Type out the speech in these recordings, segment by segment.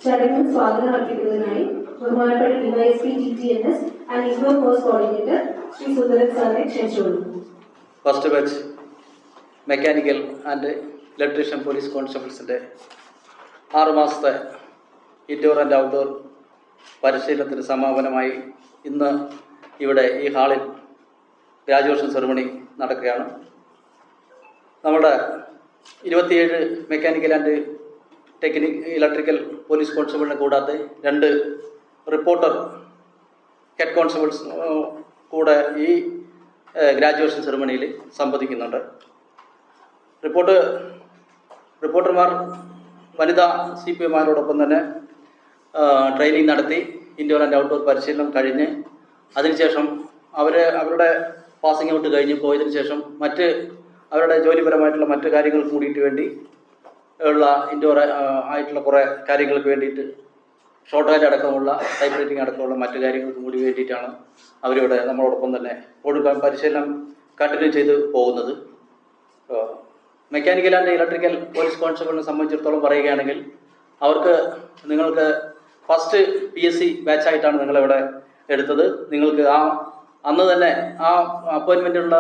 ചടങ്ങിൽ സ്വാഗതം അർപ്പിക്കുന്നതിനായി ബഹുമാനപ്പെട്ട DYSP TTNS and info course coordinator Shri Sundaran സാറിനെ ക്ഷണിച്ചുകൊള്ളുന്നു. First batch mechanical and electrician police കോൺസ്റ്റബിൾസിൻ്റെ 6 മാസത്തെ ഇൻഡോർ ആൻഡ് ഔട്ട്ഡോർ പരിശീലനത്തിന് സമാപനമായി ഇന്ന് ഇവിടെ ഈ ഹാളിൽ ഗ്രാജുവേഷൻ സെറിമണി നടക്കുകയാണ്. നമ്മുടെ 27 മെക്കാനിക്കൽ ആൻഡ് ഇലക്ട്രിക്കൽ പോലീസ് കോൺസ്റ്റബിളിനെ കൂടാതെ 2 റിപ്പോർട്ടർ ഹെഡ് കോൺസ്റ്റബിൾസ് കൂടെ ഈ ഗ്രാജുവേഷൻ സെറിമണിയിൽ സംബന്ധിക്കുന്നുണ്ട്. റിപ്പോർട്ടർമാർ വനിതാ CPIമാരോടൊപ്പം തന്നെ ട്രെയിനിങ് നടത്തി ഇൻഡോർ ആൻഡ് ഔട്ട്ഡോർ പരിശീലനം കഴിഞ്ഞ് അതിനുശേഷം അവരുടെ പാസിംഗ് ഔട്ട് കഴിഞ്ഞ് പോയതിനു ശേഷം അവരുടെ ജോലിപരമായിട്ടുള്ള മറ്റ് കാര്യങ്ങൾക്ക് കൂടിയിട്ട് വേണ്ടി ഉള്ള ഇൻഡോർ ആയിട്ടുള്ള കുറേ കാര്യങ്ങൾക്ക് വേണ്ടിയിട്ട് ഷോർട്ട് ഹാൻഡ് അടക്കമുള്ള ടൈപ്പ് റൈറ്റിംഗ് അടക്കമുള്ള മറ്റു കാര്യങ്ങൾക്ക് കൂടി വേണ്ടിയിട്ടാണ് അവരിവിടെ നമ്മളോടൊപ്പം തന്നെ പരിശീലനം കണ്ടിന്യൂ ചെയ്ത് പോകുന്നത്. മെക്കാനിക്കൽ ആൻഡ് ഇലക്ട്രിക്കൽ പോലീസ് കോൺസ്റ്റബിളിനെ സംബന്ധിച്ചിടത്തോളം പറയുകയാണെങ്കിൽ നിങ്ങൾക്ക് ഫസ്റ്റ് PSC ബാച്ചായിട്ടാണ് നിങ്ങളിവിടെ എടുത്തത്. നിങ്ങൾക്ക് അന്ന് തന്നെ അപ്പോയിൻമെൻ്റുള്ള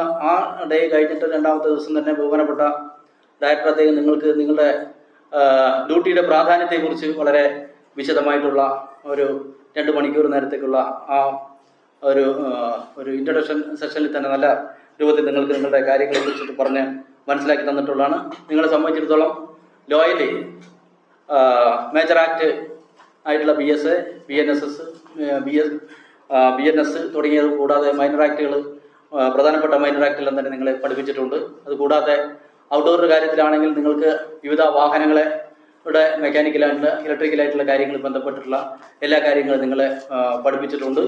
ഡേ കഴിഞ്ഞിട്ട് 2ാമത്തെ ദിവസം തന്നെ ബഹുമാനപ്പെട്ട ഡയറക്ടർ അദ്ദേഹം നിങ്ങൾക്ക് നിങ്ങളുടെ ഡ്യൂട്ടിയുടെ പ്രാധാന്യത്തെക്കുറിച്ച് വളരെ വിശദമായിട്ടുള്ള ഒരു 2 മണിക്കൂർ നേരത്തേക്കുള്ള ഒരു ഇൻട്രൊഡക്ഷൻ സെഷനിൽ തന്നെ നല്ല രൂപത്തിൽ നിങ്ങൾക്ക് നിങ്ങളുടെ കാര്യങ്ങളെ കുറിച്ചിട്ട് പറഞ്ഞ് മനസ്സിലാക്കി തന്നിട്ടുള്ളതാണ്. നിങ്ങളെ സംബന്ധിച്ചിടത്തോളം ലോയലി മേജർ ആക്ട് ആയിട്ടുള്ള BSA, BNSS, BNS തുടങ്ങിയത് കൂടാതെ മൈനർ ആക്ടുകൾ, പ്രധാനപ്പെട്ട മൈനർ ആക്ടുകളെല്ലാം തന്നെ നിങ്ങളെ പഠിപ്പിച്ചിട്ടുണ്ട്. അതുകൂടാതെ ഔട്ട്ഡോർ കാര്യത്തിലാണെങ്കിൽ നിങ്ങൾക്ക് വിവിധ വാഹനങ്ങളുടെ മെക്കാനിക്കലായിട്ടുള്ള ഇലക്ട്രിക്കലായിട്ടുള്ള കാര്യങ്ങൾ ബന്ധപ്പെട്ടിട്ടുള്ള എല്ലാ കാര്യങ്ങളും നിങ്ങളെ പഠിപ്പിച്ചിട്ടുണ്ട്.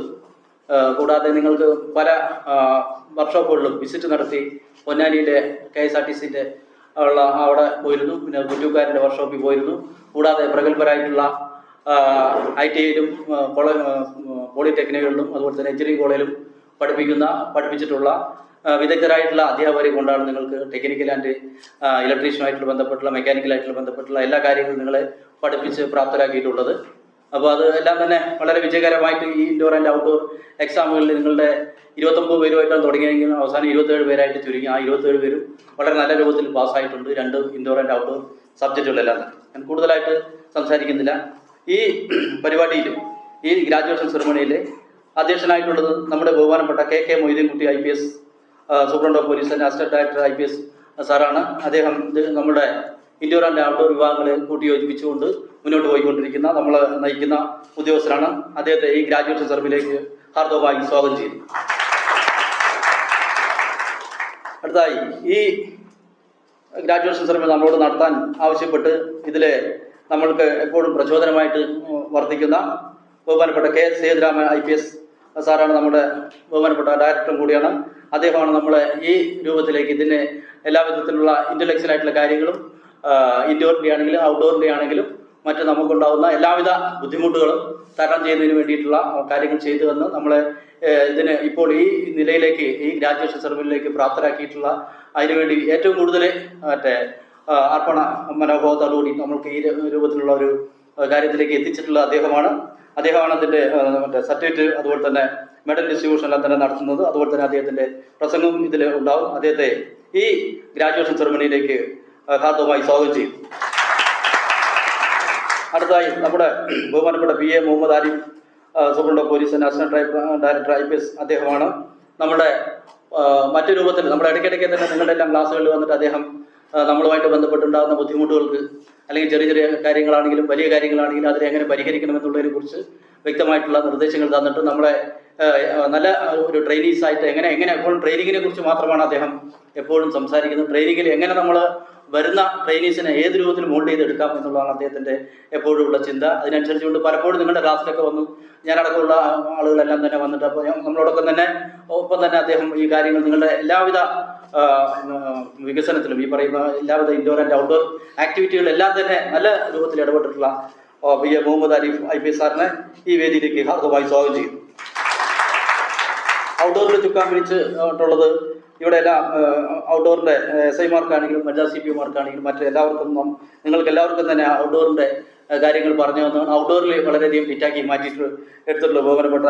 കൂടാതെ നിങ്ങൾക്ക് പല വർക്ക്ഷോപ്പുകളിലും വിസിറ്റ് നടത്തി പൊന്നാനിയിലെ KSRTCൻ്റെ അവിടെ പോയിരുന്നു, പിന്നെ കുറ്റൂക്കാരൻ്റെ വർക്ക്ഷോപ്പിൽ പോയിരുന്നു. കൂടാതെ പ്രഗത്ഭരായിട്ടുള്ള ITIയിലും പോളിടെക്നിക്കുകളിലും അതുപോലെ തന്നെ എഞ്ചിനീയറിംഗ് കോളേജിലും പഠിപ്പിച്ചിട്ടുള്ള വിദഗ്ധരായിട്ടുള്ള അധ്യാപകരെ കൊണ്ടാണ് നിങ്ങൾക്ക് ടെക്നിക്കൽ ആൻഡ് ഇലക്ട്രീഷ്യനുമായിട്ടുള്ള ബന്ധപ്പെട്ടുള്ള മെക്കാനിക്കലായിട്ടുള്ള ബന്ധപ്പെട്ടുള്ള എല്ലാ കാര്യങ്ങളും നിങ്ങളെ പഠിപ്പിച്ച് പ്രാപ്തരാക്കിയിട്ടുള്ളത്. അപ്പോൾ അത് എല്ലാം തന്നെ വളരെ വിജയകരമായിട്ട് ഈ ഇൻഡോർ ആൻഡ് ഔട്ട്ഡോർ എക്സാമുകളിൽ നിങ്ങളുടെ 29 പേരുമായിട്ടാണ് തുടങ്ങിയെങ്കിൽ അവസാനം 27 പേരായിട്ട് ചുരുങ്ങി. ആ 27 പേരും വളരെ നല്ല രൂപത്തിൽ പാസ്സായിട്ടുണ്ട് 2 ഇൻഡോർ ആൻഡ് ഔട്ട്ഡോർ സബ്ജക്റ്റുകളെല്ലാം. ഞാൻ കൂടുതലായിട്ട് സംസാരിക്കുന്നില്ല. ഈ പരിപാടിയിൽ ഈ ഗ്രാജുവേഷൻ സെറിമണിയിൽ അധ്യക്ഷനായിട്ടുള്ളത് നമ്മുടെ ബഹുമാനപ്പെട്ട KK Moideenkutty IPS superintendent of police and assistant director IPS സാറാണ്. അദ്ദേഹം നമ്മുടെ ഇൻഡോർ ആൻഡ് ഔട്ട്ഡോർ വിഭാഗങ്ങളെ കൂട്ടിയോജിപ്പിച്ചുകൊണ്ട് മുന്നോട്ട് പോയിക്കൊണ്ടിരിക്കുന്ന നമ്മൾ നയിക്കുന്ന ഉദ്യോഗസ്ഥരാണ്. അദ്ദേഹത്തെ ഈ ഗ്രാജുവേഷൻ സെറിമണിയിലേക്ക് ഹാർദവമായി സ്വാഗതം ചെയ്യുന്നു. അടുത്തതായി ഈ ഗ്രാജുവേഷൻ സെറിമണി നമ്മളോട് നടത്താൻ ആവശ്യപ്പെട്ട് ഇതിൽ നമ്മൾക്ക് എപ്പോഴും പ്രചോദനമായിട്ട് വർദ്ധിക്കുന്ന ബഹുമാനപ്പെട്ട KS സേതുരാമൻ IPS സാറാണ് നമ്മുടെ ബഹുമാനപ്പെട്ട ഡയറക്ടറും കൂടിയാണ്. അദ്ദേഹമാണ് നമ്മളെ ഈ രൂപത്തിലേക്ക് ഇതിന് എല്ലാ വിധത്തിലുള്ള ഇൻ്റലക്ച്വൽ ആയിട്ടുള്ള കാര്യങ്ങളും ഇൻഡോറിൻ്റെ ആണെങ്കിലും ഔട്ട്ഡോറിൻ്റെ ആണെങ്കിലും മറ്റ് നമുക്കുണ്ടാകുന്ന എല്ലാവിധ ബുദ്ധിമുട്ടുകളും തരണം ചെയ്യുന്നതിന് വേണ്ടിയിട്ടുള്ള കാര്യങ്ങൾ ചെയ്തു വന്ന് നമ്മളെ ഇതിന് ഇപ്പോൾ ഈ നിലയിലേക്ക് ഈ ഗ്രാജുവേഷൻ സെറിമണിയിലേക്ക് പ്രാപ്തരാക്കിയിട്ടുള്ള അതിനുവേണ്ടി ഏറ്റവും കൂടുതൽ അർപ്പണ മനോഭാവത്തോടുകൂടി നമ്മൾക്ക് ഈ രൂപത്തിലുള്ള ഒരു കാര്യത്തിലേക്ക് എത്തിച്ചിട്ടുള്ള അദ്ദേഹമാണ് അതിൻ്റെ സർട്ടിഫിക്കറ്റ് അതുപോലെ തന്നെ മെഡൽ ഡിസ്ട്രിബ്യൂഷൻ എല്ലാം തന്നെ നടത്തുന്നത്. അതുപോലെ തന്നെ അദ്ദേഹത്തിൻ്റെ പ്രസംഗവും ഇതിൽ ഉണ്ടാവും. അദ്ദേഹത്തെ ഈ ഗ്രാജുവേഷൻ സെറിമണിയിലേക്ക് ഹാർദവമായി സ്വാഗതം ചെയ്യും. അടുത്തതായി നമ്മുടെ ബഹുമാനപ്പെട്ട PA Muhammad Arif superintendent of police and assistant director IPS അദ്ദേഹമാണ്. നമ്മുടെ മറ്റു രൂപത്തിൽ നമ്മുടെ ഇടയ്ക്കിടയ്ക്ക് തന്നെ നിങ്ങളുടെ എല്ലാം ക്ലാസ്സുകളിൽ വന്നിട്ട് അദ്ദേഹം നമ്മളുമായിട്ട് ബന്ധപ്പെട്ടുണ്ടാകുന്ന ബുദ്ധിമുട്ടുകൾക്ക് അല്ലെങ്കിൽ ചെറിയ കാര്യങ്ങളാണെങ്കിലും വലിയ കാര്യങ്ങളാണെങ്കിലും അതിനെ എങ്ങനെ പരിഹരിക്കണമെന്നുള്ളതിനെ കുറിച്ച് വ്യക്തമായിട്ടുള്ള നിർദ്ദേശങ്ങൾ തന്നിട്ട് നമ്മളെ നല്ല ഒരു ട്രെയിനീസ് ആയിട്ട് എങ്ങനെ എപ്പോഴും ട്രെയിനിങ്ങിനെ കുറിച്ച് മാത്രമാണ് അദ്ദേഹം എപ്പോഴും സംസാരിക്കുന്നത്. ട്രെയിനിങ്ങിൽ എങ്ങനെ നമ്മൾ വരുന്ന ട്രെയിനീസിനെ ഏത് രൂപത്തിൽ മോൾഡ് ചെയ്തെടുക്കാം എന്നുള്ളതാണ് അദ്ദേഹത്തിൻ്റെ എപ്പോഴും ഉള്ള ചിന്ത. അതിനനുസരിച്ചുകൊണ്ട് പലപ്പോഴും നിങ്ങളുടെ ക്ലാസ്സിലൊക്കെ വന്നു ഞാനടക്കമുള്ള ആളുകളെല്ലാം തന്നെ വന്നിട്ട് അപ്പോൾ നമ്മളോടൊപ്പം തന്നെ അദ്ദേഹം ഈ കാര്യങ്ങൾ നിങ്ങളുടെ എല്ലാവിധ വികസനത്തിലും ഈ പറയുന്ന എല്ലാവിധ ഇൻഡോർ ആൻഡ് ഔട്ട്ഡോർ ആക്ടിവിറ്റികളെല്ലാം തന്നെ നല്ല രൂപത്തിൽ ഇടപെട്ടിട്ടുള്ള PA മുഹമ്മദ് ആരിഫ് IPS സാറിനെ ഈ വേദിയിലേക്ക് ഹാർദവമായി സ്വാഗതം ചെയ്യും. ഔട്ട്ഡോറിൽ ചുക്കാൻ പിടിച്ചിട്ടുള്ളത് ഇവിടെ എല്ലാം ഔട്ട്ഡോറിൻ്റെ SI മാർക്കാണെങ്കിലും വനിതാ CPIമാർക്കാണെങ്കിലും മറ്റു എല്ലാവർക്കും നിങ്ങൾക്ക് എല്ലാവർക്കും തന്നെ ഔട്ട്ഡോറിൻ്റെ കാര്യങ്ങൾ പറഞ്ഞു തന്നു. ഔട്ട്ഡോറിൽ വളരെയധികം ഫിറ്റാക്കി മാറ്റിയിട്ട് എടുത്തിട്ടുള്ള ബഹുമാനപ്പെട്ട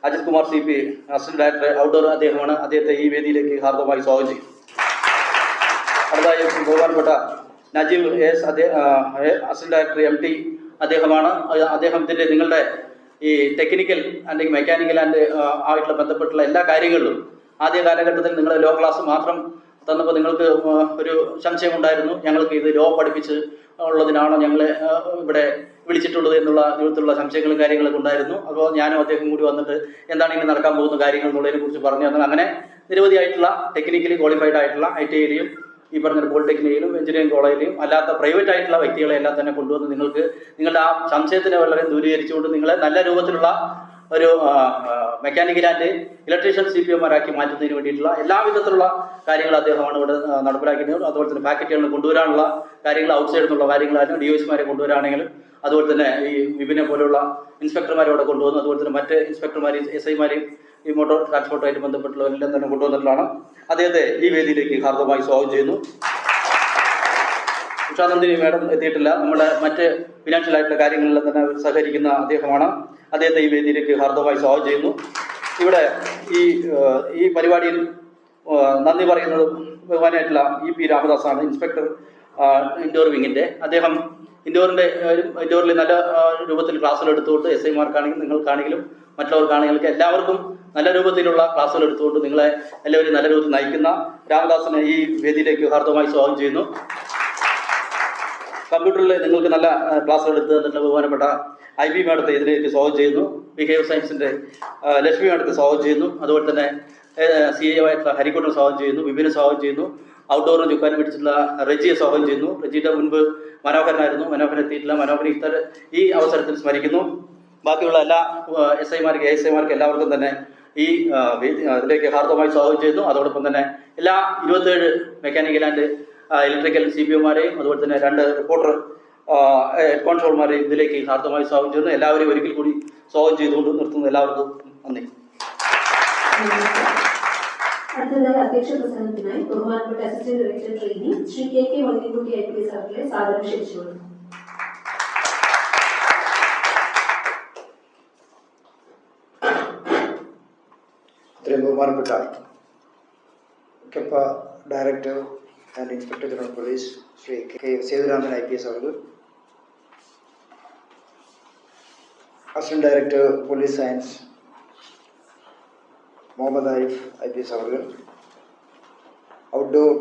Ajith Kumar CP assistant director outdoor അദ്ദേഹമാണ്. അദ്ദേഹത്തെ ഈ വേദിയിലേക്ക് ഹാർദവമായി സ്വാഗതം ചെയ്യും. അടുത്തതായി ബഹുമാനപ്പെട്ട Najeeb AS assistant director MT അദ്ദേഹമാണ്. അദ്ദേഹത്തിൻ്റെ നിങ്ങളുടെ ഈ ടെക്നിക്കൽ അല്ലെങ്കിൽ മെക്കാനിക്കൽ ആയിട്ടുള്ള ബന്ധപ്പെട്ടുള്ള എല്ലാ കാര്യങ്ങളിലും ആദ്യ കാലഘട്ടത്തിൽ നിങ്ങൾ ലോ ക്ലാസ് മാത്രം തന്നപ്പോൾ നിങ്ങൾക്ക് ഒരു സംശയമുണ്ടായിരുന്നു, ഞങ്ങൾക്ക് ഇത് ലോ പഠിപ്പിച്ച് ഉള്ളതിനാണോ ഞങ്ങളെ ഇവിടെ വിളിച്ചിട്ടുള്ളത് എന്നുള്ള രൂപത്തിലുള്ള സംശയങ്ങളും കാര്യങ്ങളൊക്കെ ഉണ്ടായിരുന്നു. അപ്പോൾ ഞാനും അദ്ദേഹം കൂടി വന്നിട്ട് എന്താണ് ഇനി നടക്കാൻ പോകുന്ന കാര്യങ്ങൾ എന്നുള്ളതിനെ കുറിച്ച് പറഞ്ഞു തന്നത്. അങ്ങനെ നിരവധിയായിട്ടുള്ള ടെക്നിക്കലി ക്വാളിഫൈഡ് ആയിട്ടുള്ള ITIയിലും ഈ പറഞ്ഞ പോളിടെക്നിക്കിലും എഞ്ചിനീയറിംഗ് കോളേജിലും അല്ലാത്ത പ്രൈവറ്റ് ആയിട്ടുള്ള വ്യക്തികളെ എല്ലാം തന്നെ കൊണ്ടുവന്ന് നിങ്ങൾക്ക് നിങ്ങളുടെ ആ സംശയത്തിനെ വളരെ ദൂരീകരിച്ചുകൊണ്ട് നിങ്ങളെ നല്ല രൂപത്തിലുള്ള ഒരു മെക്കാനിക്കൽ ആൻഡ് ഇലക്ട്രീഷ്യൻ CPOമാരാക്കി മാറ്റുന്നതിന് വേണ്ടിയിട്ടുള്ള എല്ലാവിധത്തിലുള്ള കാര്യങ്ങൾ അദ്ദേഹമാണ് ഇവിടെ നടപ്പിലാക്കുന്നത്. അതുപോലെ തന്നെ ഫാക്കൽറ്റികളെ കൊണ്ടുവരാനുള്ള കാര്യങ്ങൾ, ഔട്ട്സൈഡിൽ നിന്നുള്ള കാര്യങ്ങളായിരുന്നു DOSമാരെ കൊണ്ടുവരാണെങ്കിലും അതുപോലെ തന്നെ ഈ വിപിനെ പോലുള്ള ഇൻസ്പെക്ടർമാരെ ഇവിടെ കൊണ്ടുവന്നു. അതുപോലെ തന്നെ മറ്റ് ഇൻസ്പെക്ടർമാരെയും SIമാരെയും ഈ മോട്ടോർ ട്രാൻസ്പോർട്ടുമായിട്ട് ബന്ധപ്പെട്ടുള്ളവരെല്ലാം തന്നെ കൊണ്ടുവന്നിട്ടുള്ളതാണ്. അദ്ദേഹത്തെ ഈ വേദിയിലേക്ക് ഹാർദവമായി സ്വാഗതം ചെയ്യുന്നു. ഉഷാനന്ദിനി മാഡം എത്തിയിട്ടില്ല. നമ്മുടെ മറ്റ് ഫിനാൻഷ്യൽ ആയിട്ടുള്ള കാര്യങ്ങളിൽ തന്നെ സഹകരിക്കുന്ന അദ്ദേഹമാണ്. അദ്ദേഹത്തെ ഈ വേദിയിലേക്ക് ഹാർദവമായി സ്വാഗതം ചെയ്യുന്നു. ഇവിടെ ഈ പരിപാടിയിൽ നന്ദി പറയുന്നത് ബഹുമാനായിട്ടുള്ള EP രാമദാസാണ്, ഇൻസ്പെക്ടർ ഇൻഡോർ വിങ്ങിൻ്റെ. അദ്ദേഹം ഇൻഡോറിൽ നല്ല രൂപത്തിൽ ക്ലാസ്സുകൾ എടുത്തുകൊണ്ട് SIമാർക്കാണെങ്കിലും നിങ്ങൾക്കാണെങ്കിലും മറ്റുള്ളവർക്കാണെങ്കിലും എല്ലാവർക്കും നല്ല രൂപത്തിലുള്ള ക്ലാസ്സുകൾ എടുത്തുകൊണ്ട് നിങ്ങളെ എല്ലാവരും നല്ല രൂപത്തിൽ നയിക്കുന്ന രാമദാസിനെ ഈ വേദിയിലേക്ക് ഹാർദവമായി സ്വാഗതം ചെയ്യുന്നു. കമ്പ്യൂട്ടറിൽ നിങ്ങൾക്ക് നല്ല ക്ലാസ്സുകൾ എടുത്ത് തന്നിട്ടുള്ള ബഹുമാനപ്പെട്ട IB മാഡത്തെ ഇതിലേക്ക് സ്വാഗതം ചെയ്യുന്നു. ബിഹേവിയർ സയൻസിൻ്റെ ലക്ഷ്മി മാഡത്തെ സ്വാഗതം ചെയ്യുന്നു. അതുപോലെ തന്നെ CA ആയിട്ടുള്ള ഹരിക്കുട്ടനെ സ്വാഗതം ചെയ്യുന്നു. വിപിനെ സ്വാഗതം ചെയ്യുന്നു. ഔട്ട്ഡോറും ചുക്കാനും പിടിച്ചിട്ടുള്ള റജിയെ സ്വാഗതം ചെയ്യുന്നു. റജിയുടെ മുൻപ് മനോഹരനായിരുന്നു, മനോഹരൻ എത്തിയിട്ടില്ല. മനോഹരൻ ഈ അവസരത്തിൽ സ്മരിക്കുന്നു. ബാക്കിയുള്ള എല്ലാ SIമാർക്ക് ASIമാർക്ക് എല്ലാവർക്കും തന്നെ ഈ ഇതിലേക്ക് ഹാർദവമായി സ്വാഗതം ചെയ്യുന്നു. അതോടൊപ്പം തന്നെ എല്ലാ 27 മെക്കാനിക്കൽ ആൻഡ് ഇലക്ട്രിക്കൽ CPOമാരെയും അതുപോലെ തന്നെ 2 റിപ്പോർട്ടർ ഹെഡ് കോൺസ്റ്റബിൾമാരെയും ഇതിലേക്ക് ഹാർദവമായി സ്വാഗതം ചെയ്യുന്നു. എല്ലാവരെയും ഒരിക്കൽ കൂടി സ്വാഗതം ചെയ്തുകൊണ്ട് നിർത്തുന്നു. എല്ലാവർക്കും നന്ദി. അടുത്തതായി അധ്യക്ഷ പ്രസംഗത്തിനായി ബഹുമാനപ്പെട്ട assistant director training Shri KK Vallikutty IPS അവരെ സാദരം ക്ഷണിച്ചുകൊള്ളുന്നു. ഇത്രയും ബഹുമാനപ്പെട്ട KEPA director and inspector general police Shri K. Sethuraman IPS അവർ, assistant director police science Muhammad Arif IPS അവർ, outdoor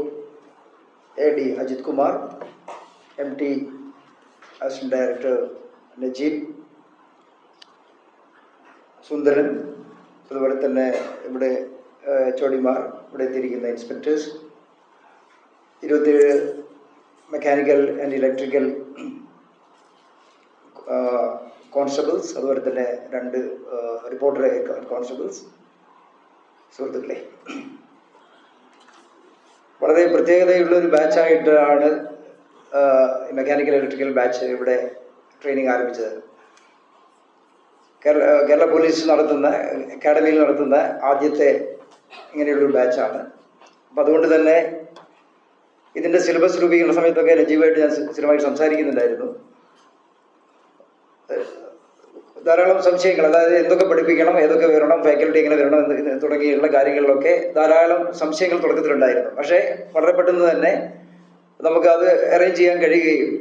AD Ajith Kumar, MT assistant director Najeeb, Sundaran, അതുപോലെ തന്നെ ഇവിടെ ചോടിമാർ, ഇവിടെ എത്തിയിരിക്കുന്ന inspectors, 27 mechanical and electrical constables, അതുപോലെ തന്നെ 2 റിപ്പോർട്ടർ കോൺസ്റ്റബിൾസ്, സുഹൃത്തുക്കളെ, വളരെ പ്രത്യേകതയുള്ള ഒരു ബാച്ചായിട്ടാണ് മെക്കാനിക്കൽ ഇലക്ട്രിക്കൽ ബാച്ച് ഇവിടെ ട്രെയിനിങ് ആരംഭിച്ചത്. കേരള പോലീസ് നടത്തുന്ന അക്കാഡമിയിൽ നടത്തുന്ന ആദ്യത്തെ ഇങ്ങനെയുള്ളൊരു ബാച്ചാണ്. അപ്പം അതുകൊണ്ട് തന്നെ ഇതിൻ്റെ സിലബസ് രൂപീകരണ സമയത്തൊക്കെ നജീബായിട്ട് ഞാൻ സ്ഥിരമായിട്ട് സംസാരിക്കുന്നുണ്ടായിരുന്നു. ധാരാളം സംശയങ്ങൾ, അതായത് എന്തൊക്കെ പഠിപ്പിക്കണം, ഏതൊക്കെ വരണം, ഫാക്കൽറ്റി എങ്ങനെ വരണം എന്ന് തുടങ്ങിയുള്ള കാര്യങ്ങളിലൊക്കെ ധാരാളം സംശയങ്ങൾ തുടക്കത്തിലുണ്ടായിരുന്നു. പക്ഷേ വളരെ പെട്ടെന്ന് തന്നെ നമുക്കത് അറേഞ്ച് ചെയ്യാൻ കഴിയുകയും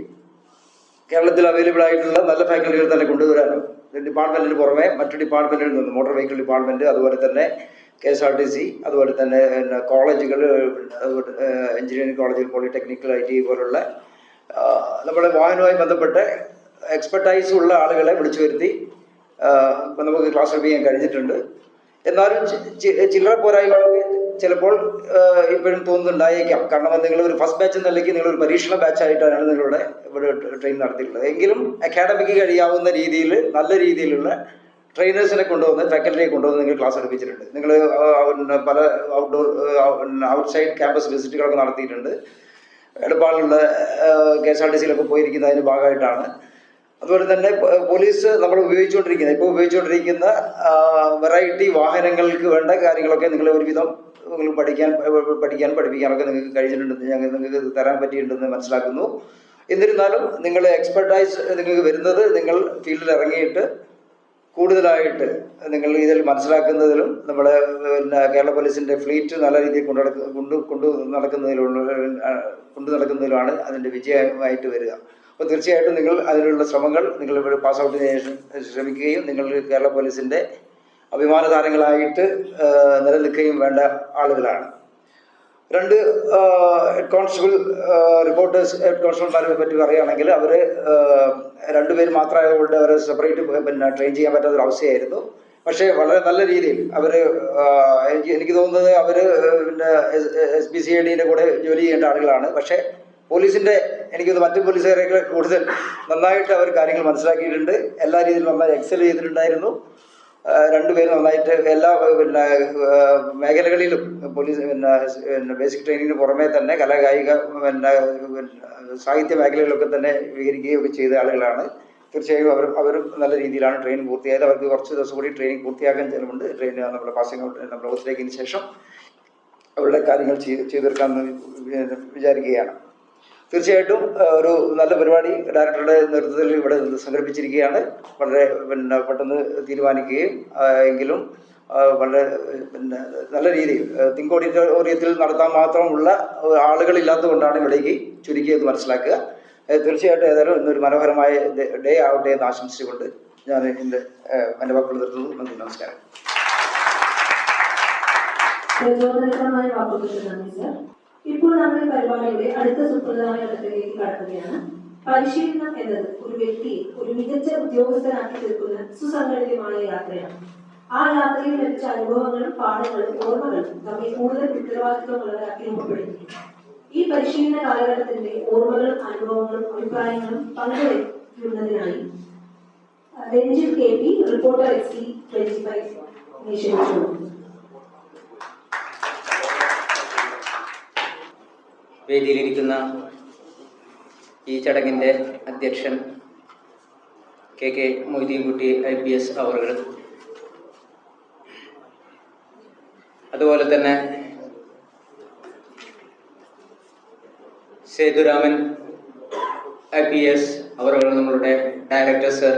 കേരളത്തിൽ അവൈലബിൾ ആയിട്ടുള്ള നല്ല ഫാക്കൽറ്റികൾ തന്നെ കൊണ്ടുവരാനും ഡിപ്പാർട്ട്മെൻറ്റിന് പുറമെ മറ്റു ഡിപ്പാർട്ട്മെൻറ്റിൽ നിന്ന് മോട്ടോർ വെഹിക്കിൾ ഡിപ്പാർട്ട്മെൻറ്റ്, അതുപോലെ തന്നെ KSRTC, അതുപോലെ തന്നെ കോളേജുകൾ, എഞ്ചിനീയറിംഗ് കോളേജുകൾ, പോളിടെക്നിക്കൽ, IT പോലുള്ള നമ്മുടെ വാഹനവുമായി ബന്ധപ്പെട്ട് എക്സ്പെർട്ടൈസ് ഉള്ള ആളുകളെ വിളിച്ചു വരുത്തി ഇപ്പം നമുക്ക് ക്ലാസ് എടുപ്പിക്കാൻ കഴിഞ്ഞിട്ടുണ്ട്. എന്നാലും ചില്ലറ പോരായ്മകളൊക്കെ ചിലപ്പോൾ ഇപ്പോഴും തോന്നുന്നുണ്ടായേക്കാം. കാരണം നിങ്ങളൊരു ഫസ്റ്റ് ബാച്ച് എന്നല്ലെങ്കിൽ നിങ്ങളൊരു പരീക്ഷണ ബാച്ചായിട്ടാണ് നിങ്ങളുടെ ഇവിടെ ട്രെയിൻ നടത്തിയിട്ടുള്ളത്. എങ്കിലും അക്കാഡമിക്ക് കഴിയാവുന്ന രീതിയിൽ നല്ല രീതിയിലുള്ള ട്രെയിനേഴ്സിനെ കൊണ്ടുവന്ന് ഫാക്കൽറ്റിയെ കൊണ്ടുവന്ന് നിങ്ങൾ ക്ലാസ് എടുപ്പിച്ചിട്ടുണ്ട്. നിങ്ങൾ പല ഔട്ട്സൈഡ് ക്യാമ്പസ് വിസിറ്റുകളൊക്കെ നടത്തിയിട്ടുണ്ട്. എടപ്പാളിലുള്ള KSRTCയിലൊക്കെ പോയിരിക്കുന്ന അതിൻ്റെ ഭാഗമായിട്ടാണ്. അതുപോലെ തന്നെ പോലീസ് നമ്മൾ ഇപ്പോൾ ഉപയോഗിച്ചുകൊണ്ടിരിക്കുന്ന വെറൈറ്റി വാഹനങ്ങൾക്ക് വേണ്ട കാര്യങ്ങളൊക്കെ നിങ്ങൾ ഒരുവിധം നിങ്ങൾ പഠിക്കാനും പഠിപ്പിക്കാനൊക്കെ നിങ്ങൾക്ക് കഴിഞ്ഞിട്ടുണ്ടെന്ന് നിങ്ങൾക്ക് തരാൻ പറ്റിയിട്ടുണ്ടെന്ന് മനസ്സിലാക്കുന്നു. എന്നിരുന്നാലും നിങ്ങൾ എക്സ്പെർട്ടൈസ് നിങ്ങൾക്ക് വരുന്നത് നിങ്ങൾ ഫീൽഡിൽ ഇറങ്ങിയിട്ട് കൂടുതലായിട്ട് നിങ്ങൾ ഇതിൽ മനസ്സിലാക്കുന്നതിലും നമ്മുടെ കേരള പോലീസിൻ്റെ ഫ്ലീറ്റ് നല്ല രീതിയിൽ കൊണ്ടു നടക്കുന്നതിലുമാണ് അതിൻ്റെ വിജയമായിട്ട് വരിക. അപ്പോൾ തീർച്ചയായിട്ടും നിങ്ങൾ അതിനുള്ള ശ്രമങ്ങൾ നിങ്ങൾ ഇവിടെ പാസ് ഔട്ടിന് ശേഷം ശ്രമിക്കുകയും നിങ്ങൾ കേരള പോലീസിൻ്റെ അഭിമാന താരങ്ങളായിട്ട് നിലനിൽക്കുകയും വേണ്ട ആളുകളാണ്. 2 ഹെഡ് കോൺസ്റ്റബിൾ റിപ്പോർട്ടേഴ്സ് ഹെഡ് കോൺസ്റ്റബിൾമാരെ പറ്റി പറയുകയാണെങ്കിൽ അവർ 2 പേര് മാത്രമായതുകൊണ്ട് അവരെ സെപ്പറേറ്റ് ട്രെയിൻ ചെയ്യാൻ പറ്റാത്തൊരവസ്ഥയായിരുന്നു. പക്ഷേ വളരെ നല്ല രീതിയിൽ അവർ എനിക്ക് തോന്നുന്നത് അവർ SPCIDയുടെ കൂടെ ജോലി ചെയ്യേണ്ട ആളുകളാണ്. പക്ഷേ പോലീസിൻ്റെ എനിക്കൊന്ന് മറ്റു പോലീസുകാരെയൊക്കെ കൂടുതൽ നന്നായിട്ട് അവർ കാര്യങ്ങൾ മനസ്സിലാക്കിയിട്ടുണ്ട്. എല്ലാ രീതിയിലും നന്നായി എക്സൽ ചെയ്തിട്ടുണ്ടായിരുന്നു. 2 പേരും നന്നായിട്ട് എല്ലാ മേഖലകളിലും പോലീസ് ബേസിക് ട്രെയിനിങ്ങിന് പുറമേ തന്നെ കലാകായിക സാഹിത്യ മേഖലകളിലൊക്കെ തന്നെ വിവരിക്കുകയൊക്കെ ചെയ്ത ആളുകളാണ്. തീർച്ചയായും അവരും നല്ല രീതിയിലാണ് ട്രെയിനിങ് പൂർത്തിയായത്. അവർക്ക് കുറച്ച് ദിവസം കൂടി ട്രെയിനിങ് പൂർത്തിയാക്കാൻ ചിലവുണ്ട്. നമ്മുടെ പാസിംഗ് ഔട്ട് നമ്മുടെ ഓത്തിലേക്കിന് ശേഷം അവരുടെ കാര്യങ്ങൾ ചെയ്തു തീർക്കാമെന്ന് വിചാരിക്കുകയാണ്. തീർച്ചയായിട്ടും ഒരു നല്ല പരിപാടി ഡയറക്ടറുടെ നേതൃത്വത്തിൽ ഇവിടെ സംഘടിപ്പിച്ചിരിക്കുകയാണ്. വളരെ പെട്ടെന്ന് തീരുമാനിക്കുകയും എങ്കിലും വളരെ നല്ല രീതിയിൽ തിങ്ക് ഓഡിറ്റോറിയത്തിൽ നടത്താൻ മാത്രമുള്ള ആളുകളില്ലാത്തത് കൊണ്ടാണ് ഇവിടേക്ക് ചുരുക്കിയത് മനസ്സിലാക്കുക. തീർച്ചയായിട്ടും ഏതായാലും ഇന്നൊരു മനോഹരമായ ഡേ ആവട്ടെ എന്ന് ആശംസിച്ചുകൊണ്ട് ഞാൻ എൻ്റെ വാക്കുകൾ നിർത്തുന്നു. നന്ദി, നമസ്കാരം. ഇപ്പോൾ നമ്മൾ പരിപാടിയുടെ അടുത്ത സുപ്രധാന ഘട്ടത്തിലേക്ക് കടക്കുകയാണ്. പരിശീലനം എന്നത് ഒരു വ്യക്തിയെ ഒരു മികച്ച ഉദ്യോഗസ്ഥനാക്കി തീർക്കുന്ന സുസംഘടിതമായ യാത്രയാണ്. ആ യാത്രയിൽ ലഭിച്ച അനുഭവങ്ങളും പാഠങ്ങളും ഓർമ്മകളും നമ്മെ കൂടുതൽ ഉത്തരവാദിത്വമുള്ളവരാക്കി രൂപപ്പെടുത്തി. ഈ പരിശീലന കാലഘട്ടത്തിന്റെ ഓർമ്മകളും അനുഭവങ്ങളും അഭിപ്രായങ്ങളും പങ്കുവയ്ക്കുന്നതിനായി രഞ്ജിത്ത് KP റിപ്പോർട്ടർ XC25 ക്ഷണിച്ചു. വേദിയിലിരിക്കുന്ന ഈ ചടങ്ങിൻ്റെ അധ്യക്ഷൻ KK മൊയ്തീൻകുട്ടി IPS അവറുകൾ, അതുപോലെ തന്നെ സേതുരാമൻ IPS അവറുകൾ, നമ്മളുടെ ഡയറക്ടർ സർ,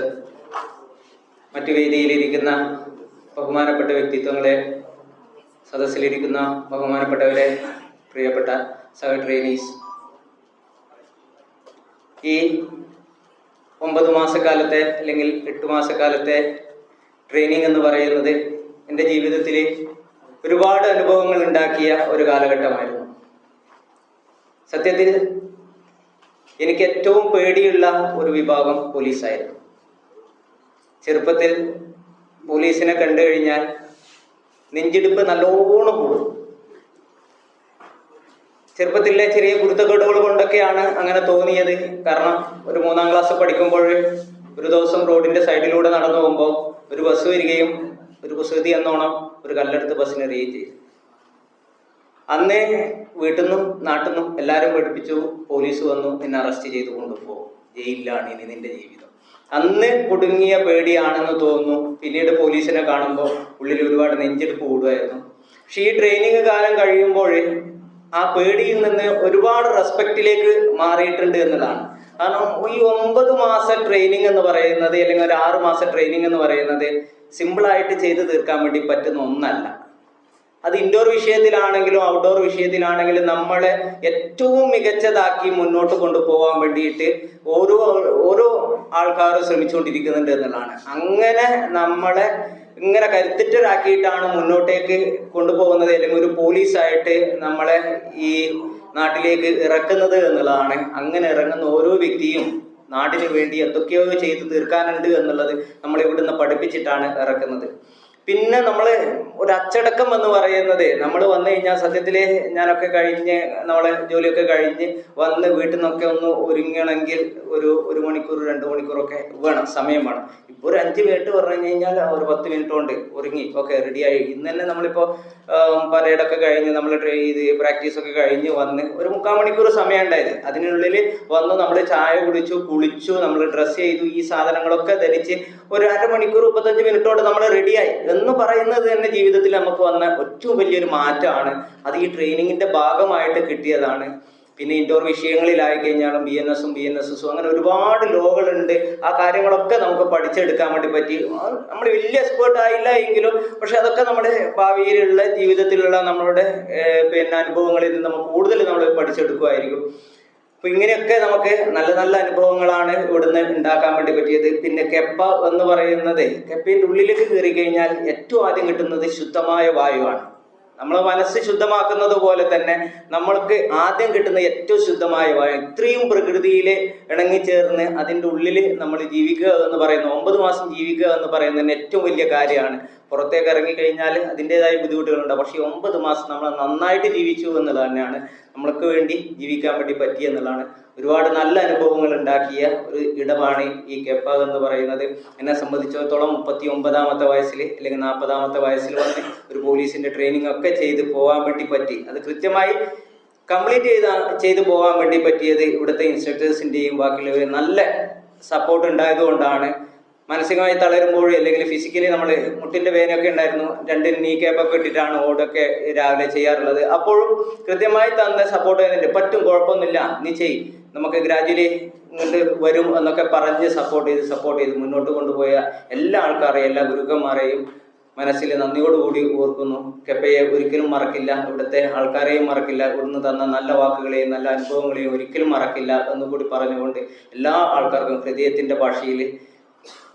മറ്റു വേദിയിലിരിക്കുന്ന ബഹുമാനപ്പെട്ട വ്യക്തിത്വങ്ങളെ, സദസ്സിലിരിക്കുന്ന ബഹുമാനപ്പെട്ടവരെ, പ്രിയപ്പെട്ട സഹട്രെയിനീസ്, ഈ 9 മാസക്കാലത്തെ അല്ലെങ്കിൽ 8 മാസക്കാലത്തെ ട്രെയിനിങ് എന്ന് പറയുന്നത് എൻ്റെ ജീവിതത്തിൽ ഒരുപാട് അനുഭവങ്ങൾ ഉണ്ടാക്കിയ ഒരു കാലഘട്ടമായിരുന്നു. സത്യത്തിൽ എനിക്ക് ഏറ്റവും പേടിയുള്ള ഒരു വിഭാഗം പോലീസായിരുന്നു. ചെറുപ്പത്തിൽ പോലീസിനെ കണ്ടു കഴിഞ്ഞാൽ നെഞ്ചിടിപ്പ് നല്ലോണം കൂടും. ചെറുപ്പത്തിലെ ചെറിയ കുരുത്തക്കേടുകൾ കൊണ്ടൊക്കെയാണ് അങ്ങനെ തോന്നിയത്. കാരണം ഒരു 3-ാം ക്ലാസ് പഠിക്കുമ്പോൾ ഒരു ദിവസം റോഡിന്റെ സൈഡിലൂടെ നടന്നു പോകുമ്പോൾ ഒരു ബസ് വരികയും ഒരു കുസൃതി എന്നോണം ഒരു കല്ലെടുത്ത് ബസ്സിനെറിയുകയും ചെയ്തു. അന്നേ വീട്ടിൽ നിന്നും നാട്ടിൽ നിന്നും എല്ലാവരും പഠിപ്പിച്ചു, പോലീസ് വന്നു നിന്നെ അറസ്റ്റ് ചെയ്ത് കൊണ്ടുപോകും, ജയിലിലാണ് ഇനി നിന്റെ ജീവിതം. അന്ന് കുടുങ്ങിയ പേടിയാണെന്ന് തോന്നുന്നു. പിന്നീട് പോലീസിനെ കാണുമ്പോൾ ഉള്ളിൽ ഒരുപാട് നെഞ്ചെടുപ്പ് കൂടുമായിരുന്നു. പക്ഷെ ഈ ട്രെയിനിങ് കാലം കഴിയുമ്പോൾ ആ പേടിയിൽ നിന്ന് ഒരുപാട് റെസ്പെക്റ്റിലേക്ക് മാറിയിട്ടുണ്ട് എന്നുള്ളതാണ്. കാരണം ഈ 9 മാസം ട്രെയിനിങ് എന്ന് പറയുന്നത് അല്ലെങ്കിൽ ഒരു 6 മാസം ട്രെയിനിങ് എന്ന് പറയുന്നത് സിമ്പിളായിട്ട് ചെയ്ത് തീർക്കാൻ വേണ്ടി പറ്റുന്ന ഒന്നല്ല. അത് ഇൻഡോർ വിഷയത്തിലാണെങ്കിലും ഔട്ട്ഡോർ വിഷയത്തിലാണെങ്കിലും നമ്മളെ ഏറ്റവും മികച്ചതാക്കി മുന്നോട്ട് കൊണ്ടുപോകാൻ വേണ്ടിയിട്ട് ഓരോ ആൾക്കാരും ശ്രമിച്ചുകൊണ്ടിരിക്കുന്നുണ്ട് എന്നുള്ളതാണ്. അങ്ങനെ നമ്മളെ ഇങ്ങനെ കരുത്തിട്ടരാക്കിയിട്ടാണ് മുന്നോട്ടേക്ക് കൊണ്ടുപോകുന്നത് അല്ലെങ്കിൽ ഒരു പോലീസായിട്ട് നമ്മളെ ഈ നാട്ടിലേക്ക് ഇറക്കുന്നത് എന്നുള്ളതാണ്. അങ്ങനെ ഇറങ്ങുന്ന ഓരോ വ്യക്തിയും നാടിന് വേണ്ടി എന്തൊക്കെയോ ചെയ്ത് തീർക്കാനുണ്ട് എന്നുള്ളത് നമ്മൾ ഇവിടുന്ന് പഠിപ്പിച്ചിട്ടാണ് ഇറക്കുന്നത്. പിന്നെ നമ്മൾ ഒരു അച്ചടക്കം എന്ന് പറയുന്നത് നമ്മൾ വന്നു കഴിഞ്ഞാൽ സത്യത്തിൽ ഞാനൊക്കെ കഴിഞ്ഞ് നമ്മളെ ജോലിയൊക്കെ കഴിഞ്ഞ് വന്ന് വീട്ടിൽ നിന്നൊക്കെ ഒന്ന് ഒരുങ്ങണമെങ്കിൽ ഒരു മണിക്കൂർ 2 മണിക്കൂറൊക്കെ വേണം, സമയം വേണം. ഇപ്പോൾ ഒരു 5 മിനിറ്റ് പറഞ്ഞു കഴിഞ്ഞാൽ ഒരു 10 മിനിറ്റ് കൊണ്ട് ഒരുങ്ങി ഓക്കെ റെഡിയായി. ഇന്ന് തന്നെ നമ്മളിപ്പോൾ പരേഡൊക്കെ കഴിഞ്ഞ് നമ്മൾ പ്രാക്ടീസൊക്കെ കഴിഞ്ഞ് വന്ന് ഒരു 3/4 മണിക്കൂർ സമയം ഉണ്ടായത്. അതിനുള്ളിൽ വന്ന് നമ്മൾ ചായ കുടിച്ചു, കുളിച്ചു, നമ്മൾ ഡ്രസ്സ് ചെയ്തു, ഈ സാധനങ്ങളൊക്കെ ധരിച്ച് ഒരു 1/2 മണിക്കൂർ 35 മിനിറ്റോട് നമ്മൾ റെഡിയായി എന്ന് പറയുന്നത് തന്നെ ജീവിതത്തിൽ നമുക്ക് വന്ന ഏറ്റവും വലിയൊരു മാറ്റമാണ്. അത് ഈ ട്രെയിനിങ്ങിന്റെ ഭാഗമായിട്ട് കിട്ടിയതാണ്. പിന്നെ ഇൻഡോർ വിഷയങ്ങളിലായി കഴിഞ്ഞാലും BNSസും BNSSും അങ്ങനെ ഒരുപാട് ലോകളുണ്ട്. ആ കാര്യങ്ങളൊക്കെ നമുക്ക് പഠിച്ചെടുക്കാൻ വേണ്ടി പറ്റി. നമ്മൾ വലിയ എക്സ്പേർട്ട് ആയില്ല എങ്കിലും പക്ഷെ അതൊക്കെ നമ്മുടെ ഭാവിയിലുള്ള ജീവിതത്തിലുള്ള നമ്മളുടെ പിന്നെ അനുഭവങ്ങളിൽ നിന്ന് നമുക്ക് കൂടുതൽ നമ്മൾ പഠിച്ചെടുക്കുമായിരിക്കും. അപ്പൊ ഇങ്ങനെയൊക്കെ നമുക്ക് നല്ല നല്ല അനുഭവങ്ങളാണ് ഇവിടുന്ന് ഉണ്ടാക്കാൻ വേണ്ടി പറ്റിയത്. പിന്നെ കെപ്പ എന്ന് പറയുന്നത്, കെപ്പയുടെ ഉള്ളിലേക്ക് കയറി കഴിഞ്ഞാൽ ഏറ്റവും ആദ്യം കിട്ടുന്നത് ശുദ്ധമായ വായുവാണ്. നമ്മളെ മനസ്സ് ശുദ്ധമാക്കുന്നത് പോലെ തന്നെ നമ്മൾക്ക് ആദ്യം കിട്ടുന്ന ഏറ്റവും ശുദ്ധമായ വായു. ഇത്രയും പ്രകൃതിയിൽ ഇണങ്ങിച്ചേർന്ന് അതിൻ്റെ ഉള്ളിൽ നമ്മൾ ജീവിക്കുക എന്ന് പറയുന്നത്, 9 മാസം ജീവിക്കുക എന്ന് പറയുന്നതിന് ഏറ്റവും വലിയ കാര്യമാണ്. പുറത്തേക്ക് ഇറങ്ങിക്കഴിഞ്ഞാൽ അതിൻ്റെതായ ബുദ്ധിമുട്ടുകളുണ്ടാവും. പക്ഷേ 9 മാസം നമ്മൾ നന്നായിട്ട് ജീവിച്ചു എന്നുള്ളത് തന്നെയാണ്, നമ്മൾക്ക് വേണ്ടി ജീവിക്കാൻ വേണ്ടി പറ്റിയെന്നുള്ളതാണ്. ഒരുപാട് നല്ല അനുഭവങ്ങൾ ഉണ്ടാക്കിയ ഒരു ഇടമാണ് ഈ കെപ്പ എന്ന് പറയുന്നത്. എന്നെ സംബന്ധിച്ചിടത്തോളം 39-ാമത്തെ വയസ്സിൽ അല്ലെങ്കിൽ 40-ാമത്തെ വയസ്സിൽ വന്ന് ഒരു പോലീസിൻ്റെ ട്രെയിനിങ് ഒക്കെ ചെയ്ത് പോകാൻ വേണ്ടി പറ്റി. അത് കൃത്യമായി കംപ്ലീറ്റ് ചെയ്ത് പോകാൻ വേണ്ടി പറ്റിയത് ഇവിടുത്തെ ഇൻസ്ട്രക്ടേഴ്സിൻ്റെയും ബാക്കിയുള്ളവരും നല്ല സപ്പോർട്ട് ഉണ്ടായതുകൊണ്ടാണ്. മാനസികമായി തളരുമ്പോഴും അല്ലെങ്കിൽ ഫിസിക്കലി നമ്മൾ മുട്ടിൻ്റെ വേനൊക്കെ ഉണ്ടായിരുന്നു, 2 നീ ക്യാപ്പൊക്കെ ഇട്ടിട്ടാണ് ഓടൊക്കെ രാവിലെ ചെയ്യാറുള്ളത്. അപ്പോഴും കൃത്യമായി തന്ന സപ്പോർട്ട് ചെയ്യുന്നുണ്ട്. പറ്റും, കുഴപ്പമൊന്നുമില്ല, നീ ചെയ്, നമുക്ക് ഗ്രാജുവലി ഇങ്ങോട്ട് വരും എന്നൊക്കെ പറഞ്ഞ് സപ്പോർട്ട് ചെയ്ത് മുന്നോട്ട് കൊണ്ടുപോയ എല്ലാ ആൾക്കാരെയും എല്ലാ ഗുരുക്കന്മാരെയും മനസ്സിൽ നന്ദിയോടുകൂടി ഓർക്കുന്നു. കെപ്പയെ ഒരിക്കലും മറക്കില്ല, ഇവിടുത്തെ ആൾക്കാരെയും മറക്കില്ല, ഇവിടുന്ന് തന്ന നല്ല വാക്കുകളെയും നല്ല അനുഭവങ്ങളെയും ഒരിക്കലും മറക്കില്ല എന്നുകൂടി പറഞ്ഞുകൊണ്ട് എല്ലാ ആൾക്കാർക്കും ഹൃദയത്തിൻ്റെ ഭാഷയിൽ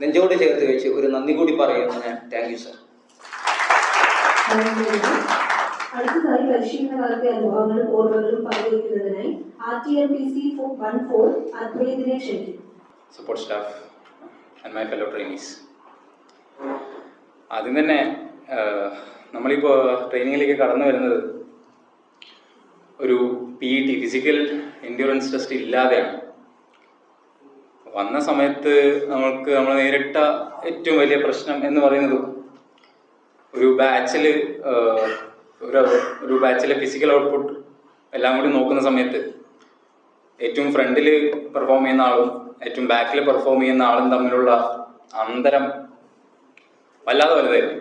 നെഞ്ചോട് ചേർത്ത് വെച്ച് ഒരു നന്ദി കൂടി പറയുന്നു ഞാൻ. Thank you sir. അടുത്തതായി പരിശീലന കാലത്തെ അനുഭവങ്ങളും ഓർമ്മകളും പങ്കുവയ്ക്കുന്നതിനായി RTMPC 14 അദ്വൈതിനെ ക്ഷണിക്കുന്നു. Support staff and my fellow trainees, ആദ്യം തന്നെ നമ്മളിപ്പോൾ ട്രെയിനിങ്ങിലേക്ക് കടന്നു വരുന്നത് ഒരു PET ഫിസിക്കൽ എൻഡ്യൂറൻസ് ടെസ്റ്റ് ഇല്ലാതെയാണ്. വന്ന സമയത്ത് നമ്മൾ നേരിട്ട ഏറ്റവും വലിയ പ്രശ്നം എന്ന് പറയുന്നത് ഒരു ബാച്ചിലെ ഫിസിക്കൽ ഔട്ട്പുട്ട് എല്ലാം കൂടി നോക്കുന്ന സമയത്ത് ഏറ്റവും ഫ്രണ്ടിൽ പെർഫോം ചെയ്യുന്ന ആളും ഏറ്റവും ബാക്കിൽ പെർഫോം ചെയ്യുന്ന ആളും തമ്മിലുള്ള അന്തരം വല്ലാതെ വലുതായിരുന്നു.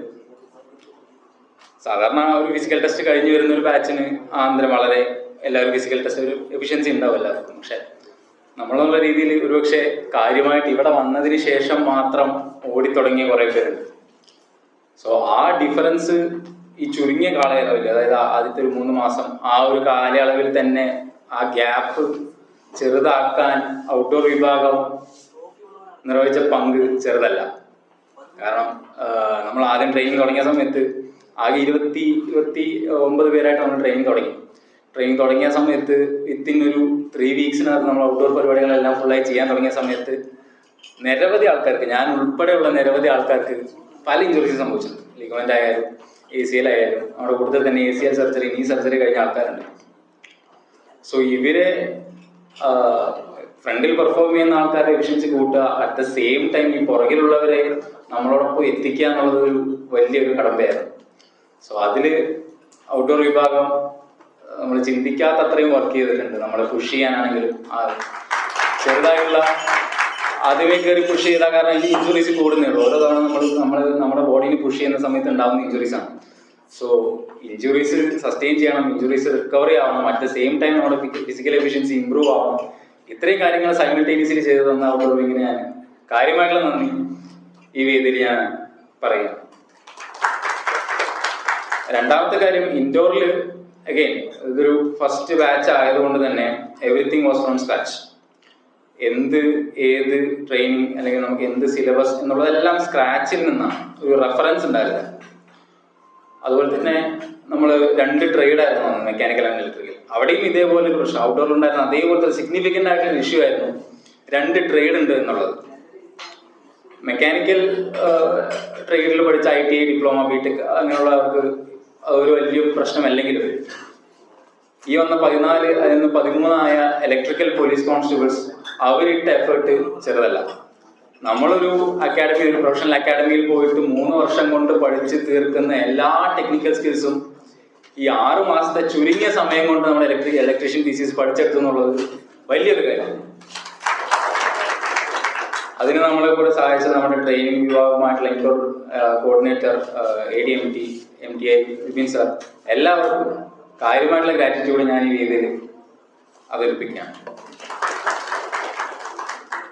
സാധാരണ ഒരു ഫിസിക്കൽ ടെസ്റ്റ് കഴിഞ്ഞ് വരുന്ന ഒരു ബാച്ചിന് ആ അന്തരം വളരെ, എല്ലാവരും ഫിസിക്കൽ ടെസ്റ്റ് ഒരു എഫിഷ്യൻസി ഉണ്ടാവും എല്ലാവർക്കും. പക്ഷെ നമ്മളെന്നുള്ള രീതിയിൽ ഒരുപക്ഷെ കാര്യമായിട്ട് ഇവിടെ വന്നതിന് ശേഷം മാത്രം ഓടിത്തുടങ്ങിയ കുറേ പേരുണ്ട്. സോ ആ ഡിഫറൻസ് ഈ ചുരുങ്ങിയ കാലയളവിൽ, അതായത് ആദ്യത്തെ ഒരു 3 മാസം ആ ഒരു കാലയളവിൽ തന്നെ ആ ഗ്യാപ്പ് ചെറുതാക്കാൻ ഔട്ട്ഡോർ വിഭാഗം നിർവഹിച്ച പങ്ക് ചെറുതല്ല. കാരണം നമ്മൾ ആദ്യം ട്രെയിനിങ് തുടങ്ങിയ സമയത്ത് ആകെ 29 പേരായിട്ട് നമ്മൾ ട്രെയിനിങ് തുടങ്ങിയ സമയത്ത് വിത്തിൻ ഒരു 3 വീക്സിനകത്ത് നമ്മൾ ഔട്ട്ഡോർ പരിപാടികളെല്ലാം ഫുള്ളായി ചെയ്യാൻ തുടങ്ങിയ സമയത്ത് നിരവധി ആൾക്കാർക്ക്, ഞാൻ ഉൾപ്പെടെയുള്ള നിരവധി ആൾക്കാർക്ക് പല ഇഞ്ചുറീസ് സംഭവിച്ചിട്ടുണ്ട്. ലിഗമെന്റ് ആയാലും ACL ആയാലും, നമ്മുടെ കൂടുതൽ തന്നെ ACL സർജറി, നീ സർജറി കഴിഞ്ഞ ആൾക്കാരുണ്ട്. സോ ഇവരെ ഫ്രണ്ടിൽ പെർഫോം ചെയ്യുന്ന ആൾക്കാരുടെ എഫിഷ്യൻസി കൂട്ടുക, അറ്റ് ദ സെയിം ടൈം ഈ പുറകിലുള്ളവരെ നമ്മളോടൊപ്പം എത്തിക്കുക എന്നുള്ളത് ഒരു വലിയൊരു കടമ്പയായിരുന്നു. സോ അതിൽ ഔട്ട്ഡോർ വിഭാഗം നമ്മൾ ചിന്തിക്കാത്ത അത്രയും വർക്ക് ചെയ്തിട്ടുണ്ട്. നമ്മളെ പുഷ് ചെയ്യാനാണെങ്കിലും ചെറുതായിട്ടുള്ള ആദ്യമേ കയറി പുഷ് ചെയ്താൽ, കാരണം ഈ ഇഞ്ചുറീസ് കൂടുന്നുള്ളൂ. ഓരോ തവണ നമ്മുടെ ബോഡിനെ പുഷ് ചെയ്യുന്ന സമയത്ത് ഉണ്ടാകുന്ന ഇഞ്ചുറീസ് ആണ്. സോ ഇഞ്ചുറീസ് സസ്റ്റെയിൻ ചെയ്യണം, ഇഞ്ചുറീസ് റിക്കവറി ആവണം, അറ്റ് ദ സെയിം ടൈം നമ്മുടെ ഫിസിക്കൽ എഫിഷ്യൻസി ഇമ്പ്രൂവ് ആവണം. ഇത്രയും കാര്യങ്ങൾ സൈമിൾട്ടേനിയസ്ലി ചെയ്തു തന്ന ഔട്ട്ഡോർ വിങ്ങിന് ഞാൻ കാര്യമായിട്ടുള്ള നന്ദി ഈ വേദിയിൽ ഞാൻ പറയാം. രണ്ടാമത്തെ കാര്യം, ഇൻഡോറിൽ അഗെയിൻ ഇതൊരു ഫസ്റ്റ് ബാച്ച് ആയതുകൊണ്ട് തന്നെ എവറിത്തിങ് വാസ് ഫ്രം സ്ക്രാച്ച്. ഏത് ട്രെയിനിങ് അല്ലെങ്കിൽ നമുക്ക് എന്ത് സിലബസ് എന്നുള്ളതെല്ലാം സ്ക്രാച്ചിൽ നിന്നാണ്. ഒരു റെഫറൻസ് ഉണ്ടായിരുന്നില്ല. അതുപോലെ തന്നെ നമ്മൾ 2 ട്രേഡ് ആയിരുന്നു, മെക്കാനിക്കൽ ആൻഡ് ഇലക്ട്രിക്കൽ. അവിടെയും ഇതേപോലെ ഒരു പ്രശ്നം ഔട്ട്ഡോറിൽ ഉണ്ടായിരുന്ന അതേപോലത്തെ സിഗ്നിഫിക്കൻ്റ് ആയിട്ടുള്ള ഇഷ്യൂ ആയിരുന്നു 2 ട്രേഡ് ഉണ്ട് എന്നുള്ളത്. മെക്കാനിക്കൽ ട്രേഡിൽ പഠിച്ച ITI, ഡിപ്ലോമ, BTech അങ്ങനെയുള്ളവർക്ക് അതൊരു വലിയ പ്രശ്നമല്ലെങ്കിലും ഈ വന്ന 14 അതിൽ നിന്ന് 13 ആയ ഇലക്ട്രിക്കൽ പോലീസ് കോൺസ്റ്റബിൾസ് അവരിട്ട എഫേർട്ട് ചെറുതല്ല. നമ്മളൊരു ഒരു പ്രൊഫഷണൽ അക്കാഡമിയിൽ പോയിട്ട് 3 വർഷം കൊണ്ട് പഠിച്ച് തീർക്കുന്ന എല്ലാ ടെക്നിക്കൽ സ്കിൽസും ഈ 6 മാസത്തെ ചുരുങ്ങിയ സമയം കൊണ്ട് നമ്മൾ ഇലക്ട്രീഷ്യൻ TCS പഠിച്ചെടുത്തു എന്നുള്ളത് വലിയൊരു കാര്യം. അതിന് നമ്മളെ കൂടെ സഹായിച്ചത് നമ്മുടെ ട്രെയിനിങ് വിഭാഗമായിട്ടുള്ള indoor coordinator ADMT, MTI, Vipin sir, എല്ലാവർക്കും കാര്യമായിട്ടുള്ള ഗ്രാറ്റിറ്റ്യൂഡ് ഞാൻ ഈ രീതിയിൽ അവതരിപ്പിക്കുകയാണ്.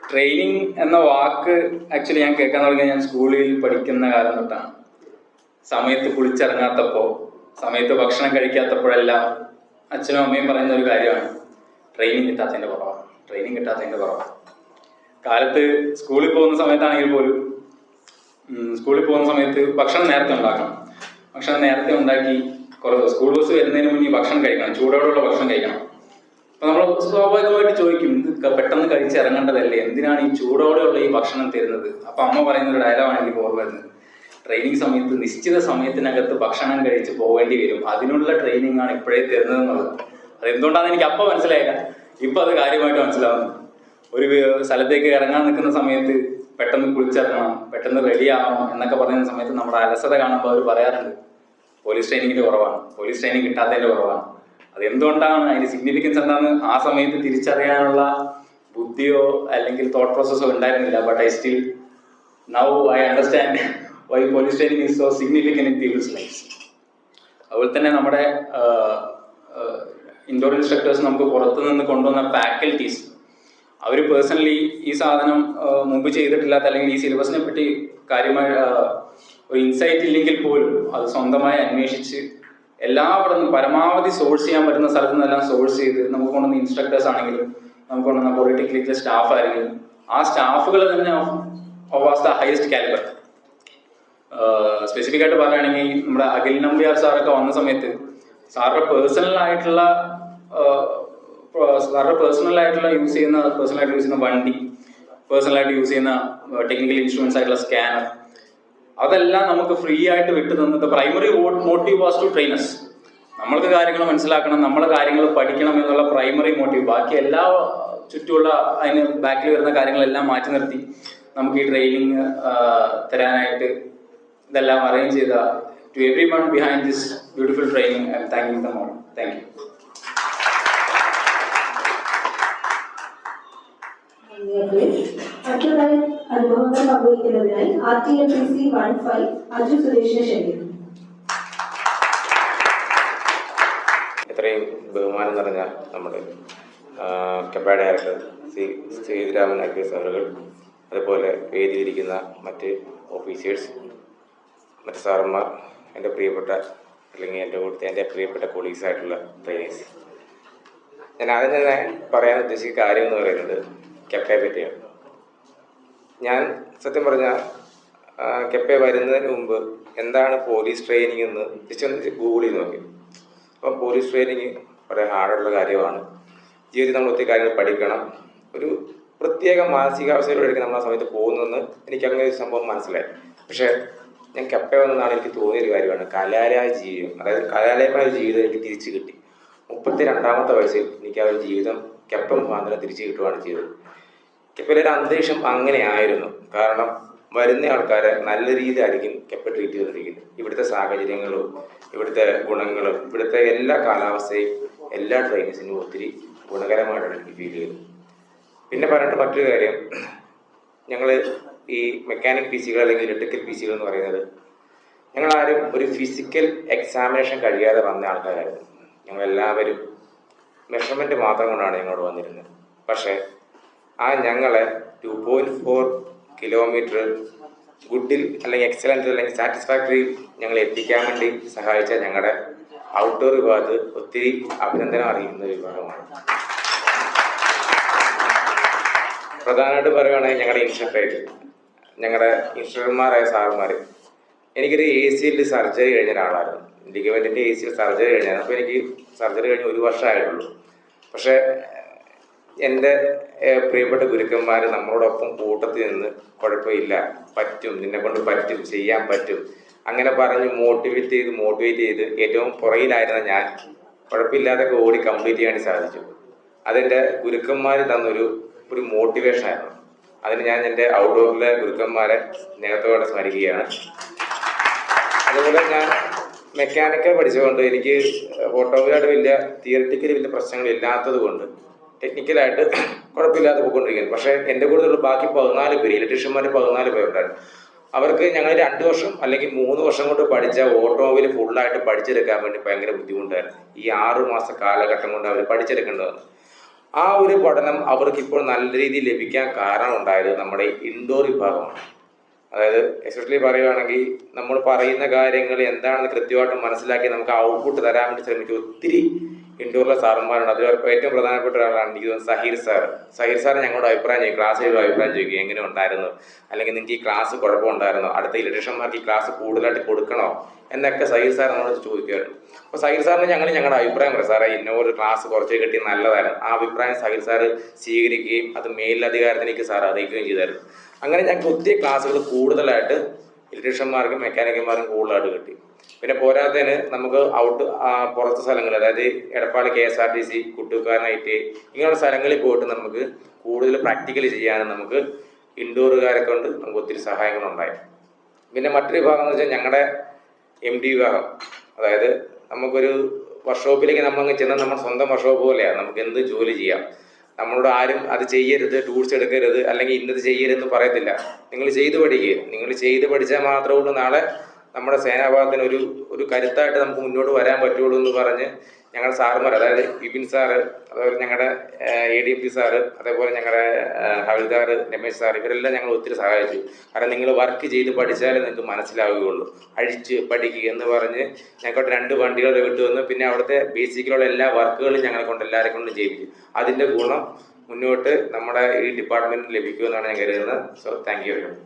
ട്രെയിനിങ് എന്ന വാക്ക് ആക്ച്വലി ഞാൻ കേൾക്കാൻ തുടങ്ങിയത് ഞാൻ സ്കൂളിൽ പഠിക്കുന്ന കാലം തൊട്ടാണ്. സമയത്ത് കുളിച്ചിറങ്ങാത്തപ്പോൾ, സമയത്ത് ഭക്ഷണം കഴിക്കാത്തപ്പോഴെല്ലാം അച്ഛനും അമ്മയും പറയുന്ന ഒരു കാര്യമാണ് ട്രെയിനിങ് കിട്ടാത്തതിൻ്റെ കുറവാണ്. കാലത്ത് സ്കൂളിൽ പോകുന്ന സമയത്താണെങ്കിൽ പോലും സ്കൂളിൽ പോകുന്ന സമയത്ത് ഭക്ഷണം നേരത്തെ ഉണ്ടാക്കണം. ഭക്ഷണം നേരത്തെ ഉണ്ടാക്കി സ്കൂൾ ബസ് വരുന്നതിന് മുന്നേ ഭക്ഷണം കഴിക്കണം, ചൂടോടുള്ള ഭക്ഷണം കഴിക്കണം. അപ്പോൾ നമ്മൾ സ്വാഭാവികമായിട്ട് ചോദിക്കും, ഇത് പെട്ടെന്ന് കഴിച്ചിറങ്ങേണ്ടതല്ലേ, എന്തിനാണ് ഈ ചൂടോടെയുള്ള ഈ ഭക്ഷണം തരുന്നത്? അപ്പോൾ അമ്മ പറയുന്ന ഒരു ഡയലോഗാണ് എനിക്ക് ഓർമ്മ വരുന്നത്. ട്രെയിനിങ് സമയത്ത് നിശ്ചിത സമയത്തിനകത്ത് ഭക്ഷണം കഴിച്ച് പോകേണ്ടി വരും, അതിനുള്ള ട്രെയിനിങ് ആണ് ഇപ്പോഴേ തരുന്നത് എന്നുള്ളത്. അതെന്തുകൊണ്ടാണെന്ന് എനിക്ക് അപ്പം മനസ്സിലായില്ല, ഇപ്പം അത് കാര്യമായിട്ട് മനസ്സിലാവുന്നു. ഒരു സ്ഥലത്തേക്ക് ഇറങ്ങാൻ നിൽക്കുന്ന സമയത്ത് പെട്ടെന്ന് കുളിച്ചിറങ്ങണം, പെട്ടെന്ന് റെഡി ആവണം എന്നൊക്കെ പറയുന്ന സമയത്ത് നമ്മുടെ അലസത കാണുമ്പോൾ അവർ പറയാറുണ്ട് പോലീസ് ട്രെയിനിങ്ങിൻ്റെ കുറവാണ്, പോലീസ് ട്രെയിനിങ് കിട്ടാത്തതിൻ്റെ കുറവാണ്. അതെന്തുകൊണ്ടാണ്, അതിൻ്റെ സിഗ്നിഫിക്കൻസ് എന്താണെന്ന് ആ സമയത്ത് തിരിച്ചറിയാനുള്ള ബുദ്ധിയോ അല്ലെങ്കിൽ തോട്ട് പ്രോസസ്സോ ഉണ്ടായിരുന്നില്ല. But I still now I understand why police training is so significant in people's lifes. അതുപോലെ തന്നെ നമ്മുടെ ഇൻഡോർ ഇൻസ്ട്രക്ടേഴ്സ് നമുക്ക് പുറത്തു നിന്ന് കൊണ്ടുവന്ന ഫാക്കൽറ്റീസ്, അവർ പേഴ്സണലി ഈ സാധനം മുമ്പ് ചെയ്തിട്ടില്ലാത്ത അല്ലെങ്കിൽ ഈ സിലബസിനെ പറ്റി കാര്യമായ ഒരു ഇൻസൈറ്റ് ഇല്ലെങ്കിൽ പോലും അത് സ്വന്തമായി അന്വേഷിച്ച് എല്ലായിടത്തും പരമാവധി സോഴ്സ് ചെയ്യാൻ പറ്റുന്ന സ്ഥലത്തു നിന്നെല്ലാം സോഴ്സ് ചെയ്ത് നമുക്ക് കൊണ്ടുവന്ന ഇൻസ്ട്രക്ടേഴ്സ് ആണെങ്കിലും നമുക്ക് കൊണ്ടുവന്ന പൊളിറ്റിക്കലിലെ സ്റ്റാഫ് ആണെങ്കിലും ആ സ്റ്റാഫുകൾ തന്നെ was the highest calibre. Specific ആയിട്ട് പറയുകയാണെങ്കിൽ നമ്മുടെ അഖിൽ നമ്പ്യാർ സാറൊക്കെ വന്ന സമയത്ത് സാറിന്റെ പേഴ്സണലായിട്ടുള്ള യൂസ് ചെയ്യുന്ന വണ്ടി, പേഴ്സണലായിട്ട് യൂസ് ചെയ്യുന്ന ടെക്നിക്കൽ ഇൻസ്ട്രുമെന്റ്സ് ആയിട്ടുള്ള സ്കാനർ, അതെല്ലാം നമുക്ക് ഫ്രീ ആയിട്ട് വിട്ടു തന്നത് primary motive was to trainers. നമ്മൾക്ക് കാര്യങ്ങൾ മനസ്സിലാക്കണം, നമ്മളെ കാര്യങ്ങൾ പഠിക്കണം എന്നുള്ള പ്രൈമറി മോട്ടീവ്. ബാക്കി എല്ലാ ചുറ്റുമുള്ള അതിന് ബാക്കിൽ വരുന്ന കാര്യങ്ങളെല്ലാം മാറ്റി നിർത്തി നമുക്ക് ഈ ട്രെയിനിങ് തരാനായിട്ട് ഇതെല്ലാം അറേഞ്ച് ചെയ്ത to everyone behind this beautiful training I'm thanking them all. Thank you. അടുത്തതായി അനുഭവങ്ങൾ പങ്കുവയ്ക്കുന്നതിനായി RTMPC 15 അജു സുരേഷിനെ ക്ഷണിക്കുന്നു. ഇത്രയും ബഹുമാനം നിറഞ്ഞ നമ്മുടെ കെപ്പ ഡയറക്ടർ സേതുരാമൻ IPS അവരുകൾ, അതുപോലെ വേദിയിലിരിക്കുന്ന മറ്റ് ഓഫീസേഴ്സ്, മറ്റ് സാറന്മാർ, എൻ്റെ പ്രിയപ്പെട്ട അല്ലെങ്കിൽ എൻ്റെ പ്രിയപ്പെട്ട കൊളീഗ്സ് ആയിട്ടുള്ള ട്രെയിനേഴ്സ്, ഞാൻ ആദ്യം തന്നെ പറയാൻ ഉദ്ദേശിക്കുന്ന കാര്യം എന്ന് പറയുന്നത് കെപ്പയെ പറ്റിയാണ്. ഞാൻ സത്യം പറഞ്ഞാൽ കെപ്പ വരുന്നതിന് മുമ്പ് എന്താണ് പോലീസ് ട്രെയിനിങ് എന്ന് ജസ്റ്റ് ഗൂഗിൾ ചെയ്ത് നോക്കി. അപ്പം പോലീസ് ട്രെയിനിങ് വളരെ ഹാർഡുള്ള കാര്യമാണ്, ജീവിതത്തിൽ നമ്മൾ ഒത്തിരി കാര്യങ്ങൾ പഠിക്കണം, ഒരു പ്രത്യേക മാനസികാവസ്ഥയിലൂടെ നമ്മൾ ആ സമയത്ത് പോകുന്നതെന്ന് എനിക്ക് അങ്ങനെ ഒരു സംഭവം മനസ്സിലായി. പക്ഷേ ഞാൻ കെപ്പ വന്നതാണ് എനിക്ക് തോന്നിയൊരു കാര്യമാണ് കലാലയ ജീവിതം, അതായത് കലാലയമായ ജീവിതം എനിക്ക് തിരിച്ചു കിട്ടി. 32ാമത്തെ വയസ്സിൽ എനിക്ക് ആ ഒരു ജീവിതം കെപ്പ മുഖാന്തരം തിരിച്ചു കിട്ടുകയാണ് ചെയ്തത്. കെപ്പയിലെ ഒരു അന്തരീക്ഷം അങ്ങനെയായിരുന്നു. കാരണം വരുന്ന ആൾക്കാരെ നല്ല രീതിയിലായിരിക്കും കെപ്പ ട്രീറ്റ് ചെയ്തിരിക്കുന്നത്. ഇവിടുത്തെ സാഹചര്യങ്ങളും ഇവിടുത്തെ ഗുണങ്ങളും ഇവിടുത്തെ എല്ലാ കാലാവസ്ഥയും എല്ലാ ട്രെയിനേഴ്സിനും ഒത്തിരി ഗുണകരമായിട്ടാണ് എനിക്ക് ഫീൽ ചെയ്തത്. പിന്നെ പറഞ്ഞിട്ട് മറ്റൊരു കാര്യം, ഞങ്ങൾ ഈ മെക്കാനിക് PC അല്ലെങ്കിൽ ഇലക്ട്രിക്കൽ PC എന്ന് പറയുന്നത് ഞങ്ങളാരും ഒരു ഫിസിക്കൽ എക്സാമിനേഷൻ കഴിയാതെ വന്ന ആൾക്കാരായിരുന്നു. ഞങ്ങളെല്ലാവരും മെഷർമെൻറ്റ് മാത്രം കൊണ്ടാണ് ഞങ്ങളോട് വന്നിരുന്നത്. പക്ഷേ ഞങ്ങളെ 2.4 കിലോമീറ്റർ ഗുഡിൽ അല്ലെങ്കിൽ എക്സലൻറ്റ് അല്ലെങ്കിൽ സാറ്റിസ്ഫാക്ടറി ഞങ്ങൾ എത്തിക്കാൻ വേണ്ടി സഹായിച്ച ഞങ്ങളുടെ ഔട്ട്ഡോർ വിഭാഗത്ത് ഒത്തിരി അഭിനന്ദനം അറിയിക്കുന്ന ഒരു വിഭാഗമാണ്. പ്രധാനമായിട്ട് പറയുകയാണെങ്കിൽ ഞങ്ങളുടെ ഇൻസ്ട്രക്ടറായിട്ട് ഞങ്ങളുടെ ഇൻസ്ട്രക്ടർമാരായ സാറുമാർ, എനിക്കൊരു ACL സർജറി കഴിഞ്ഞ ഒരാളായിരുന്നു. ലിഗമെൻറ്റിൻ്റെ ACL സർജറി കഴിഞ്ഞാൽ, അപ്പോൾ എനിക്ക് സർജറി കഴിഞ്ഞ് 1 വർഷമായിട്ടുള്ളൂ. പക്ഷേ എൻ്റെ പ്രിയപ്പെട്ട ഗുരുക്കന്മാർ നമ്മളോടൊപ്പം കൂട്ടത്തിൽ നിന്ന് കുഴപ്പമില്ല, പറ്റും, നിന്നെ കൊണ്ട് പറ്റും, ചെയ്യാൻ പറ്റും, അങ്ങനെ പറഞ്ഞ് മോട്ടിവേറ്റ് ചെയ്ത് ഏറ്റവും പുറകിലായിരുന്ന ഞാൻ കുഴപ്പമില്ലാതൊക്കെ ഓടി കംപ്ലീറ്റ് ചെയ്യാൻ സാധിച്ചു. അതെൻ്റെ ഗുരുക്കന്മാർ തന്നൊരു മോട്ടിവേഷനായിരുന്നു. അതിന് ഞാൻ എൻ്റെ ഔട്ട്ഡോറിലെ ഗുരുക്കന്മാരെ സ്നേഹത്തോടെ സ്മരിക്കുകയാണ്. അതുപോലെ ഞാൻ മെക്കാനിക്കൽ പഠിച്ചുകൊണ്ട് എനിക്ക് ഓട്ടോമൊബൈലായിട്ട് വലിയ തിയറിറ്റിക്കലി വലിയ പ്രശ്നങ്ങളില്ലാത്തത് കൊണ്ട് ടെക്നിക്കലായിട്ട് കുഴപ്പമില്ലാതെ പോയിക്കൊണ്ടിരിക്കുന്നു. പക്ഷേ എൻ്റെ കൂടുതലുള്ള ബാക്കി 14 പേര്, ഇലക്ട്രീഷ്യന്മാർ 14 പേരുണ്ടായിരുന്നു. അവർക്ക് ഞങ്ങൾ 2 വർഷം അല്ലെങ്കിൽ 3 വർഷം കൊണ്ട് പഠിച്ച ഓട്ടോമൊബൈൽ ഫുള്ളായിട്ട് പഠിച്ചെടുക്കാൻ വേണ്ടി ഭയങ്കര ബുദ്ധിമുട്ടായിരുന്നു. ഈ 6 മാസ കാലഘട്ടം കൊണ്ട് അവർ പഠിച്ചെടുക്കേണ്ടതാണ്. ആ ഒരു പഠനം അവർക്ക് ഇപ്പോൾ നല്ല രീതിയിൽ ലഭിക്കാൻ കാരണം ഉണ്ടായത് നമ്മുടെ ഇൻഡോർ വിഭാഗമാണ്. അതായത് എസ്പെഷ്യലി പറയുകയാണെങ്കിൽ നമ്മൾ പറയുന്ന കാര്യങ്ങൾ എന്താണെന്ന് കൃത്യമായിട്ട് മനസ്സിലാക്കി നമുക്ക് ഔട്ട്പുട്ട് തരാൻ വേണ്ടി ശ്രമിച്ച ഒത്തിരി ഇൻഡോറിലെ സാറന്മാരുണ്ട്. അതിൽ ഏറ്റവും പ്രധാനപ്പെട്ട ഒരാളാണ് എനിക്ക് തോന്നുന്നത് സഹീർ സാർ ഞങ്ങളുടെ അഭിപ്രായം ചോദിക്കും, ക്ലാസ്സിൽ ഒരു അഭിപ്രായം ചോദിക്കും, എങ്ങനെ ഉണ്ടായിരുന്നു, അല്ലെങ്കിൽ നിങ്ങൾക്ക് ഈ ക്ലാസ് കുഴപ്പമുണ്ടായിരുന്നോ, അടുത്ത ഇലക്ട്രീഷ്യന്മാർക്ക് ഈ ക്ലാസ് കൂടുതലായിട്ട് കൊടുക്കണോ എന്നൊക്കെ സഹീർ സാർ നമ്മളോട് ചോദിക്കുമായിരുന്നു. അപ്പോൾ സഹീർ സാറിന് ഞങ്ങളുടെ അഭിപ്രായം പറയും, സാറേ ഇന്ന ഒരു ക്ലാസ് കുറച്ച് കിട്ടി നല്ലതായിരുന്നു. ആ അഭിപ്രായം സഹീർ സാർ സ്വീകരിക്കുകയും അത് മേലധികാരത്തിലേക്ക് സാർ അറിയിക്കുകയും ചെയ്തായിരുന്നു. അങ്ങനെ ഞങ്ങൾക്ക് ഒത്തിരി ക്ലാസ്സുകൾ കൂടുതലായിട്ട് ഇലക്ട്രീഷ്യന്മാർക്കും മെക്കാനിക്കന്മാർക്കും കൂടുതലായിട്ട് കിട്ടി. പിന്നെ പോരാത്തതിന് നമുക്ക് പുറത്തെ സ്ഥലങ്ങൾ, അതായത് എടപ്പാൾ KSRTC, കുട്ടിക്കാരൻ IT ഇങ്ങനെയുള്ള സ്ഥലങ്ങളിൽ പോയിട്ട് നമുക്ക് കൂടുതൽ പ്രാക്ടിക്കൽ ചെയ്യാനും നമുക്ക് ഇൻഡോറുകാരെ കൊണ്ട് നമുക്ക് ഒത്തിരി സഹായങ്ങളുണ്ടായി. പിന്നെ മറ്റൊരു വിഭാഗം എന്ന് വെച്ചാൽ ഞങ്ങളുടെ MD വിഭാഗം. അതായത് നമുക്കൊരു വർക്ക്ഷോപ്പിലേക്ക് നമ്മളങ്ങ് ചെന്നാൽ നമ്മുടെ സ്വന്തം വർക്ക്ഷോപ്പ് പോലെയാണ്, നമുക്ക് എന്ത് ജോലി ചെയ്യാം. നമ്മളോട് ആരും അത് ചെയ്യരുത്, ടൂൾസ് എടുക്കരുത്, അല്ലെങ്കിൽ ഇന്നത് ചെയ്യരുതെന്ന് പറയത്തില്ല. നിങ്ങൾ ചെയ്ത് പഠിക്കുക. നിങ്ങൾ ചെയ്ത് പഠിച്ചാൽ മാത്രമേ ഉള്ളൂ നാളെ നമ്മുടെ സേനാഭാഗത്തിന് ഒരു കരുത്തായിട്ട് നമുക്ക് മുന്നോട്ട് വരാൻ പറ്റുള്ളൂ എന്ന് പറഞ്ഞ് ഞങ്ങളുടെ സാറുമാർ, അതായത് വിപിൻ സാറ്, അതുപോലെ ഞങ്ങളുടെ ADMP സാറ്, അതേപോലെ ഞങ്ങളുടെ ഹവിൽദാർ രമേശ് സാർ, ഇവരെല്ലാം ഞങ്ങൾ ഒത്തിരി സഹായിച്ചു. കാരണം നിങ്ങൾ വർക്ക് ചെയ്ത് പഠിച്ചാലേ നിങ്ങൾക്ക് മനസ്സിലാവുകയുള്ളൂ, അഴിച്ച് പഠിക്കുക എന്ന് പറഞ്ഞ് ഞങ്ങൾക്ക് 2 വണ്ടികൾ വിട്ടുവന്നു. പിന്നെ അവിടുത്തെ ബേസിക്കിലുള്ള എല്ലാ വർക്കുകളും ഞങ്ങളെ കൊണ്ട് എല്ലാവരെ കൊണ്ടും ചെയ്യിപ്പിച്ചു. അതിൻ്റെ ഗുണം മുന്നോട്ട് നമ്മുടെ ഈ ഡിപ്പാർട്ട്മെൻറ്റിന് ലഭിക്കുമെന്നാണ് ഞാൻ കരുതുന്നത്. So thank you very much.